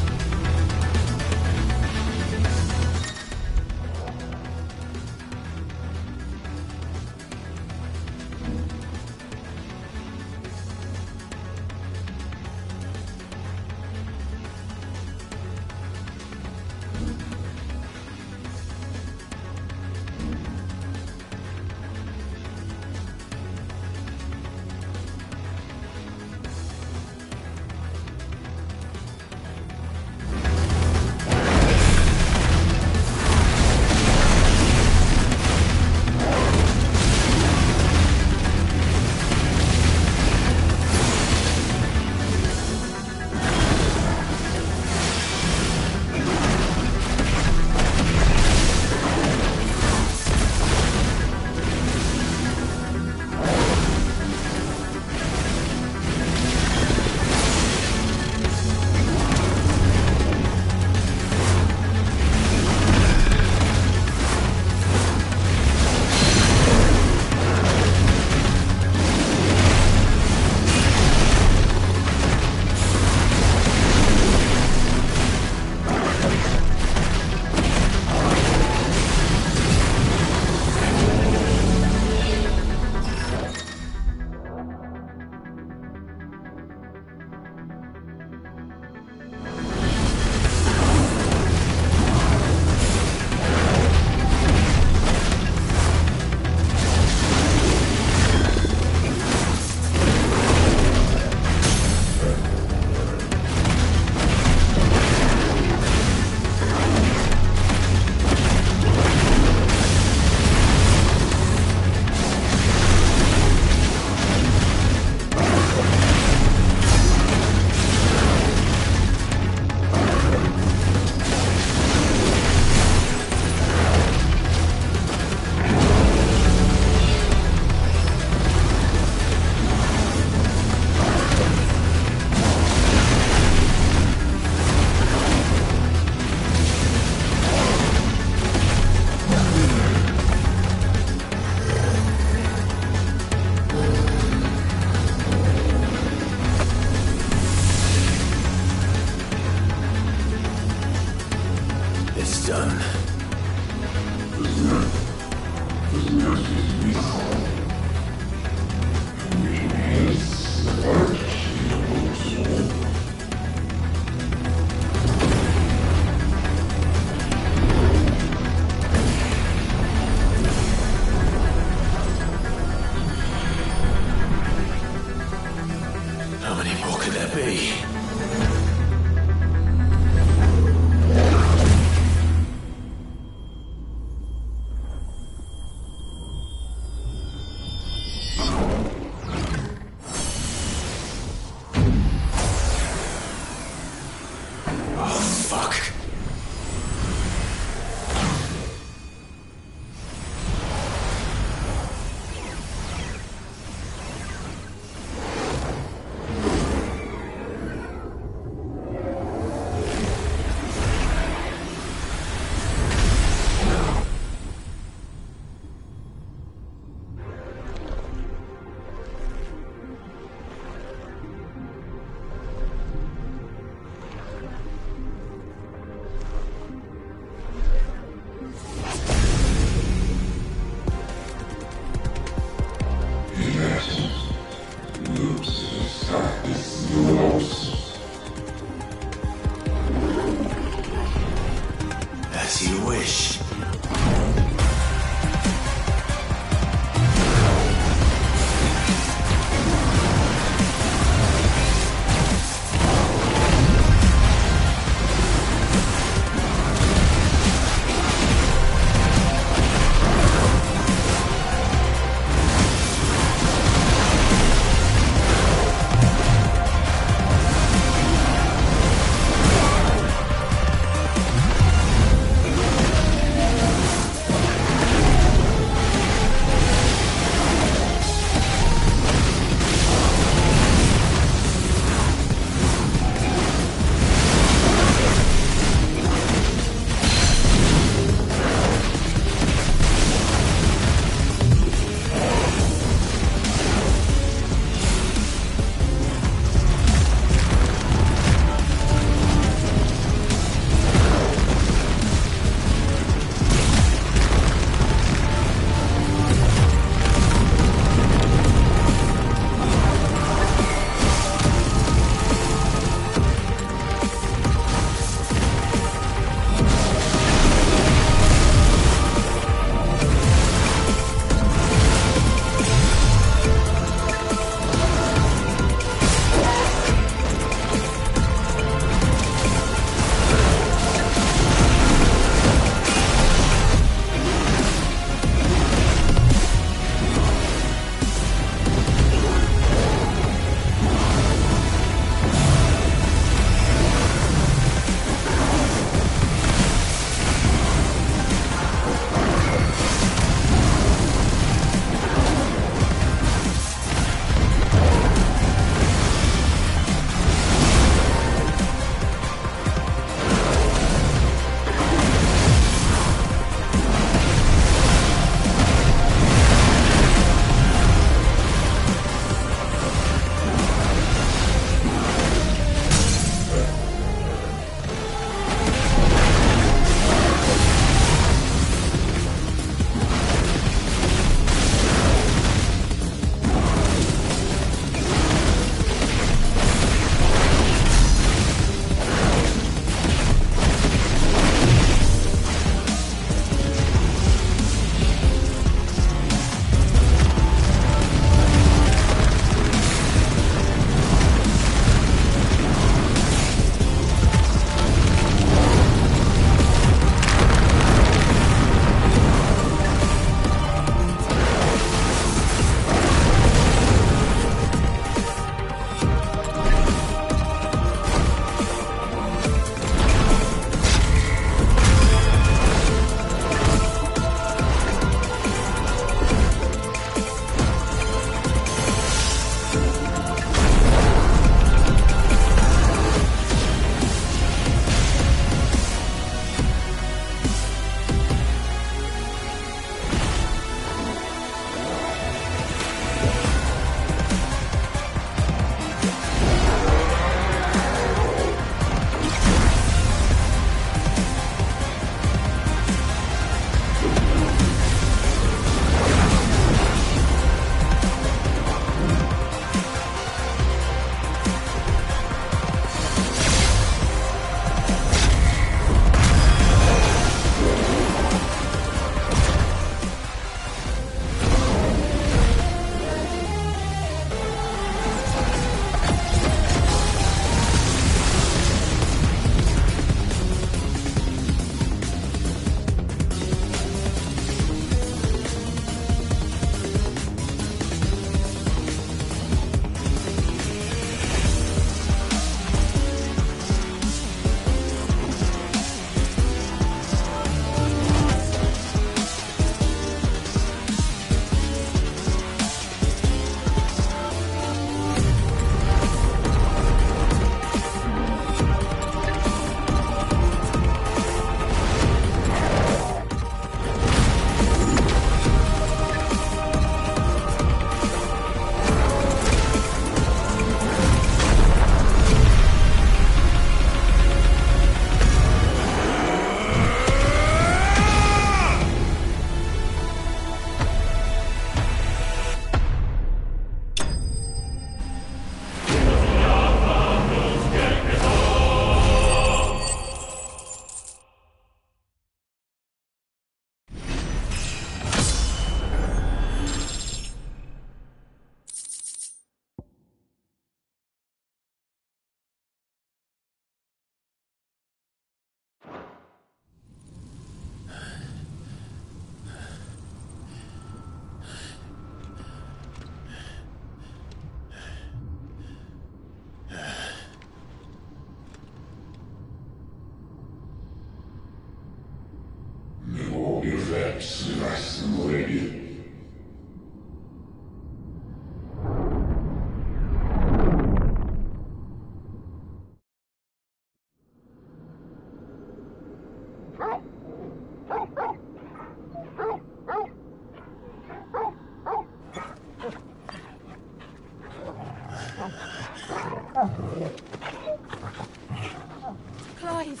Clive!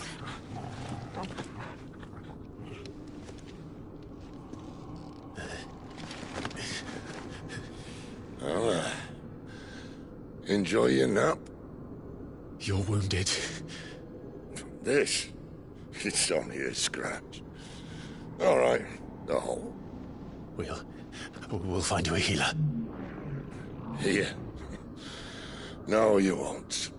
Well, enjoy your nap. You're wounded. This? It's only a scratch. All right, the hole. We'll find you a healer. Here. No, you won't.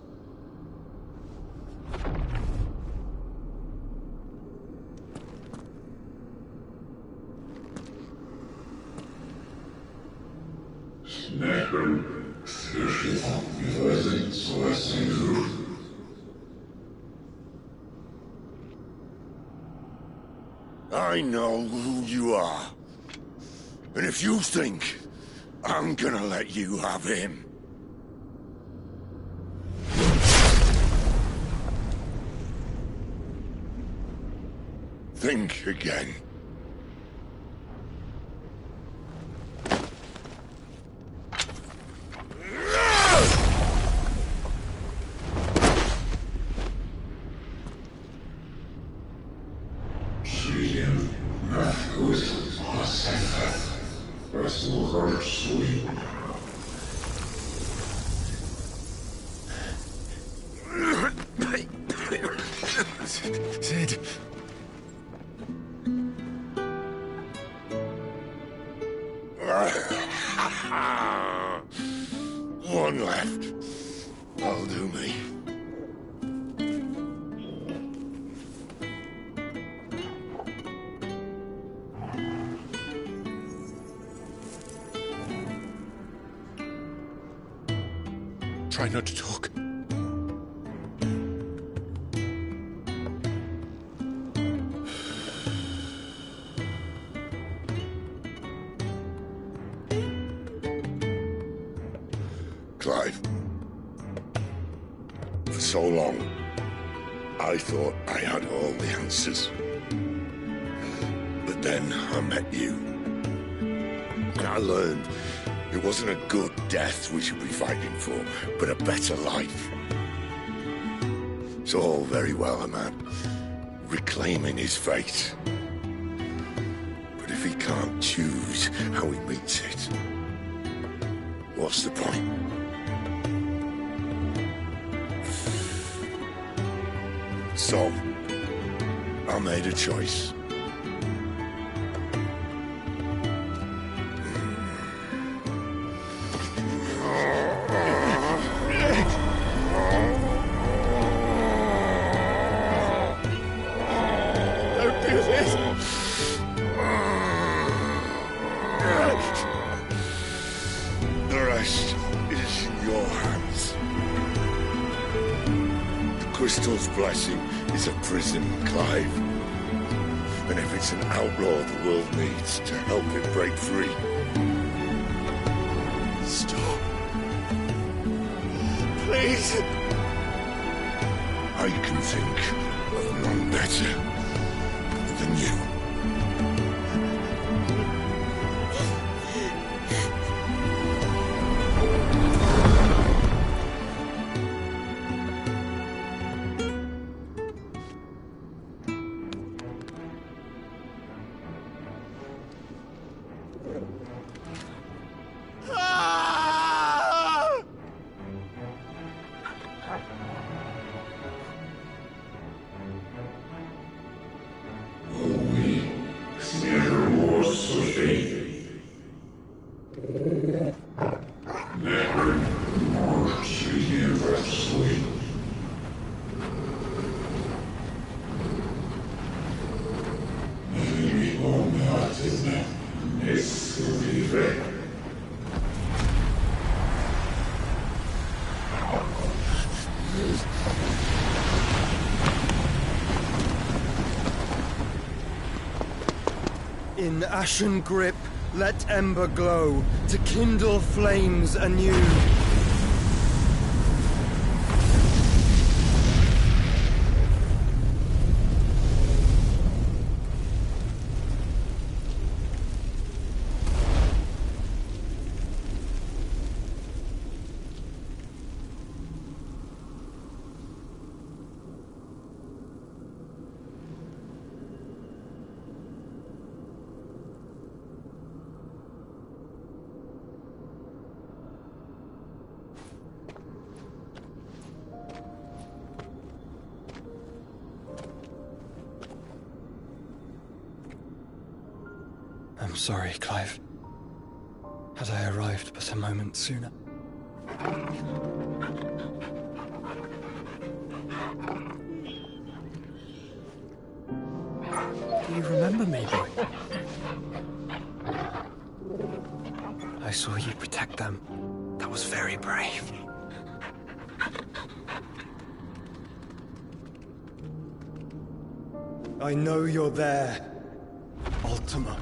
I know who you are. And if you think I'm gonna let you have him... think again. Sid. One left. That'll do me. Try not to talk. Clive. For so long, I thought I had all the answers. But then I met you. And I learned it wasn't a good death we should be fighting for, but a better life. It's all very well, a man reclaiming his fate. But if he can't choose how he meets it, what's the point? So, I made a choice. Don't do this! The rest is in your hands. The crystal's blessing is a prison, Clive. And if it's an outlaw the world needs to help it break free... Stop. Please. I can think of none better than you. This One ashen grip, let ember glow, to kindle flames anew. I'm sorry, Clive. Had I arrived but a moment sooner. Do you remember me, boy? I saw you protect them. That was very brave. I know you're there, Ultima.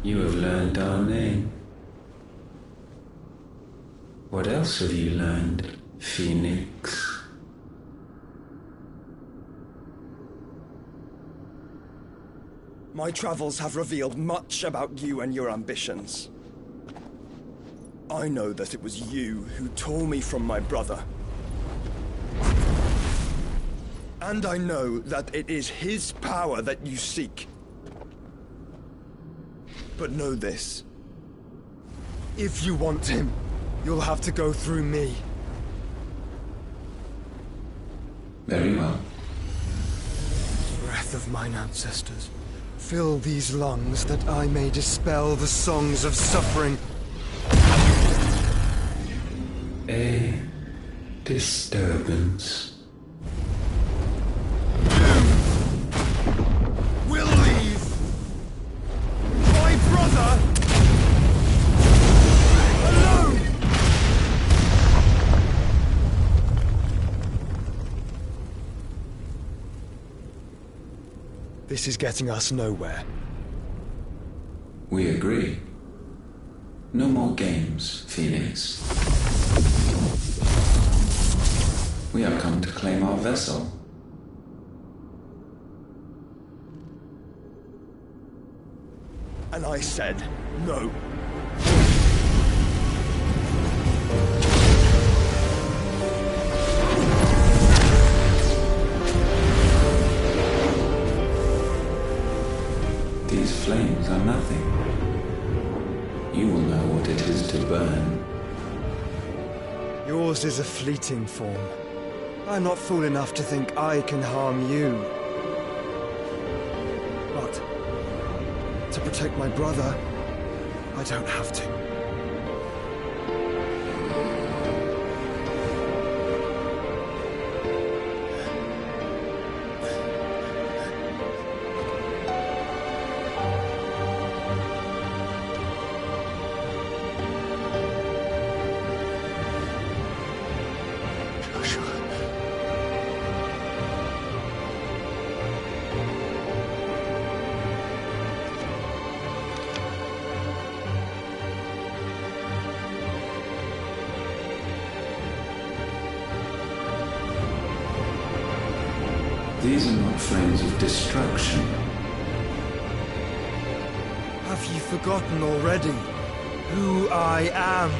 You have learned our name. What else have you learned, Phoenix? My travels have revealed much about you and your ambitions. I know that it was you who tore me from my brother. And I know that it is his power that you seek. But know this. If you want him, you'll have to go through me. Very well. Breath of mine ancestors, fill these lungs that I may dispel the songs of suffering. A disturbance. We'll leave! My brother! Alone! This is getting us nowhere. We agree. No more games, Phoenix. We have come to claim our vessel. And I said no. These flames are nothing. You will know what it is to burn. Yours is a fleeting form. I'm not fool enough to think I can harm you. But to protect my brother, I don't have to. These are not flames of destruction. Have you forgotten already who I am?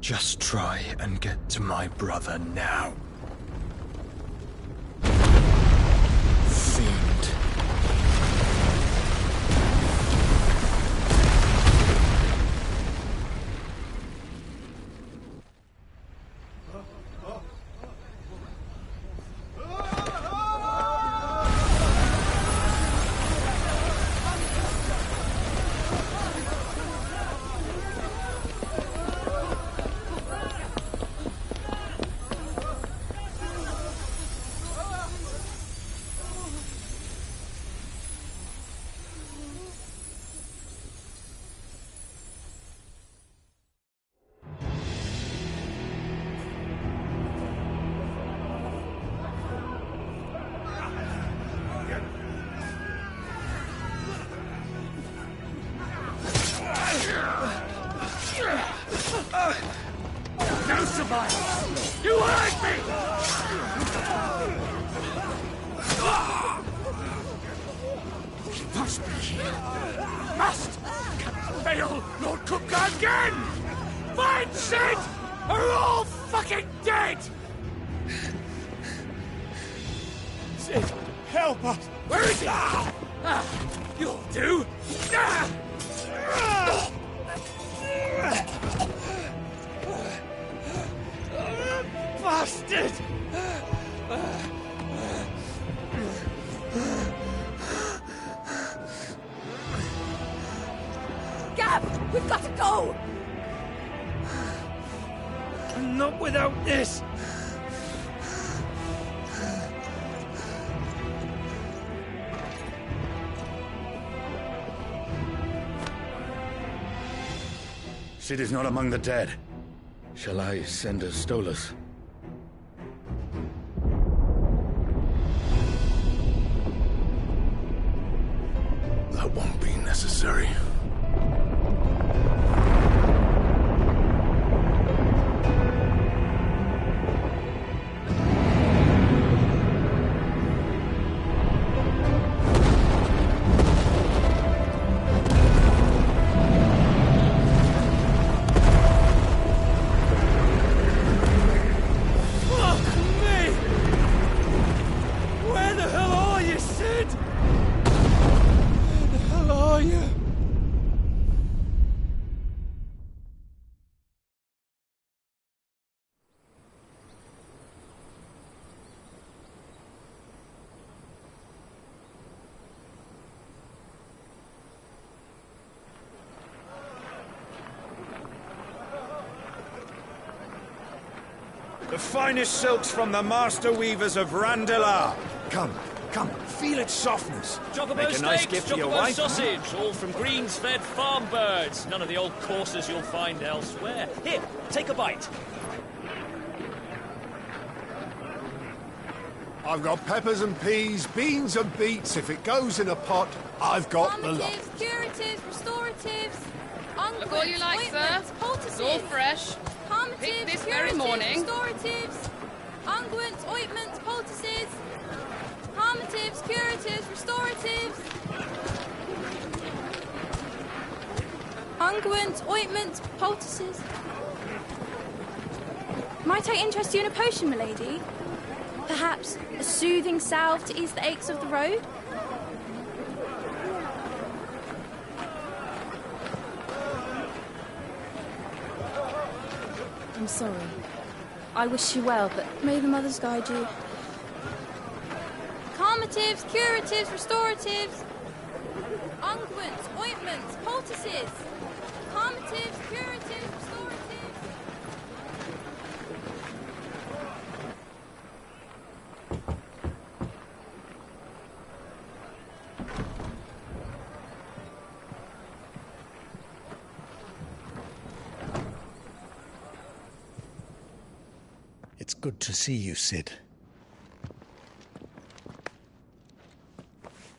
Just try and get to my brother now. Fiend. Must fail Lord Cook again! Find Sid, or we're all fucking dead! Sid, help us! Where is he? You'll do! Bastard! Gab, we've got to go! Not without this! Sid is not among the dead. Shall I send a Stolas? That won't be necessary. The finest silks from the master weavers of Randalar. Come, feel its softness. Chocobo Make a nice steaks, gift for your chocobo wife. sausage, all from greens-fed farm birds. None of the old courses you'll find elsewhere. Here, take a bite. I've got peppers and peas, beans and beets. If it goes in a pot, I've got the lot. Calmatives, curatives, restoratives, unguents, Look all you like, sir. ointments, poultices. It's all fresh. Calmatives, Picked this curatives, very morning. restoratives, unguents, ointments, poultices. Calmatives, curatives, restoratives. Unguents, ointments, poultices. Might I interest you in a potion, milady? Perhaps a soothing salve to ease the aches of the road? I'm sorry. I wish you well, but may the mothers guide you. Calmatives, curatives, restoratives. Unguents, ointments, poultices. Calmatives, curatives, restoratives. It's good to see you, Sid.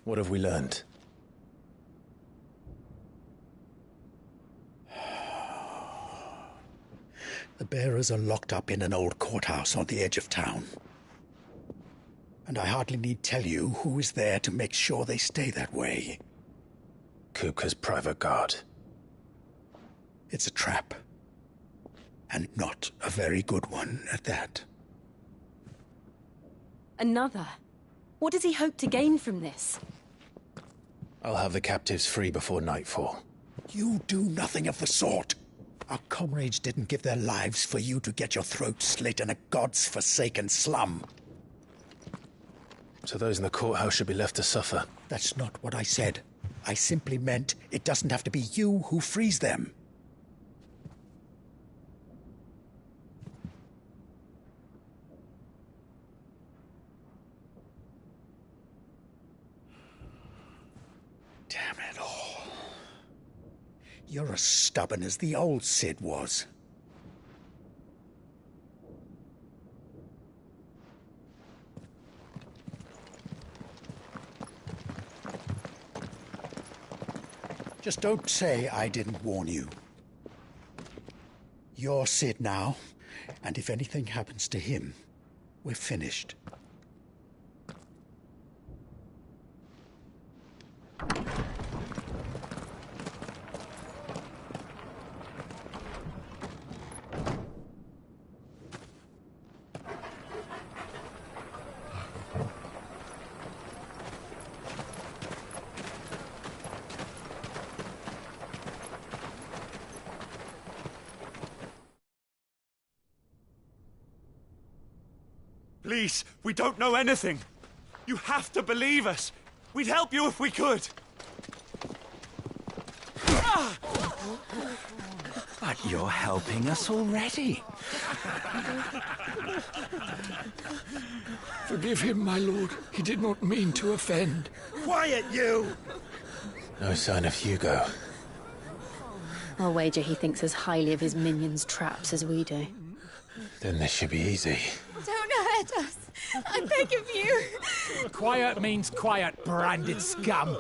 What have we learned? The bearers are locked up in an old courthouse on the edge of town. And I hardly need tell you who is there to make sure they stay that way. Kupka's private guard. It's a trap. And not a very good one at that. Another? What does he hope to gain from this? I'll have the captives free before nightfall. You do nothing of the sort. Our comrades didn't give their lives for you to get your throat slit in a god's-forsaken slum. So those in the courthouse should be left to suffer. That's not what I said. I simply meant it doesn't have to be you who frees them. Damn it all. You're as stubborn as the old Sid was. Just don't say I didn't warn you. You're Sid now, and if anything happens to him, we're finished. police. We don't know anything. You have to believe us. We'd help you if we could. But you're helping us already. Forgive him, my lord. He did not mean to offend. Quiet, you! No sign of Hugo. I'll wager he thinks as highly of his minions' traps as we do. Then this should be easy. Don't hurt us. I beg of you. Quiet means quiet, branded scum.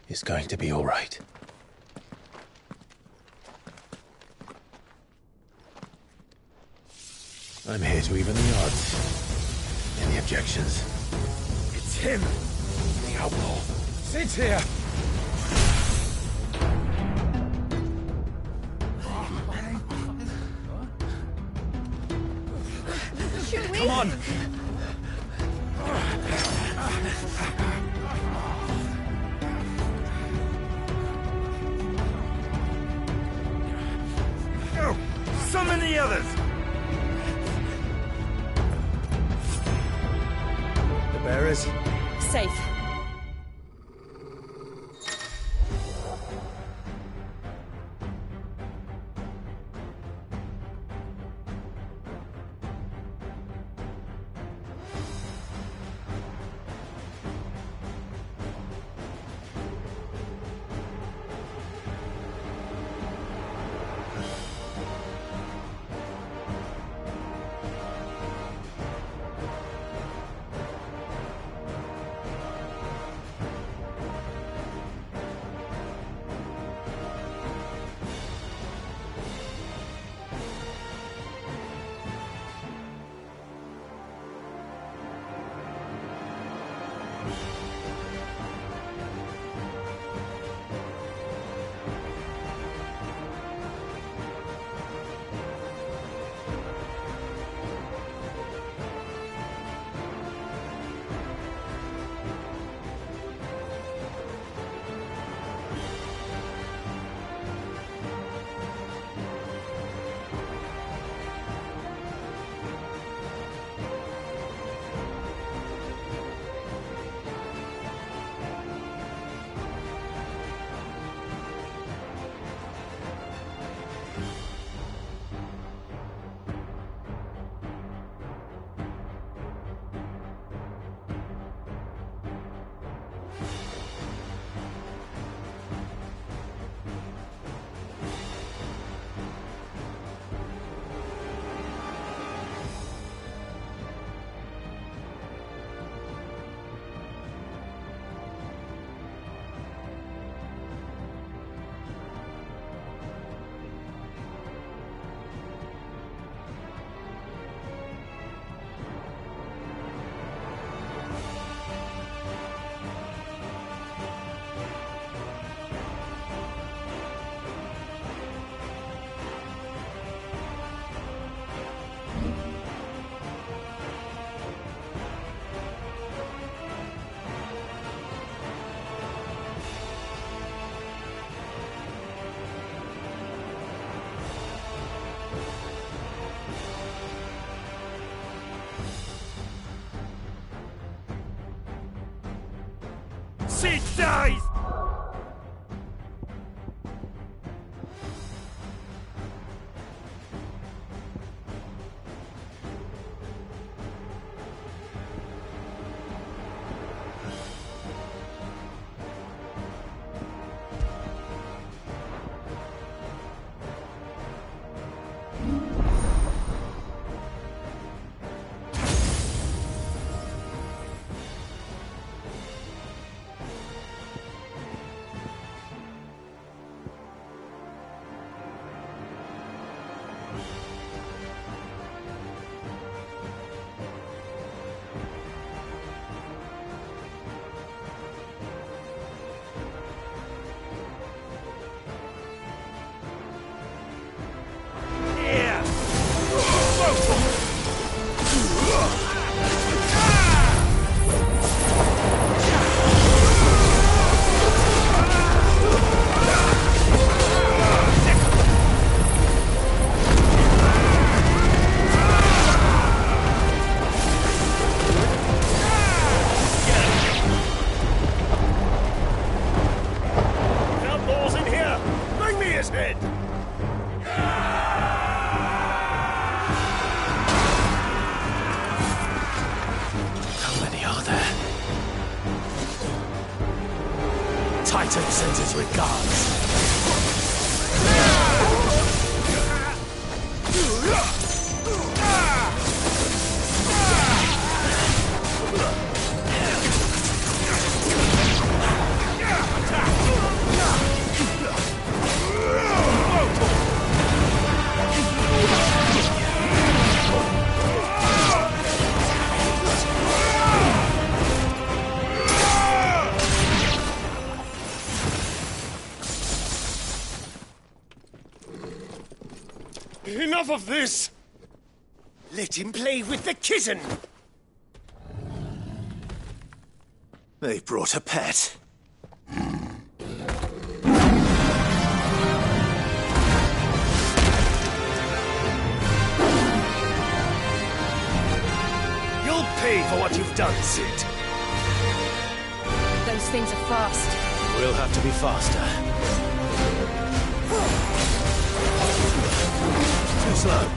It's going to be all right. I'm here to even the odds. Any objections? It's him, the outlaw. Sit here. Should we? Come on. Go! Summon the others! The bearers? Safe. Sid dies! Titan sends his regards. Enough of this! Let him play with the kitten! They brought a pet. You'll pay for what you've done, Sid. Those things are fast. We'll have to be faster. Too slow.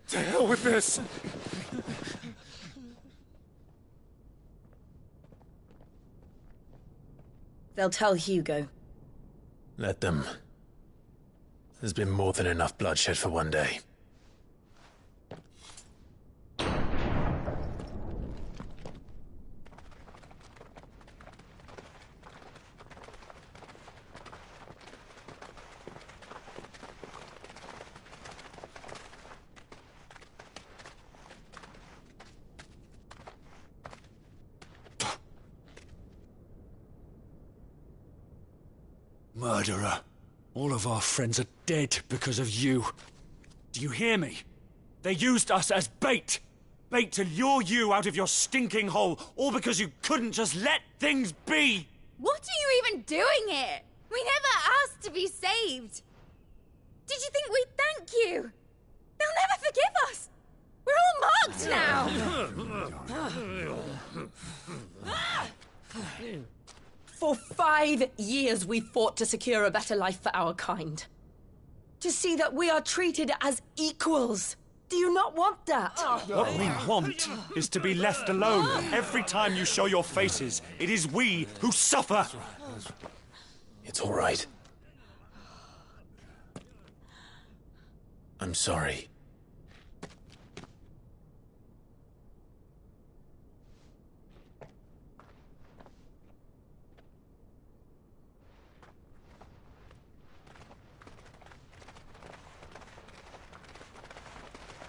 To hell with this! They'll tell Hugo. Let them. There's been more than enough bloodshed for one day. Murderer. All of our friends are dead because of you. Do you hear me? They used us as bait. Bait to lure you out of your stinking hole, all because you couldn't just let things be. What are you even doing here? We never asked to be saved. Did you think we'd thank you? They'll never forgive us. We're all marked now. For 5 years we fought to secure a better life for our kind. To see that we are treated as equals. Do you not want that? What we want is to be left alone. Every time you show your faces, it is we who suffer. It's all right. I'm sorry.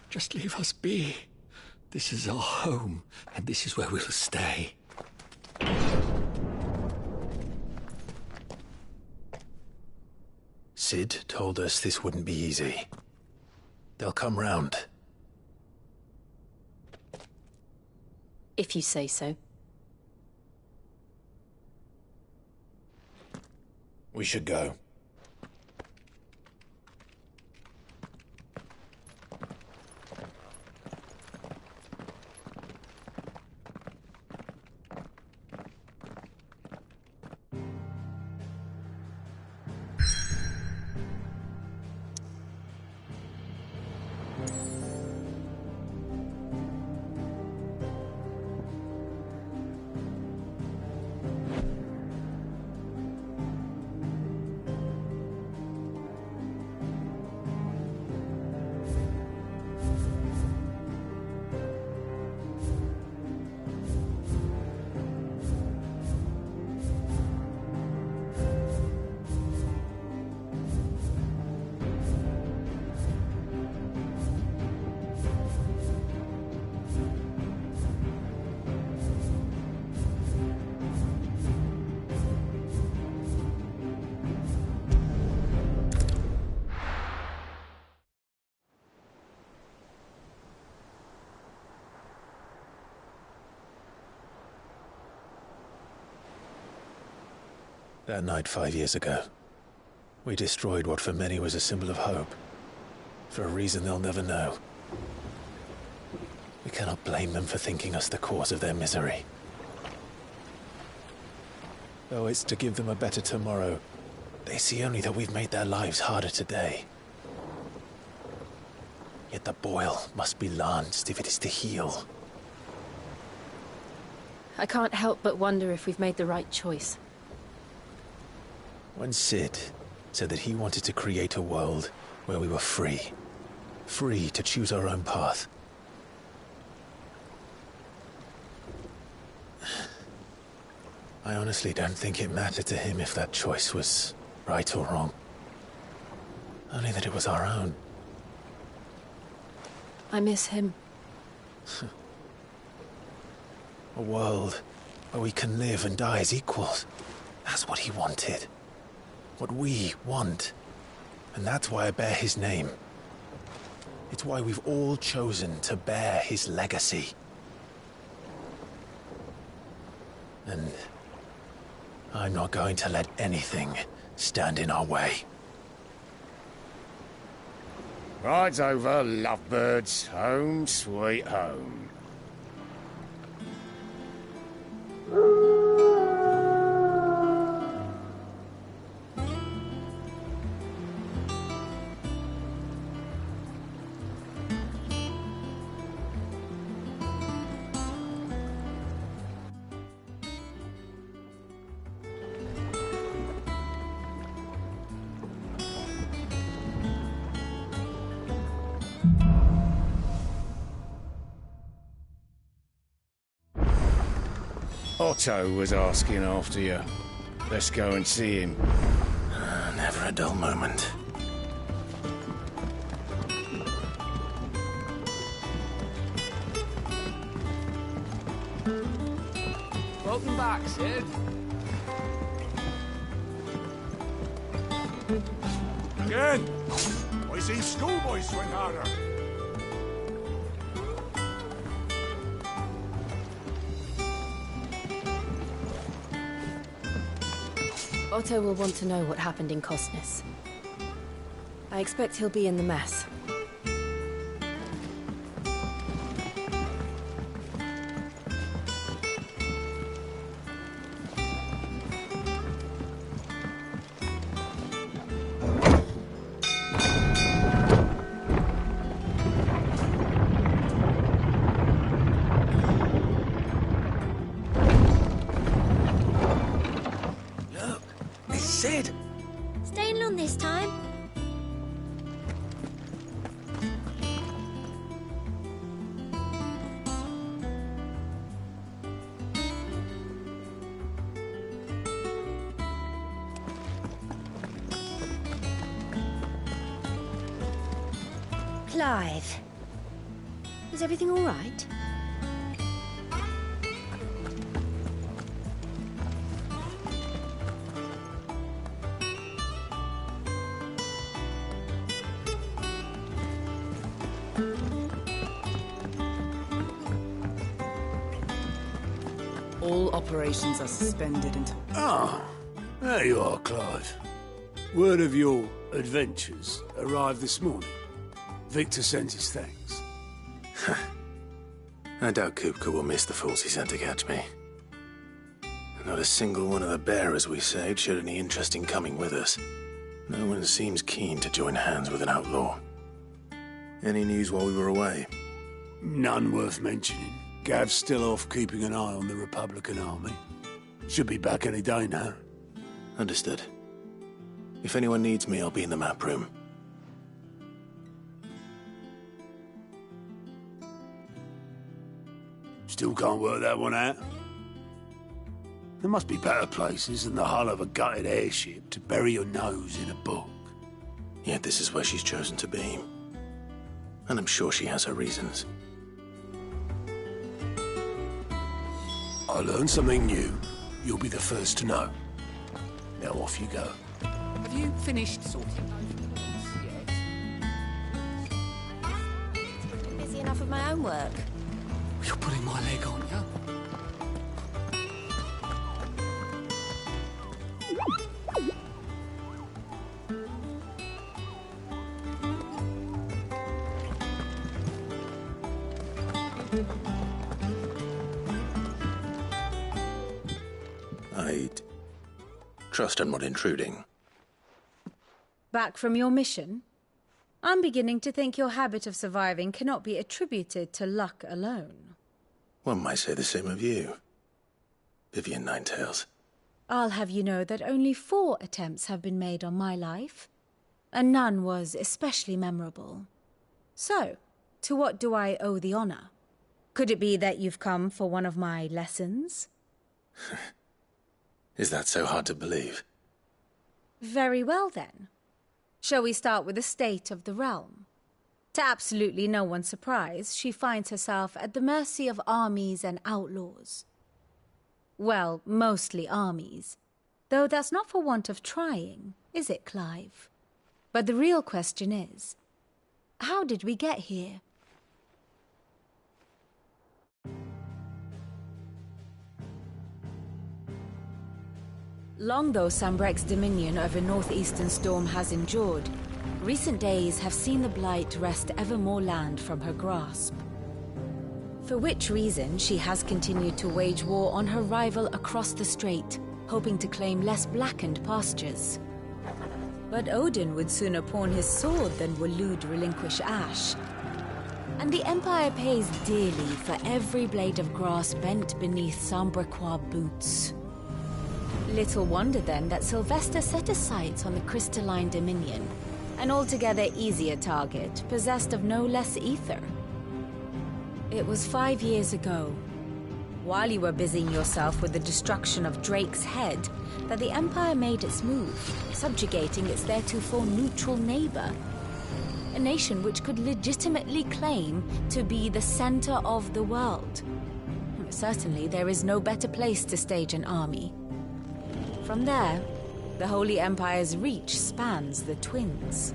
Just leave us be. This is our home, and this is where we'll stay. Sid told us this wouldn't be easy. They'll come round. If you say so. We should go. That night 5 years ago, we destroyed what for many was a symbol of hope. For a reason they'll never know. We cannot blame them for thinking us the cause of their misery. Though it's to give them a better tomorrow, they see only that we've made their lives harder today. Yet the boil must be lanced if it is to heal. I can't help but wonder if we've made the right choice. When Sid said that he wanted to create a world where we were free. Free to choose our own path. I honestly don't think it mattered to him if that choice was right or wrong. Only that it was our own. I miss him. A world where we can live and die as equals. That's what he wanted. What we want. And that's why I bear his name. It's why we've all chosen to bear his legacy. And I'm not going to let anything stand in our way. Ride's over, lovebirds. Home sweet home. Otto was asking after you. Let's go and see him. Never a dull moment. Welcome back, Sid. Again! I seen schoolboys swing harder. Otto will want to know what happened in Costness. I expect he'll be in the mess. Sid! Staying long this time? Clive. Is everything all right? All operations are suspended until... Oh, There you are, Clive. Word of your adventures arrived this morning. Victor sends his thanks. I doubt Kupka will miss the fools he sent to catch me. Not a single one of the bearers we saved showed any interest in coming with us. No one seems keen to join hands with an outlaw. Any news while we were away? None worth mentioning. Gav's still off keeping an eye on the Republican army. Should be back any day now. Understood. If anyone needs me, I'll be in the map room. Still can't work that one out. There must be better places than the hull of a gutted airship to bury your nose in a book. Yet this is where she's chosen to be. And I'm sure she has her reasons. I learned something new. You'll be the first to know. Now off you go. Have you finished sorting those yet? Busy enough with my own work. You're putting my leg on, yeah? I'd trust I'm not intruding. Back from your mission? I'm beginning to think your habit of surviving cannot be attributed to luck alone. One might say the same of you, Vivian Ninetails. I'll have you know that only 4 attempts have been made on my life, and none was especially memorable. So, to what do I owe the honor? Could it be that you've come for one of my lessons? Is that so hard to believe? Very well, then. Shall we start with the state of the realm? To absolutely no one's surprise, she finds herself at the mercy of armies and outlaws. Well, mostly armies. Though that's not for want of trying, is it, Clive? But the real question is, how did we get here? Long though Sambrek's dominion over northeastern Storm has endured, recent days have seen the Blight wrest ever more land from her grasp. For which reason, she has continued to wage war on her rival across the strait, hoping to claim less blackened pastures. But Odin would sooner pawn his sword than Waloed relinquish Ash. And the Empire pays dearly for every blade of grass bent beneath Sambrequois boots. Little wonder then that Sylvester set his sights on the crystalline dominion, an altogether easier target, possessed of no less ether. It was 5 years ago, while you were busying yourself with the destruction of Drake's head, that the Empire made its move, subjugating its theretofore neutral neighbor. A nation which could legitimately claim to be the center of the world. Certainly, there is no better place to stage an army. From there, the Holy Empire's reach spans the Twins.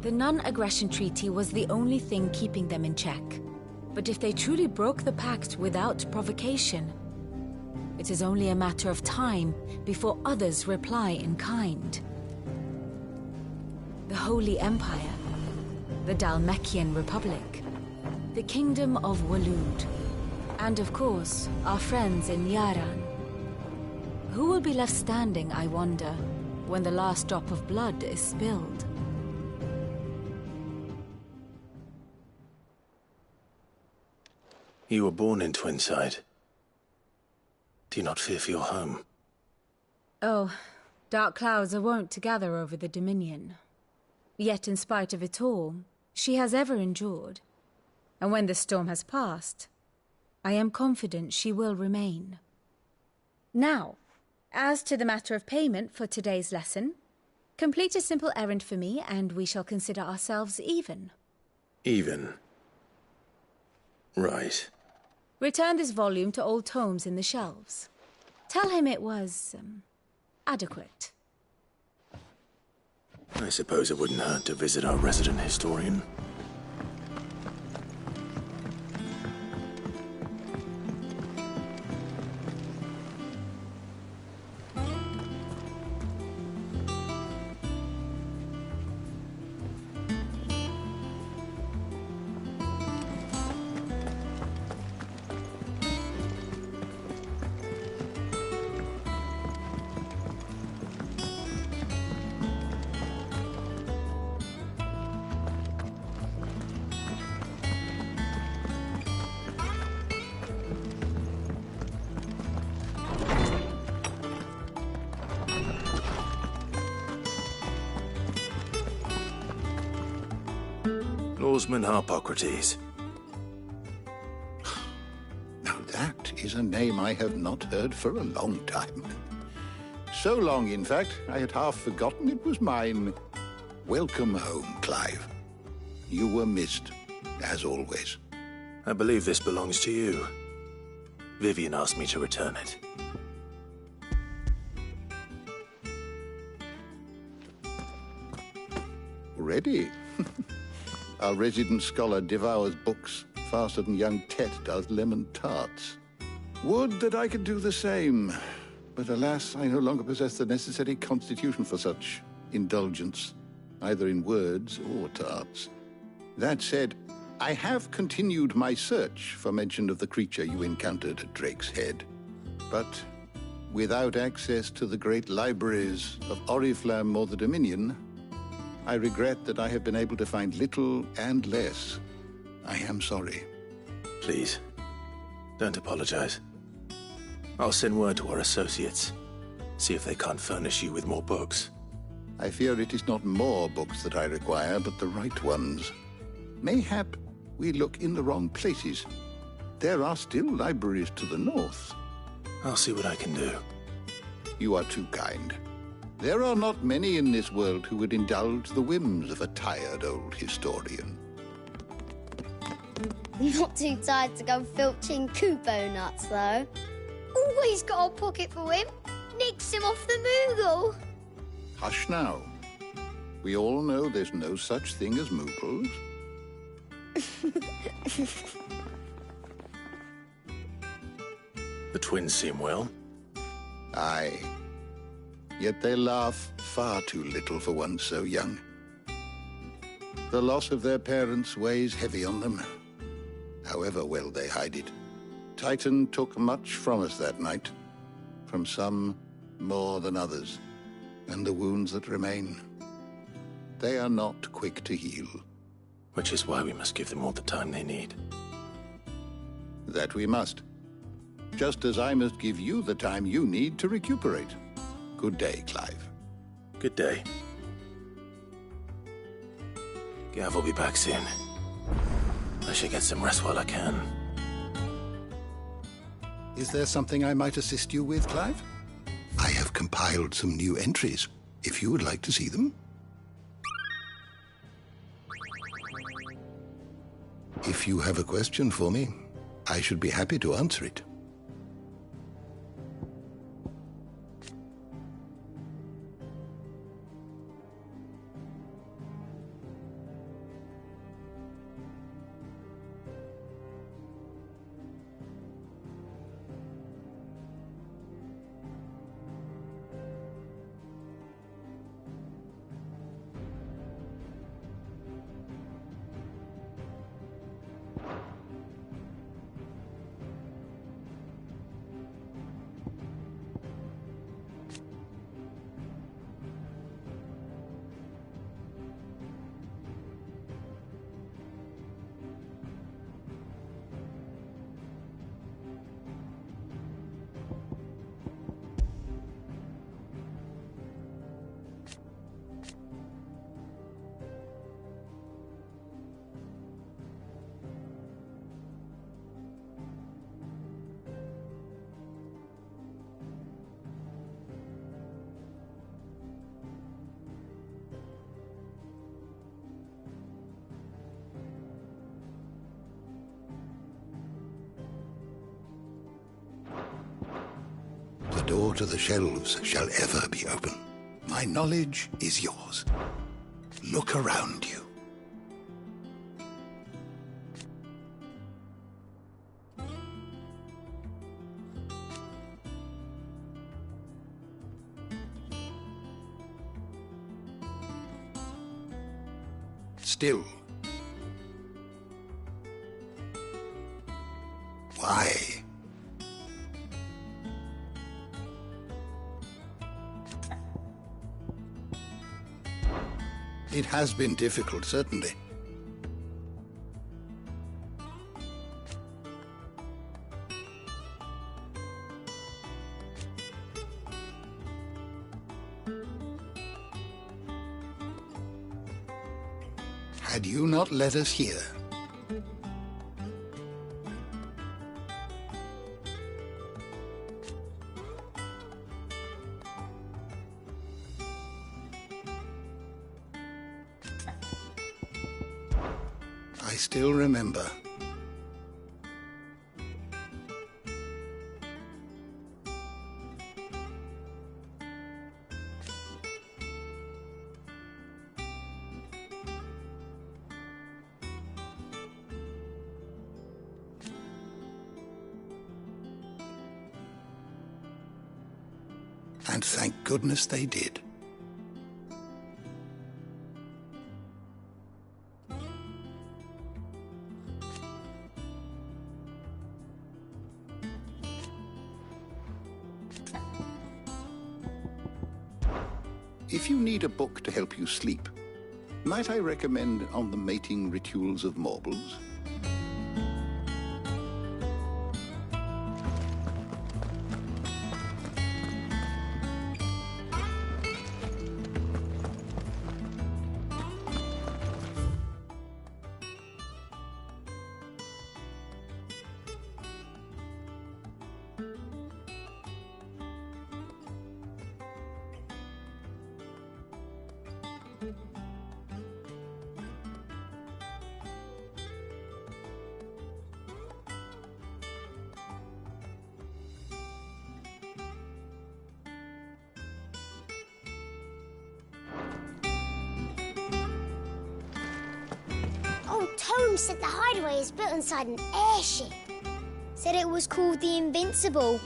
The non-aggression treaty was the only thing keeping them in check. But if they truly broke the pact without provocation, it is only a matter of time before others reply in kind. The Holy Empire, the Dhalmekian Republic, the Kingdom of Waloed, and of course, our friends in Yaran. Who will be left standing, I wonder, when the last drop of blood is spilled? You were born in Twinside. Do you not fear for your home? Oh, dark clouds are wont to gather over the Dominion. Yet in spite of it all, she has ever endured. And when the storm has passed, I am confident she will remain. Now, as to the matter of payment for today's lesson, complete a simple errand for me and we shall consider ourselves even. Even? Right. Return this volume to old tomes in the shelves. Tell him it was, adequate. I suppose it wouldn't hurt to visit our resident historian. Scrolsman Harpocrates. Now that is a name I have not heard for a long time. So long, in fact, I had half forgotten it was mine. Welcome home, Clive. You were missed, as always. I believe this belongs to you. Vivian asked me to return it. Ready? Our resident scholar devours books faster than young Tet does lemon tarts. Would that I could do the same. But alas, I no longer possess the necessary constitution for such indulgence, either in words or tarts. That said, I have continued my search for mention of the creature you encountered at Drake's Head. But without access to the great libraries of Oriflamme or the Dominion, I regret that I have been able to find little and less. I am sorry. Please, don't apologize. I'll send word to our associates. See if they can't furnish you with more books. I fear it is not more books that I require, but the right ones. Mayhap we look in the wrong places. There are still libraries to the north. I'll see what I can do. You are too kind. There are not many in this world who would indulge the whims of a tired old historian. Not too tired to go filching Kupo nuts, though. Always got a pocket for him. Nicks him off the Moogle. Hush now. We all know there's no such thing as Moogles. The twins seem well. Aye. Yet they laugh far too little for one so young. The loss of their parents weighs heavy on them, however well they hide it. Titan took much from us that night, from some more than others, and the wounds that remain, they are not quick to heal. Which is why we must give them all the time they need. That we must. Just as I must give you the time you need to recuperate. Good day, Clive. Good day. Gav will be back soon. I should get some rest while I can. Is there something I might assist you with, Clive? I have compiled some new entries, if you would like to see them. If you have a question for me, I should be happy to answer it. The door to the shelves shall ever be open. My knowledge is yours. Look around you. Still. Why? It has been difficult, certainly. had you not led us here. I still remember. And thank goodness they did. If you need a book to help you sleep, might I recommend On the Mating Rituals of Mortals? Holmes said the hideaway is built inside an airship. Said it was called the Invincible.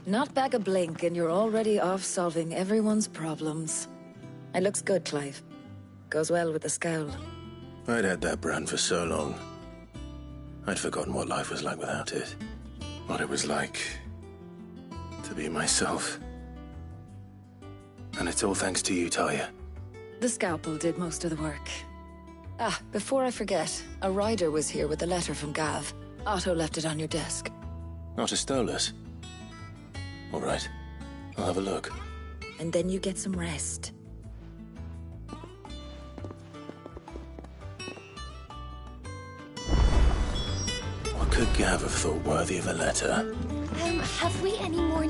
Not back a blink and you're already off solving everyone's problems. It looks good, Clive. Goes well with the scowl. I'd had that brand for so long. I'd forgotten what life was like without it. What it was like to be myself. And it's all thanks to you, Talia. The scalpel did most of the work. Ah, before I forget, a rider was here with a letter from Gav. Otto left it on your desk. Otto stole us. All right, I'll have a look. And then you get some rest. What could Gav have thought worthy of a letter? Have we any more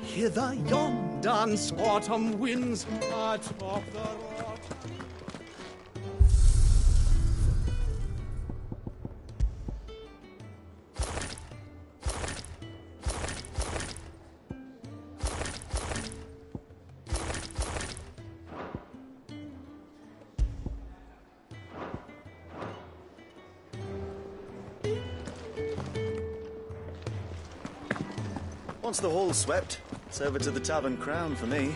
Hither yon dance autumn winds atop the rock. Once the hall's swept, it's over to the Tavern Crown for me.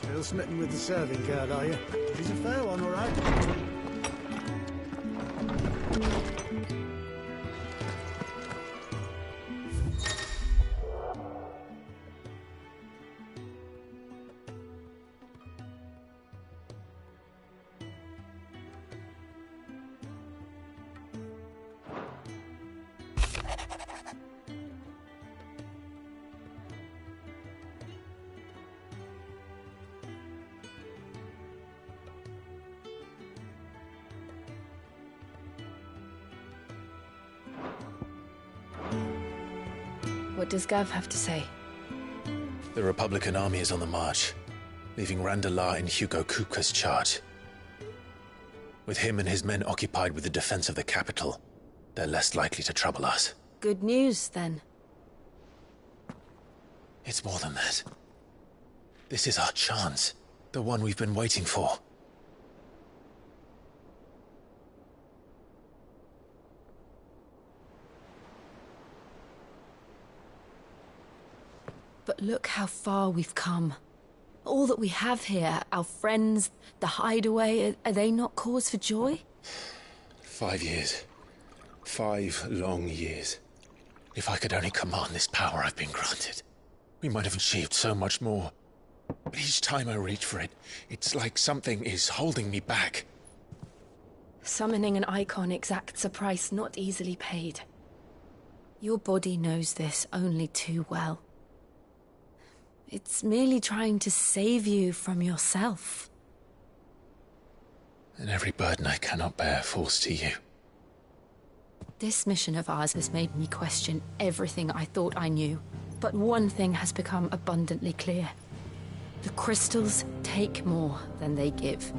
Still smitten with the serving girl, are you? She's a fair one, all right. What does Gav have to say? The Republican army is on the march, leaving Randalar in Hugo Kupka's charge. With him and his men occupied with the defense of the capital, they're less likely to trouble us. Good news, then. It's more than that. This is our chance. The one we've been waiting for. But look how far we've come. All that we have here, our friends, the hideaway, are they not cause for joy? 5 years. 5 long years. If I could only command this power I've been granted, we might have achieved so much more. But each time I reach for it, it's like something is holding me back. Summoning an icon exacts a price not easily paid. Your body knows this only too well. It's merely trying to save you from yourself. And every burden I cannot bear falls to you. This mission of ours has made me question everything I thought I knew. But one thing has become abundantly clear. The crystals take more than they give.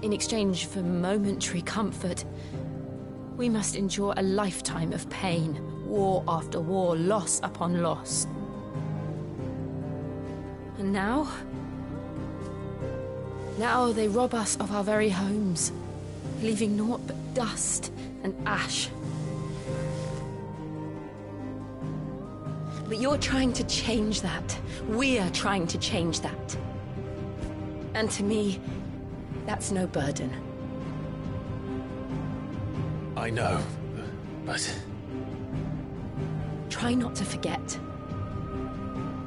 In exchange for momentary comfort, we must endure a lifetime of pain, war after war, loss upon loss. And now they rob us of our very homes, leaving naught but dust and ash. But you're trying to change that. We're trying to change that. And to me, that's no burden. I know, but... Try not to forget.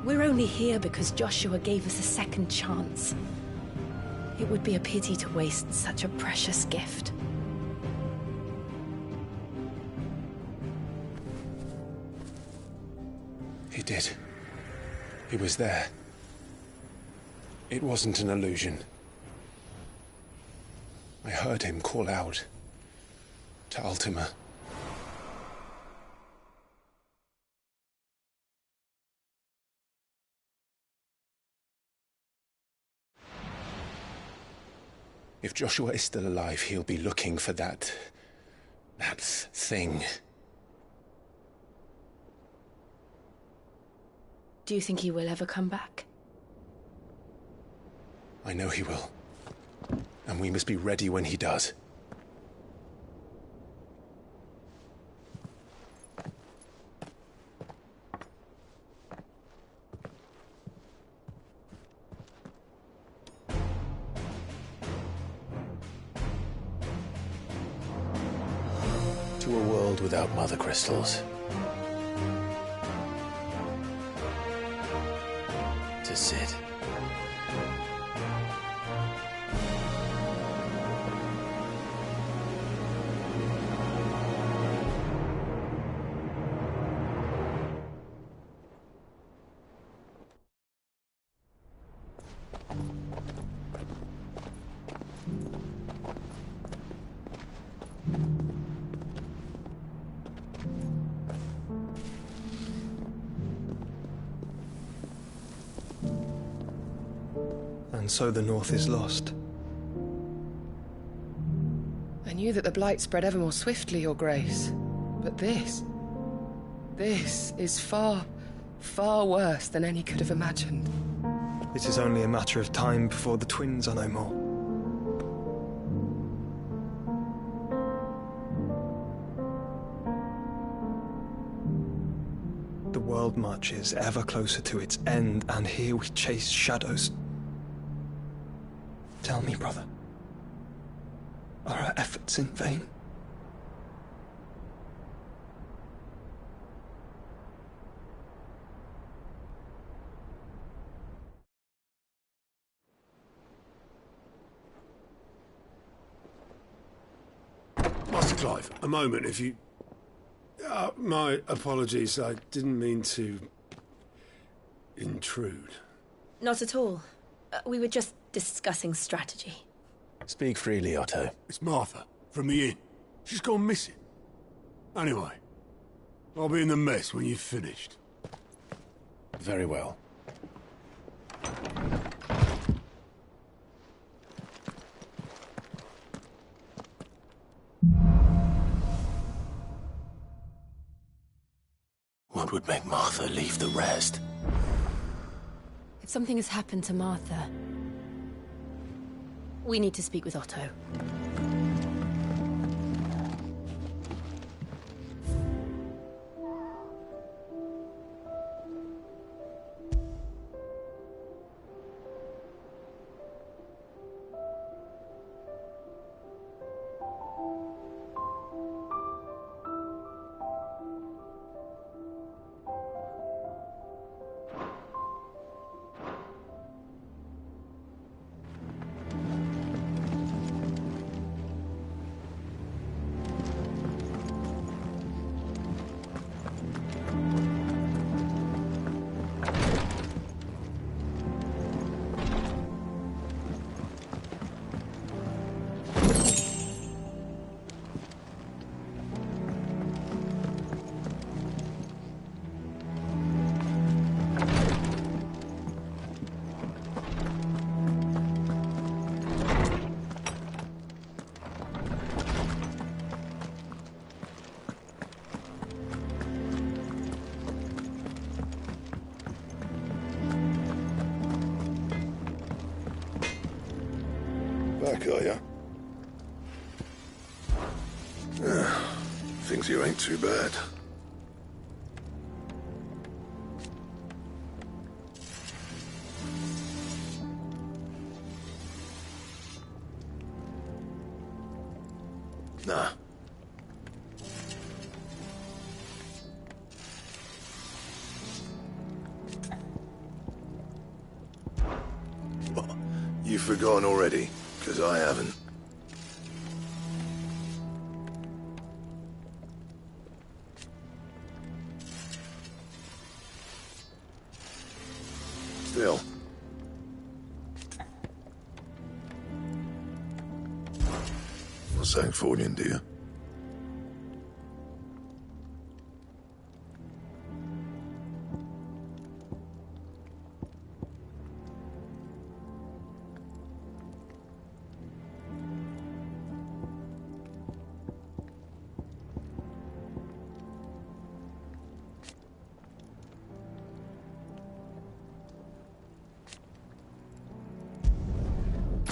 We're only here because Joshua gave us a second chance. It would be a pity to waste such a precious gift. He did. He was there. It wasn't an illusion. I heard him call out to Ultima. If Joshua is still alive, he'll be looking for that thing. Do you think he will ever come back? I know he will. And we must be ready when he does. To a world without mother crystals. To Sid. And so the North is lost. I knew that the Blight spread ever more swiftly, Your Grace. But this is far, far worse than any could have imagined. It is only a matter of time before the twins are no more. The world marches ever closer to its end, and here we chase shadows. Tell me, brother, are our efforts in vain? Master Clive, a moment, if you... my apologies, I didn't mean to... intrude. Not at all. We were just discussing strategy. Speak freely, Otto. It's Martha, from the inn. She's gone missing. Anyway, I'll be in the mess when you've finished. Very well. What would make Martha leave the rest? If something has happened to Martha, we need to speak with Otto. Back, are ya? Things you ain't too bad. Nah. What? You've forgotten already? Because I haven't. Still. Not saying forwarding, do you?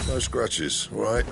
No scratches, all right?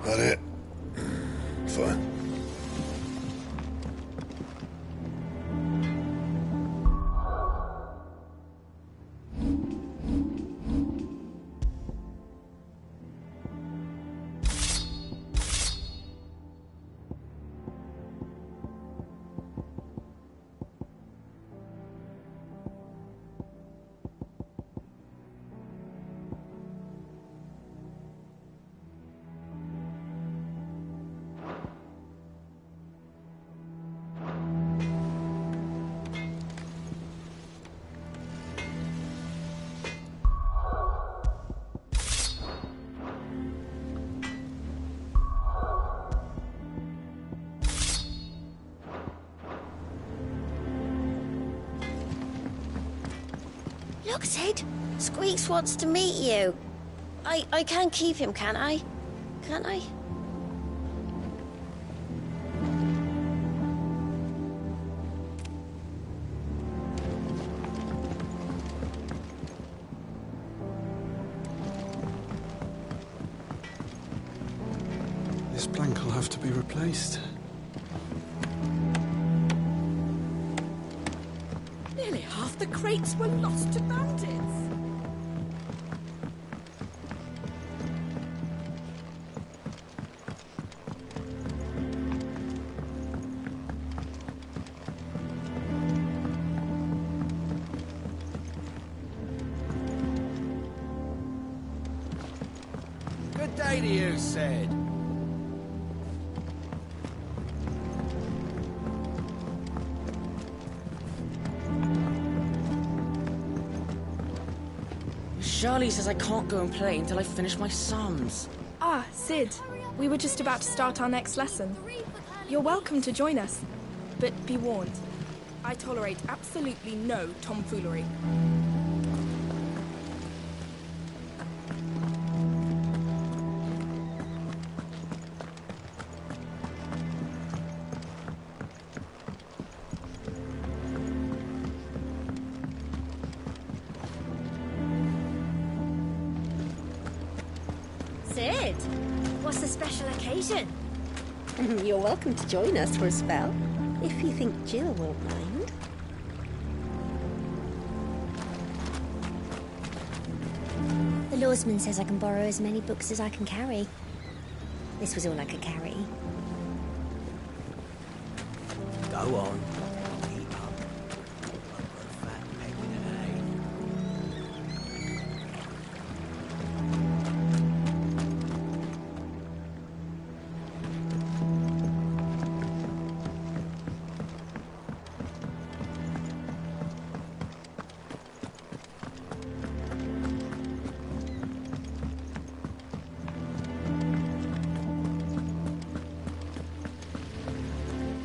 That it? Fine. Look, Sid. Squeaks wants to meet you. I can keep him, can't I? Can't I? This plank will have to be replaced. Nearly half the crates were lost to bandits. Good day to you, Sid. Charlie says I can't go and play until I finish my sums. Ah, Sid. We were just about to start our next lesson. You're welcome to join us, but be warned. I tolerate absolutely no tomfoolery. Sid, what's the special occasion? You're welcome to join us for a spell, if you think Jill won't mind. The lawsman says I can borrow as many books as I can carry. This was all I could carry. Go on.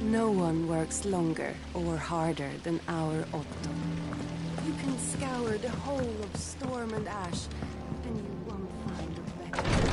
No one works longer or harder than our Otto. You can scour the whole of Storm and Ash, and you won't find a better.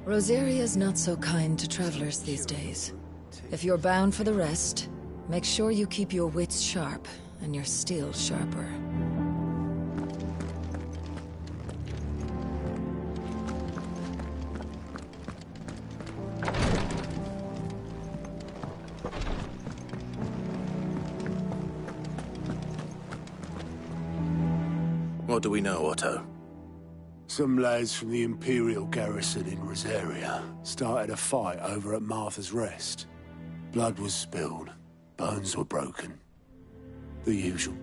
Rosaria's not so kind to travelers these days. If you're bound for the rest, make sure you keep your wits sharp and your steel sharper. What do we know, Otto? Some lads from the Imperial garrison in Rosaria started a fight over at Martha's Rest. Blood was spilled, bones were broken. The usual.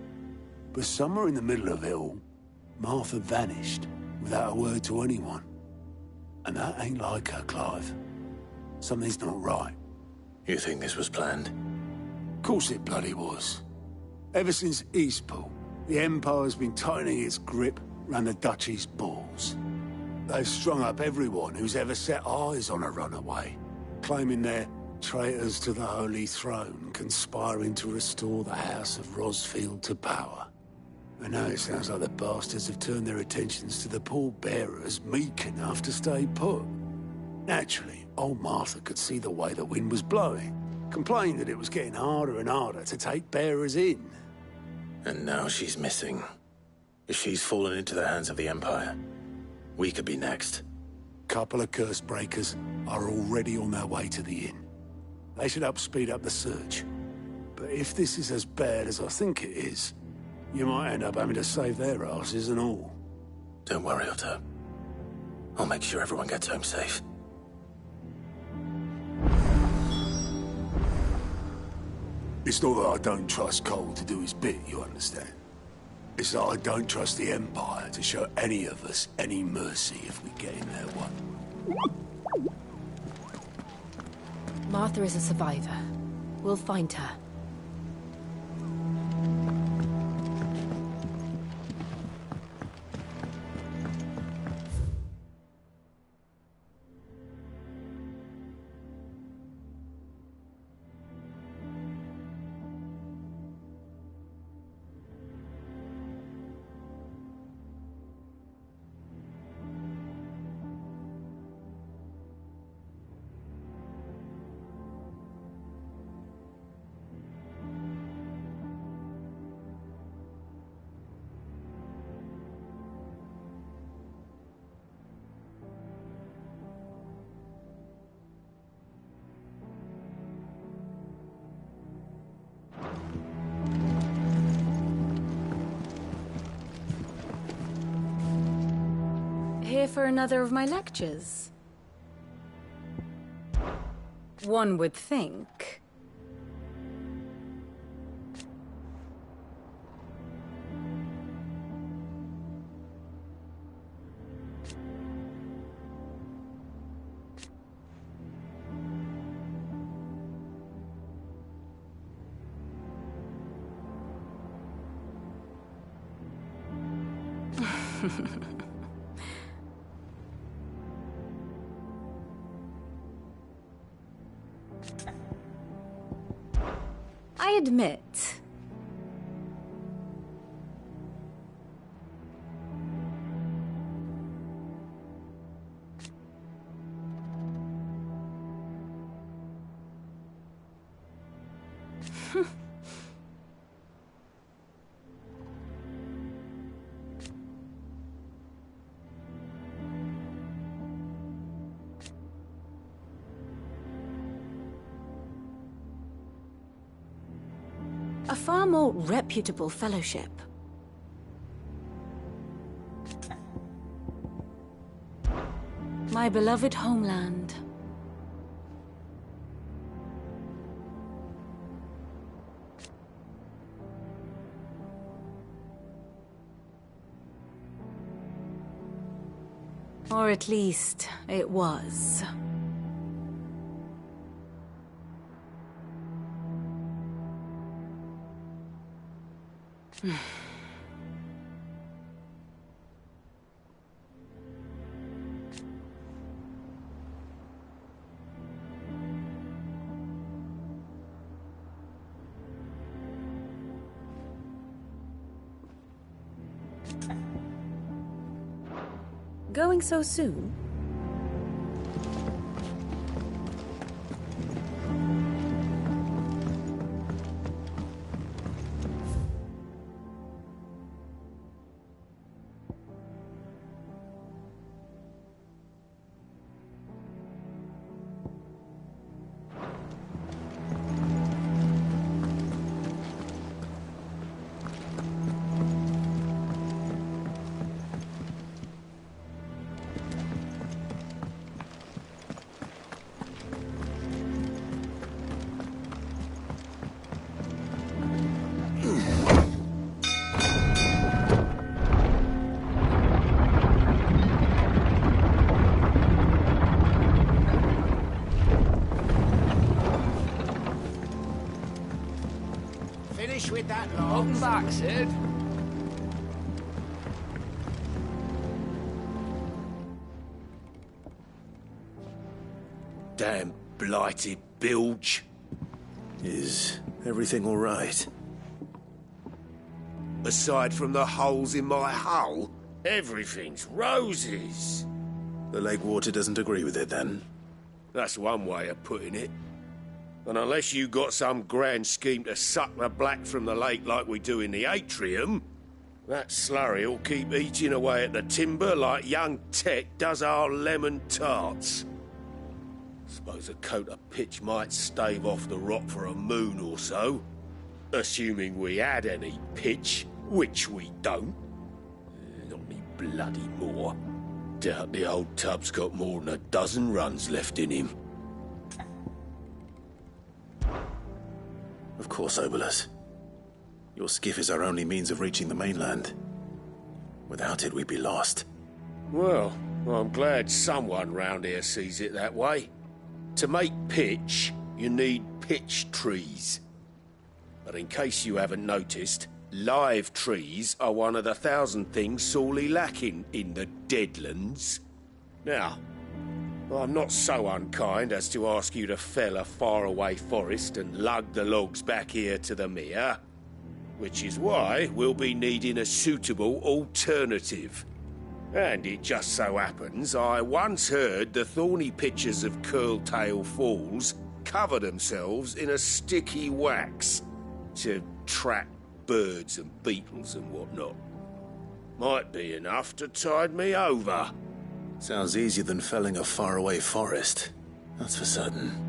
But somewhere in the middle of it all, Martha vanished without a word to anyone. And that ain't like her, Clive. Something's not right. You think this was planned? Of course it bloody was. Ever since Eastpool, the Empire's been tightening its grip round the Duchy's balls. They've strung up everyone who's ever set eyes on a runaway, claiming they're traitors to the Holy Throne, conspiring to restore the House of Rosfield to power. And now it sounds like the bastards have turned their attentions to the pallbearers meek enough to stay put. Naturally, old Martha could see the way the wind was blowing, complained that it was getting harder and harder to take bearers in. And now she's missing. If she's fallen into the hands of the Empire, we could be next. Couple of curse breakers are already on their way to the inn. They should help speed up the search. But if this is as bad as I think it is, you might end up having to save their asses and all. Don't worry, Otto. I'll make sure everyone gets home safe. It's not that I don't trust Cole to do his bit, you understand? It's that I don't trust the Empire to show any of us any mercy if we get in their way. Martha is a survivor. We'll find her. Here for another of my lectures? One would think. I admit. A far more reputable fellowship. My beloved homeland. Or at least, it was. Going so soon? Finish with that lot. Welcome back, Sid. Damn blighted bilge. Is everything all right? Aside from the holes in my hull, everything's roses. The lake water doesn't agree with it, then? That's one way of putting it. And unless you got some grand scheme to suck the black from the lake like we do in the atrium, that slurry'll keep eating away at the timber like young Tech does our lemon tarts. Suppose a coat of pitch might stave off the rot for a moon or so. Assuming we had any pitch, which we don't. Not any bloody more. Doubt the old tub's got more than a dozen runs left in him. Of course, Obolus. Your skiff is our only means of reaching the mainland. Without it, we'd be lost. Well, I'm glad someone round here sees it that way. To make pitch, you need pitch trees. But in case you haven't noticed, live trees are one of the 1,000 things sorely lacking in the Deadlands. Now, I'm not so unkind as to ask you to fell a faraway forest and lug the logs back here to the mere, which is why we'll be needing a suitable alternative. And it just so happens I once heard the thorny pitchers of Curltail Falls cover themselves in a sticky wax to trap birds and beetles and whatnot. Might be enough to tide me over. Sounds easier than felling a faraway forest. That's for certain.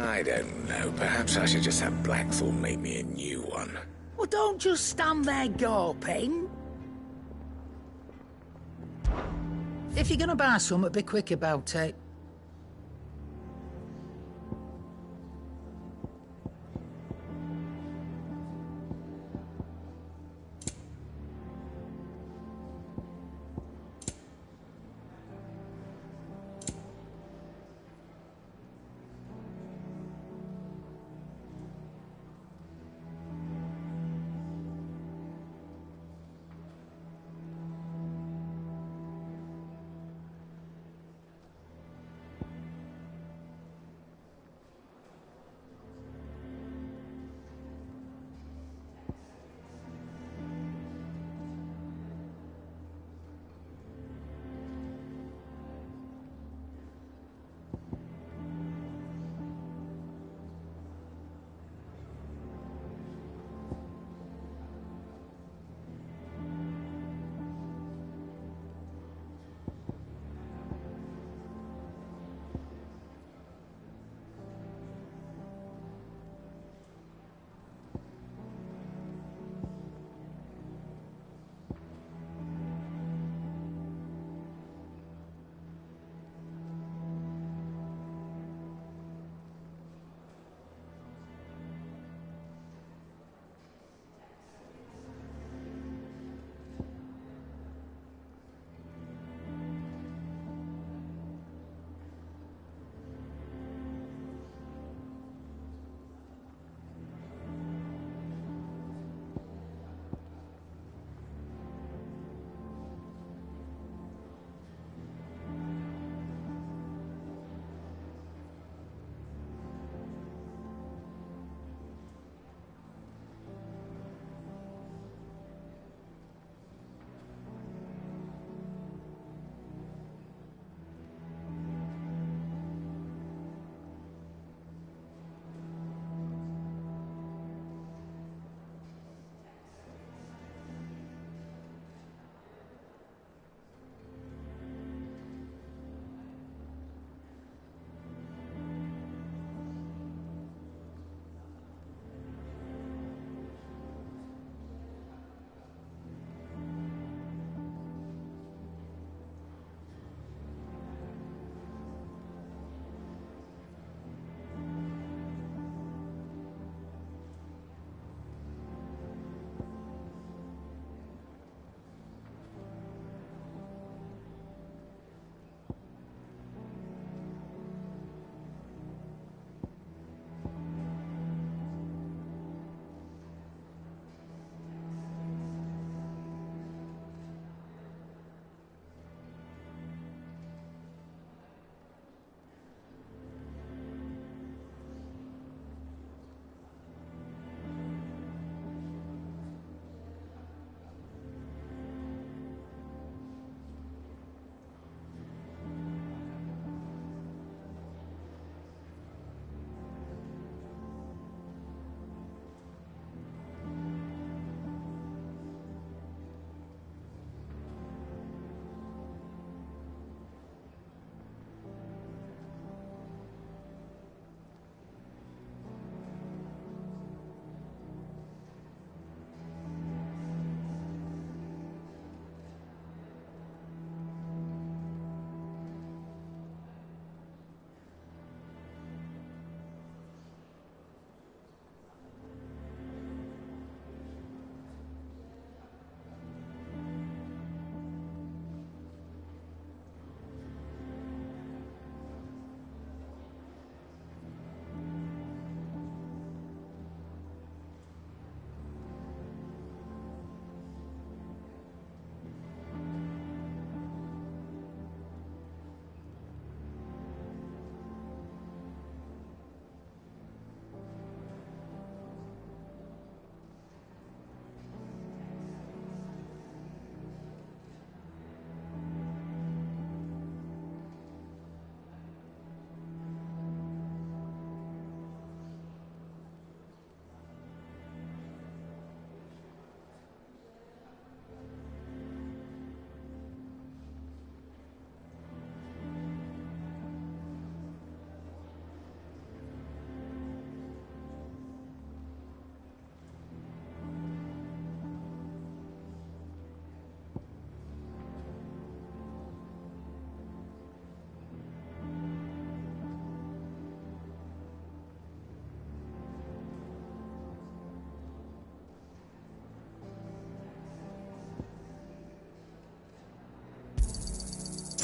I don't know. Perhaps I should just have Blackthorn make me a new one. Well, don't just stand there gawping. If you're gonna buy something, be quick about it.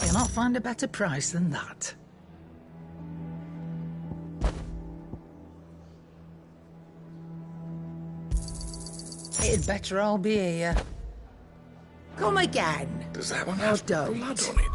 Cannot find a better price than that. It'd better all be here. Come again. Does that one Or have don't. blood on it?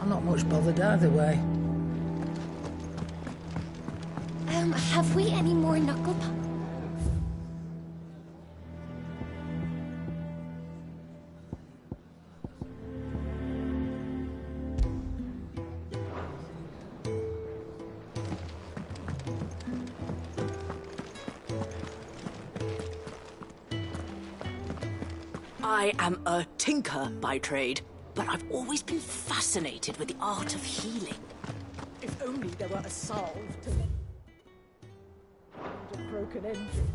I'm not much bothered either way. Have we any more knuckle puck? I am a tinker by trade, but I've always been fascinated with the art of healing. If only there were a salve to a broken engine.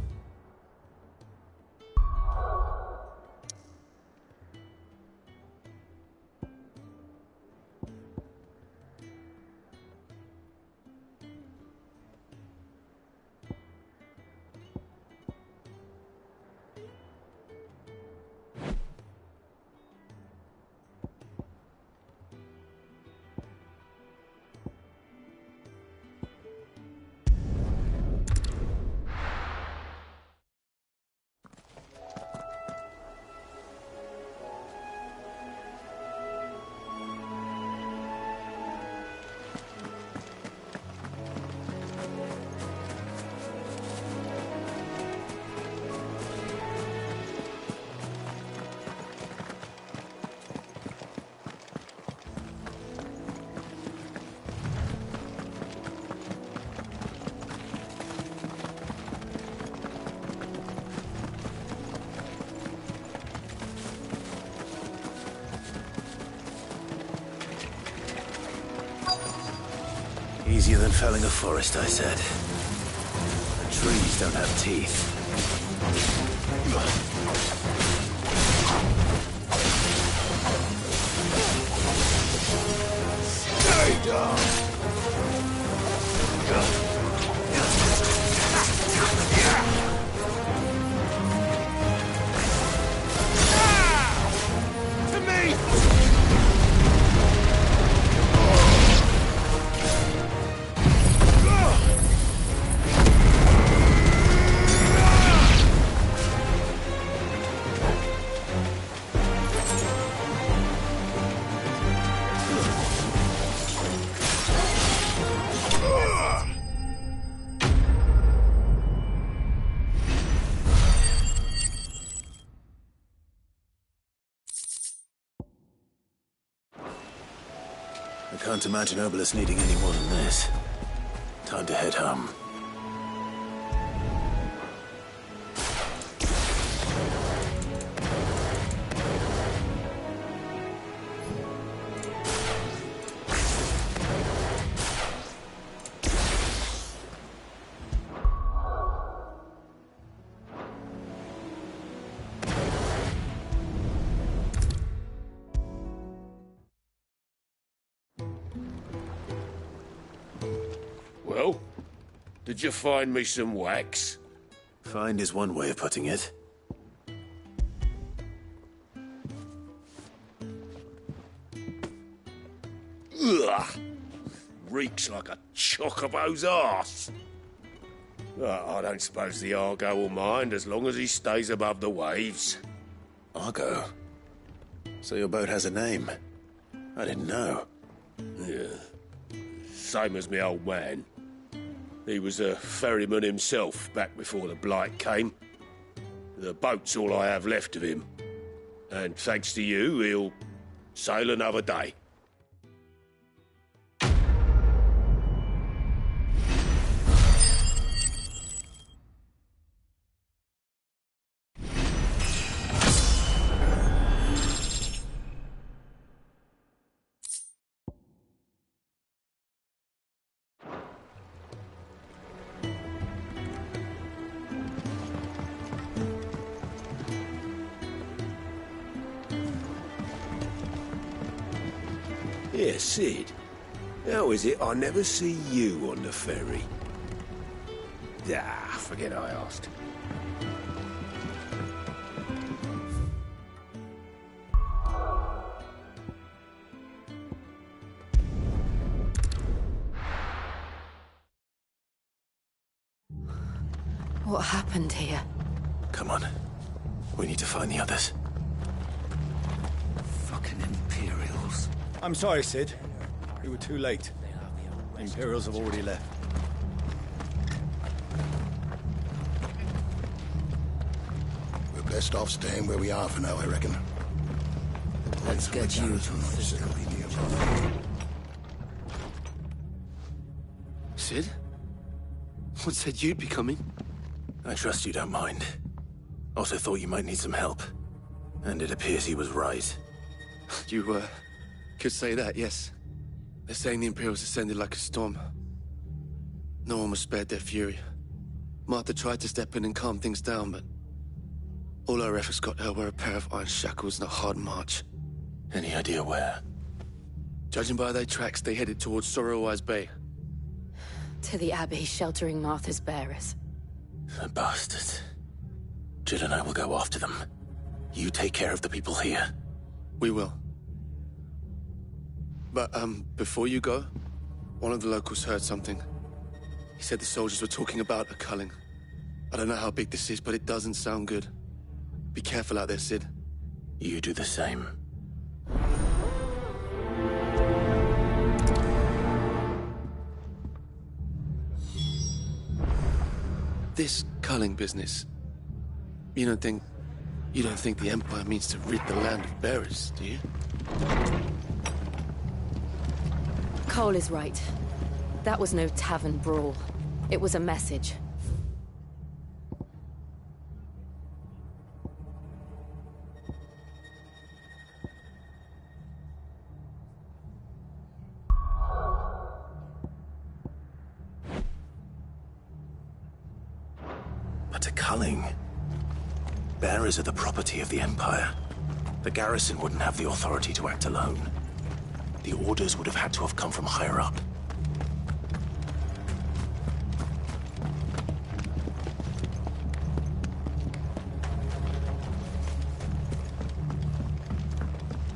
Easier than felling a forest, I said. The trees don't have teeth. Stay down! To me! I can't imagine Obelisk needing any more than this. Time to head home. Well, Did you find me some wax? Find is one way of putting it. Ugh! Reeks like a chocobo's arse. I don't suppose the Argo will mind as long as he stays above the waves. Argo? So your boat has a name? I didn't know. Yeah. Same as me old man. He was a ferryman himself back before the Blight came. The boat's all I have left of him. And thanks to you, he'll sail another day. Yeah, Sid. How is it I never see you on the ferry? Ah, forget I asked. What happened here? Come on. We need to find the others. Fucking Imperials. I'm sorry, Sid. We were too late. The Imperials have already left. We're best off staying where we are for now, I reckon. Let's get you to facility nearby. Sid? What said you'd be coming? I trust you don't mind. Also thought you might need some help. And it appears he was right. You, could say that, yes. They're saying the Imperials descended like a storm. No one was spared their fury. Martha tried to step in and calm things down, but all our efforts got her were a pair of iron shackles and a hard march. Any idea where? Judging by their tracks, they headed towards Sorrowwise Bay. To the Abbey sheltering Martha's bearers. The bastards. Jill and I will go after them. You take care of the people here. We will. But, before you go, one of the locals heard something. He said the soldiers were talking about a culling. I don't know how big this is, but it doesn't sound good. Be careful out there, Sid. You do the same. This culling business, you don't think the Empire means to rid the land of bearers, do you? Cole is right. That was no tavern brawl. It was a message. But a culling? Bearers are the property of the Empire. The garrison wouldn't have the authority to act alone. The orders would have had to have come from higher up.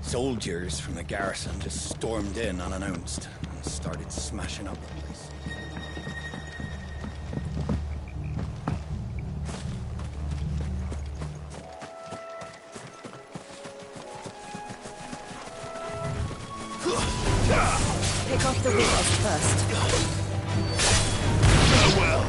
Soldiers from the garrison just stormed in unannounced and started smashing up the place. Pick off the windows first. Farewell.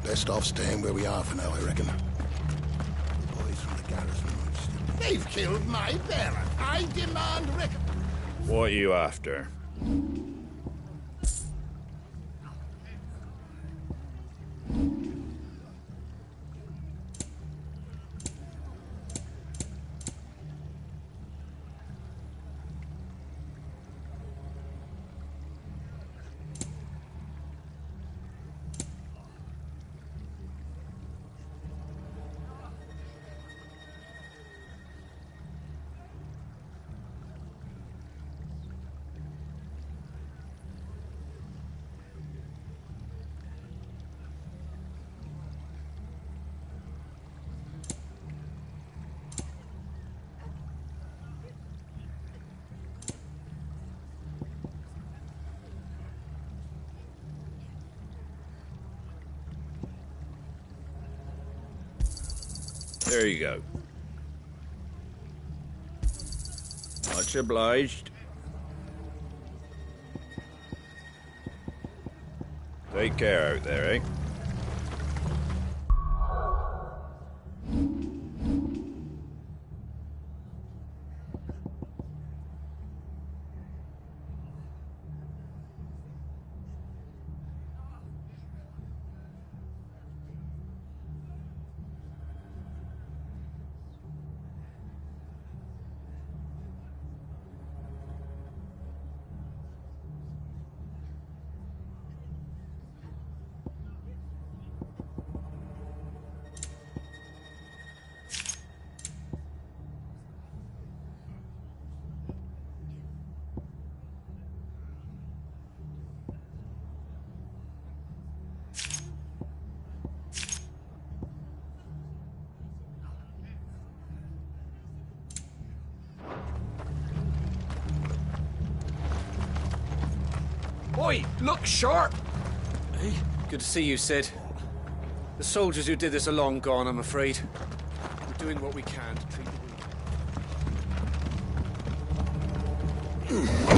Best off staying where we are for now, I reckon. The boys from the garrison... They've killed my parent. I demand recompense. What are you after? There you go. Much obliged. Take care out there, eh? Oi, look sharp! Hey, good to see you, Sid. The soldiers who did this are long gone, I'm afraid. We're doing what we can to treat the wounded.